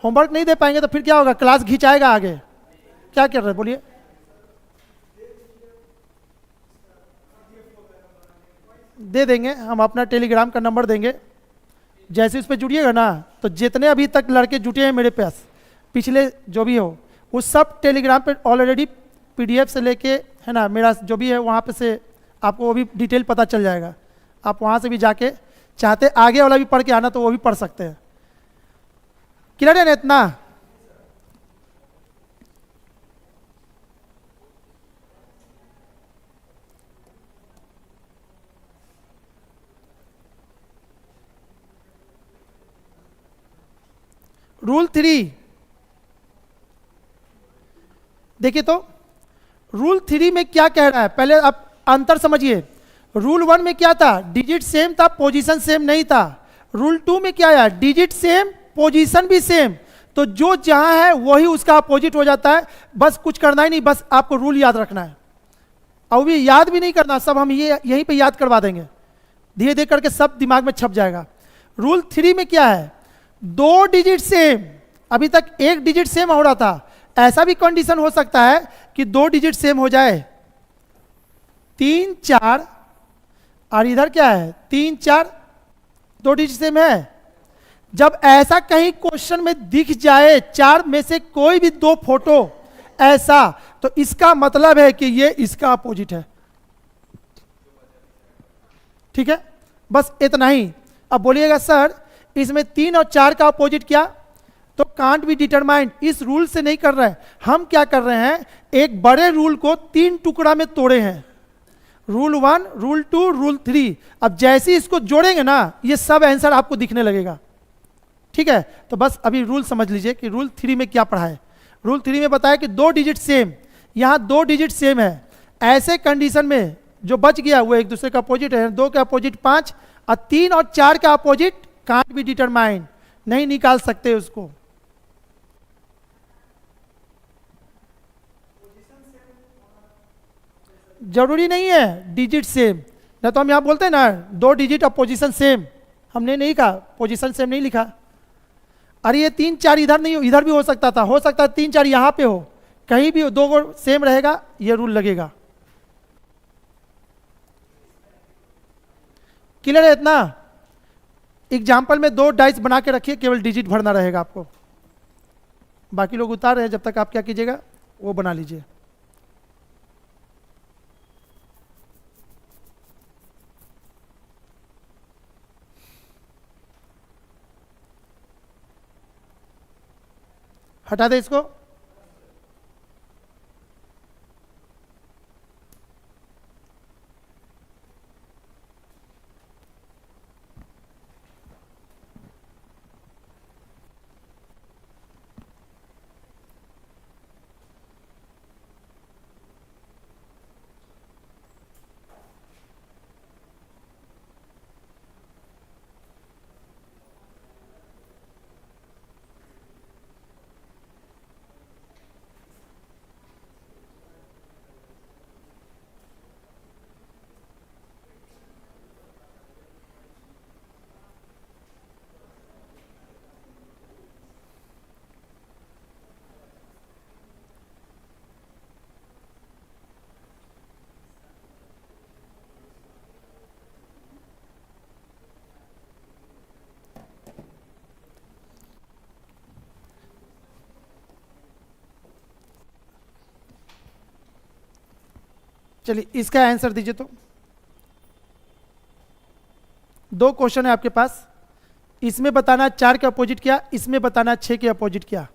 होमवर्क नहीं दे पाएंगे तो फिर क्या होगा, क्लास घिंचाएगा आगे। क्या कर रहे हैं बोलिए? दे देंगे हम, अपना टेलीग्राम का नंबर देंगे, जैसे उस पर जुड़िएगा ना तो जितने अभी तक लड़के जुटे हैं मेरे पास पिछले जो भी हो, वो सब टेलीग्राम पे ऑलरेडी पीडीएफ से लेके है ना, मेरा जो भी है वहाँ पे से आपको वो भी डिटेल पता चल जाएगा। आप वहाँ से भी जाके चाहते आगे वाला भी पढ़ के आना तो वो भी पढ़ सकते हैं। क्लियर है ना इतना? रूल 3 देखिए तो, रूल 3 में क्या कह रहा है, पहले आप अंतर समझिए। रूल 1 में क्या था, डिजिट सेम था, पोजीशन सेम नहीं था। रूल 2 में क्या है, डिजिट सेम, पोजीशन भी सेम, तो जो जहां है वही उसका अपोजिट हो जाता है। बस कुछ करना ही नहीं, बस आपको रूल याद रखना है, और भी याद भी नहीं करना, सब हम ये यहीं पे याद करवा देंगे, धीरे धीरे करके सब दिमाग में छप जाएगा। रूल 3 में क्या है, 2 डिजिट सेम, अभी तक 1 डिजिट सेम हो रहा था, ऐसा भी कंडीशन हो सकता है कि 2 डिजिट सेम हो जाए, 3 4, और इधर क्या है 3 4, 2 डिजिट सेम है। जब ऐसा कहीं क्वेश्चन में दिख जाए 4 में से कोई भी 2 फोटो ऐसा, तो इसका मतलब है कि ये इसका अपोजिट है। ठीक है, बस इतना ही। अब बोलिएगा सर इसमें 3 और 4 का अपोजिट क्या, तो कांट बी डिटरमाइंड, इस रूल से नहीं कर रहे हैं हम। क्या कर रहे हैं, एक बड़े रूल को 3 टुकड़ा में तोड़े हैं, रूल 1, रूल 2, रूल 3। अब जैसे ही इसको जोड़ेंगे ना ये सब आंसर आपको दिखने लगेगा। ठीक है, तो बस अभी रूल समझ लीजिए कि रूल 3 में क्या पढ़ा है। रूल 3 में बताया कि 2 डिजिट सेम, यहां 2 डिजिट सेम है, ऐसे कंडीशन में जो बच गया वो एक दूसरे का अपोजिट है, 2 का अपोजिट 5, और 3 और 4 का अपोजिट कांट बी डिटरमाइंड, नहीं निकाल सकते उसको। जरूरी नहीं है डिजिट सेम, ना तो हम यहां बोलते हैं ना 2 डिजिट और पोजीशन सेम, हमने नहीं कहा पोजीशन सेम नहीं लिखा। अरे ये 3 4 इधर नहीं हो, इधर भी हो सकता था, हो सकता है 3 4 यहां पे हो, कहीं भी हो, 2 को सेम रहेगा, ये रूल लगेगा। क्लियर है इतना? एग्जाम्पल में 2 डाइस बना के रखिए, केवल डिजिट भरना रहेगा आपको, बाकी लोग उतार रहे हैं, जब तक आप क्या कीजिएगा वो बना लीजिए। हटा दे इसको। चलिए इसका आंसर दीजिए। तो 2 क्वेश्चन है आपके पास, इसमें बताना 4 के अपोजिट क्या, इसमें बताना 6 के अपोजिट क्या।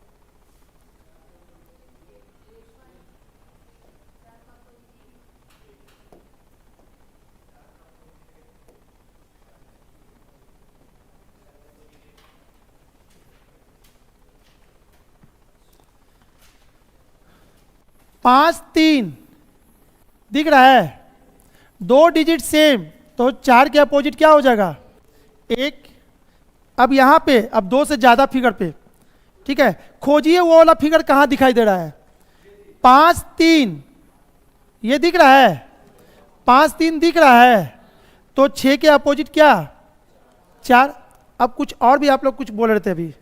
पांच 3 दिख रहा है, 2 डिजिट सेम, तो 4 के अपोजिट क्या हो जाएगा 1। अब यहां पे अब 2 से ज्यादा फिगर पे, ठीक है, खोजिए वो वाला फिगर कहां दिखाई दे रहा है, 5 3 ये दिख रहा है, 5 3 दिख रहा है, तो 6 के अपोजिट क्या, 4। अब कुछ और भी आप लोग कुछ बोल रहे थे अभी,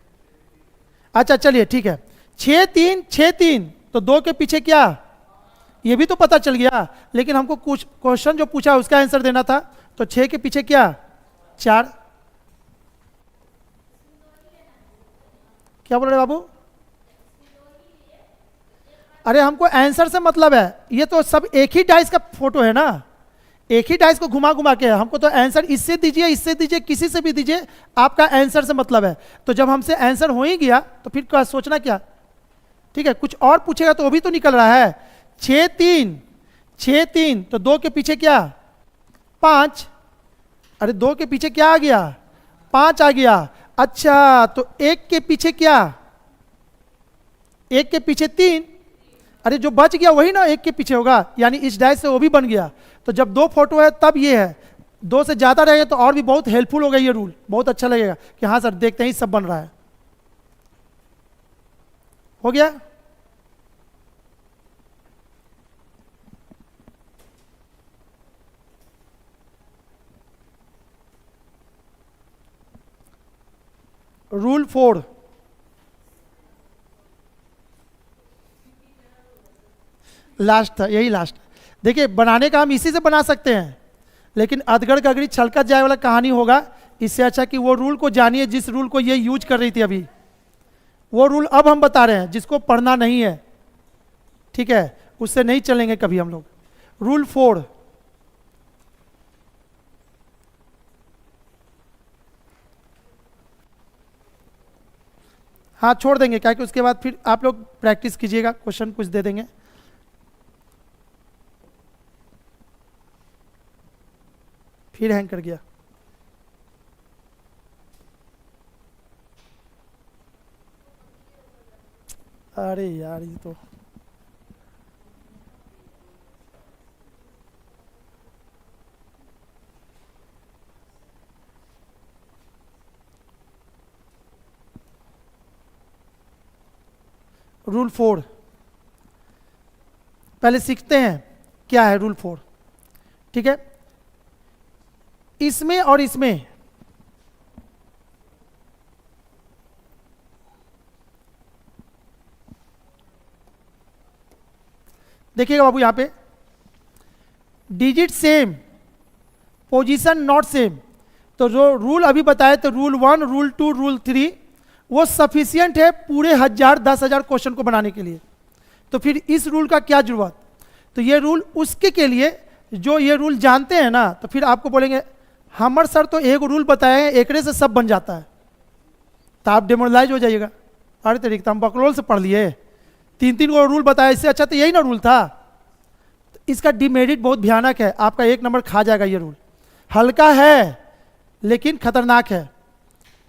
अच्छा चलिए ठीक है, 6 3 6 3, तो 2 के पीछे क्या, ये भी तो पता चल गया, लेकिन हमको कुछ क्वेश्चन जो पूछा उसका आंसर देना था, तो 6 के पीछे क्या, 4। क्या बोल रहे बाबू, अरे हमको आंसर से मतलब है, ये तो सब एक ही डाइस का फोटो है ना, एक ही डाइस को घुमा घुमा के, हमको तो आंसर इससे दीजिए किसी से भी दीजिए, आपका आंसर से मतलब है। तो जब हमसे आंसर हो ही गया तो फिर क्या सोचना क्या, ठीक है, कुछ और पूछेगा तो वो भी तो निकल रहा है। 6 3 6 3, तो 2 के पीछे क्या, 5, अरे 2 के पीछे क्या आ गया, 5 आ गया। अच्छा तो 1 के पीछे क्या, 1 के पीछे 3, अरे जो बच गया वही ना 1 के पीछे होगा, यानी इस डाइस से वो भी बन गया। तो जब 2 फोटो है तब ये है, 2 से ज्यादा रहेगा तो और भी बहुत हेल्पफुल होगा ये रूल, बहुत अच्छा लगेगा कि हाँ सर देखते ही सब बन रहा है। हो गया, रूल 4, लास्ट था, यही लास्ट। देखिए बनाने का हम इसी से बना सकते हैं, लेकिन अधगड़ गगड़ी छलकत जाए वाला कहानी होगा, इससे अच्छा कि वो रूल को जानिए जिस रूल को ये यूज कर रही थी अभी, वो रूल अब हम बता रहे हैं जिसको पढ़ना नहीं है, ठीक है, उससे नहीं चलेंगे कभी हम लोग। रूल 4, हाँ छोड़ देंगे, क्या कि उसके बाद फिर आप लोग प्रैक्टिस कीजिएगा, क्वेश्चन कुछ दे देंगे। फिर हैंग कर गया, अरे यार ये तो, रूल 4 पहले सीखते हैं क्या है रूल 4, ठीक है। इसमें और इसमें देखिएगा बाबू, यहां पे digit same, position not same, तो जो रूल अभी बताए तो रूल 1 रूल 2 रूल 3 वो सफिशियंट है पूरे 1000 10,000 क्वेश्चन को बनाने के लिए। तो फिर इस रूल का क्या जरूरत, तो ये रूल उसके के लिए जो ये रूल जानते हैं ना, तो फिर आपको बोलेंगे हमर सर तो एक रूल बताए हैं एकरे से सब बन जाता है, तो आप डेमोरलाइज हो जाइएगा, अरे तरीके तो हम बकलोल से पढ़ लिए, 3 को रूल बताया, इससे अच्छा तो यही ना रूल था। तो इसका डिमेरिट बहुत भयानक है, आपका 1 नंबर खा जाएगा ये रूल, हल्का है लेकिन खतरनाक है,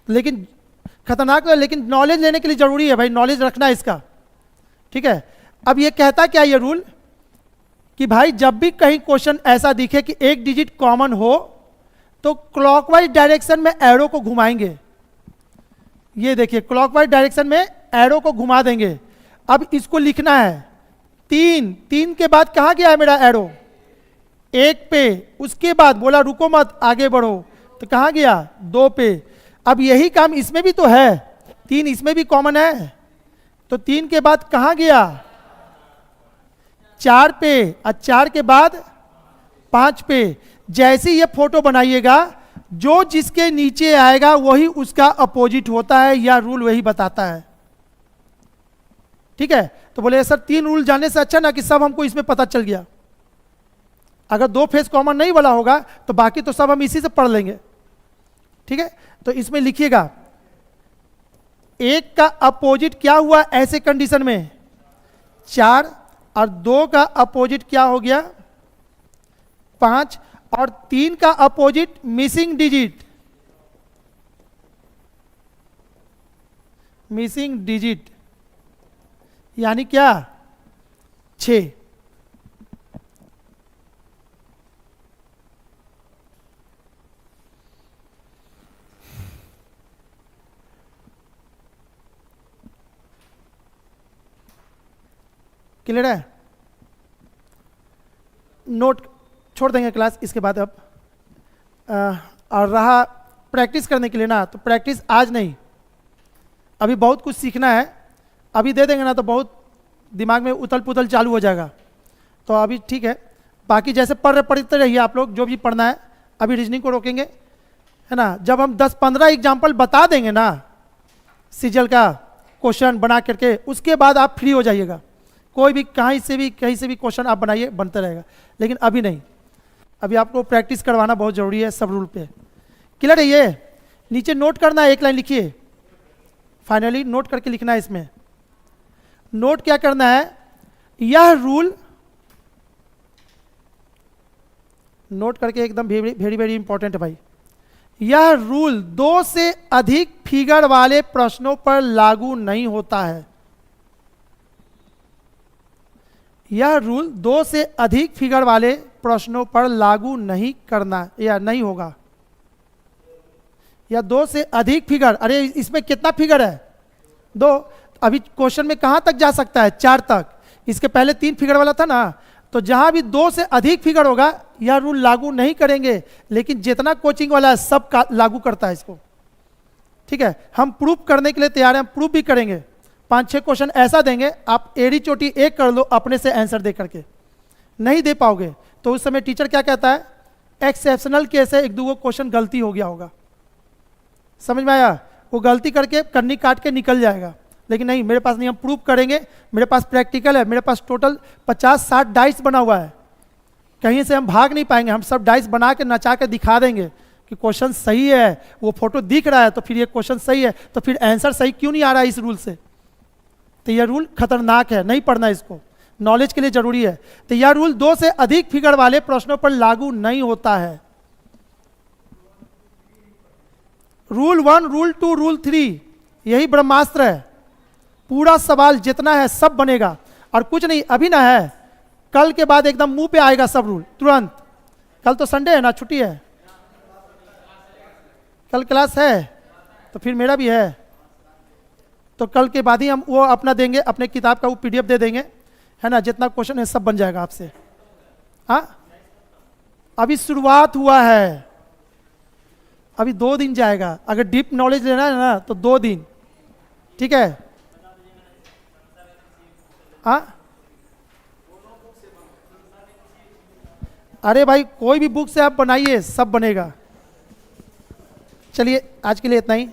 लेकिन खतरनाक है लेकिन नॉलेज लेने के लिए जरूरी है भाई, नॉलेज रखना है इसका, ठीक है। अब ये कहता क्या ये रूल कि भाई जब भी कहीं क्वेश्चन ऐसा दिखे कि एक डिजिट कॉमन हो तो क्लॉकवाइज डायरेक्शन में एरो को घुमाएंगे, ये देखिए क्लॉकवाइज डायरेक्शन में एरो को घुमा देंगे। अब इसको लिखना है 3 3 के बाद कहां गया है मेरा एरो, 1 पे, उसके बाद बोला रुको मत आगे बढ़ो, तो कहां गया 2 पे। अब यही काम इसमें भी तो है, 3 इसमें भी कॉमन है, तो 3 के बाद कहां गया 4 पे, और 4 के बाद 5 पे। जैसे ये फोटो बनाइएगा जो जिसके नीचे आएगा वही उसका अपोजिट होता है, या रूल वही बताता है, ठीक है। तो बोले सर 3 रूल जानने से अच्छा ना कि सब हमको इसमें पता चल गया, अगर 2 फेस कॉमन नहीं वाला होगा तो बाकी तो सब हम इसी से पढ़ लेंगे, ठीक है। तो इसमें लिखिएगा 1 का अपोजिट क्या हुआ ऐसे कंडीशन में 4, और 2 का अपोजिट क्या हो गया 5, और 3 का opposite missing digit, missing digit यानी क्या 6। क्लियर है। नोट छोड़ देंगे क्लास इसके बाद अब। और रहा प्रैक्टिस करने के लिए ना, तो प्रैक्टिस आज नहीं, अभी बहुत कुछ सीखना है। अभी दे देंगे ना तो बहुत दिमाग में उथल पुथल चालू हो जाएगा, तो अभी ठीक है। बाकी जैसे पढ़ते रहिए आप लोग, जो भी पढ़ना है। अभी रीजनिंग को रोकेंगे, है ना। जब हम 10-15 एग्जाम्पल बता देंगे ना सीजल का क्वेश्चन बना करके, उसके बाद आप फ्री हो जाइएगा। कोई भी कहीं से भी क्वेश्चन आप बनाइए, बनता रहेगा। लेकिन अभी नहीं, अभी आपको प्रैक्टिस करवाना बहुत ज़रूरी है सब रूल पे। क्लियर है ये? नीचे नोट करना है, एक लाइन लिखिए, फाइनली नोट करके लिखना है। इसमें नोट क्या करना है, यह रूल नोट करके एकदम वेरी वेरी इंपॉर्टेंट है भाई। यह रूल 2 से अधिक फिगर वाले प्रश्नों पर लागू नहीं होता है। यह रूल 2 से अधिक फिगर वाले प्रश्नों पर लागू नहीं करना या नहीं होगा। या 2 से अधिक फिगर, अरे इसमें कितना फिगर है? 2। अभी क्वेश्चन में कहां तक जा सकता है? 4 तक। इसके पहले 3 फिगर वाला था ना, तो जहां भी 2 से अधिक फिगर होगा यह रूल लागू नहीं करेंगे। लेकिन जितना कोचिंग वाला है सब का लागू करता है इसको, ठीक है। हम प्रूफ करने के लिए तैयार हैं, हम प्रूफ भी करेंगे। 5-6 क्वेश्चन ऐसा देंगे, आप एड़ी चोटी एक कर लो अपने से आंसर दे करके। नहीं दे पाओगे तो उस समय टीचर क्या कहता है, एक्सेप्शनल केस है, 1-2 क्वेश्चन गलती हो गया होगा, समझ में आया? वो गलती करके कन्नी काट के निकल जाएगा। लेकिन नहीं, मेरे पास नहीं, हम प्रूफ करेंगे। मेरे पास प्रैक्टिकल है, मेरे पास टोटल 50-60 डाइस बना हुआ है, कहीं से हम भाग नहीं पाएंगे। हम सब डाइस बना के नचा के दिखा देंगे कि क्वेश्चन सही है, वो फोटो दिख रहा है तो फिर ये क्वेश्चन सही है, तो फिर आंसर सही क्यों नहीं आ रहा है इस रूल से? तो यह रूल खतरनाक है, नहीं पढ़ना इसको, नॉलेज के लिए जरूरी है। तो यह रूल 2 से अधिक फिगर वाले प्रश्नों पर लागू नहीं होता है। रूल 1, रूल 2, रूल 3, यही ब्रह्मास्त्र है। पूरा सवाल जितना है सब बनेगा, और कुछ नहीं अभी ना है, कल के बाद एकदम मुंह पे आएगा सब रूल तुरंत। कल तो संडे है ना, छुट्टी है, कल क्लास है, तो फिर मेरा भी है। तो कल के बाद ही हम वो अपना देंगे, अपने किताब का वो PDF दे देंगे, है ना। जितना क्वेश्चन है सब बन जाएगा आपसे। हाँ, अभी शुरुआत हुआ है, अभी 2 दिन जाएगा। अगर डीप नॉलेज लेना है ना तो 2 दिन, ठीक है। हाँ, अरे भाई कोई भी बुक से आप बनाइए, सब बनेगा। चलिए आज के लिए इतना ही।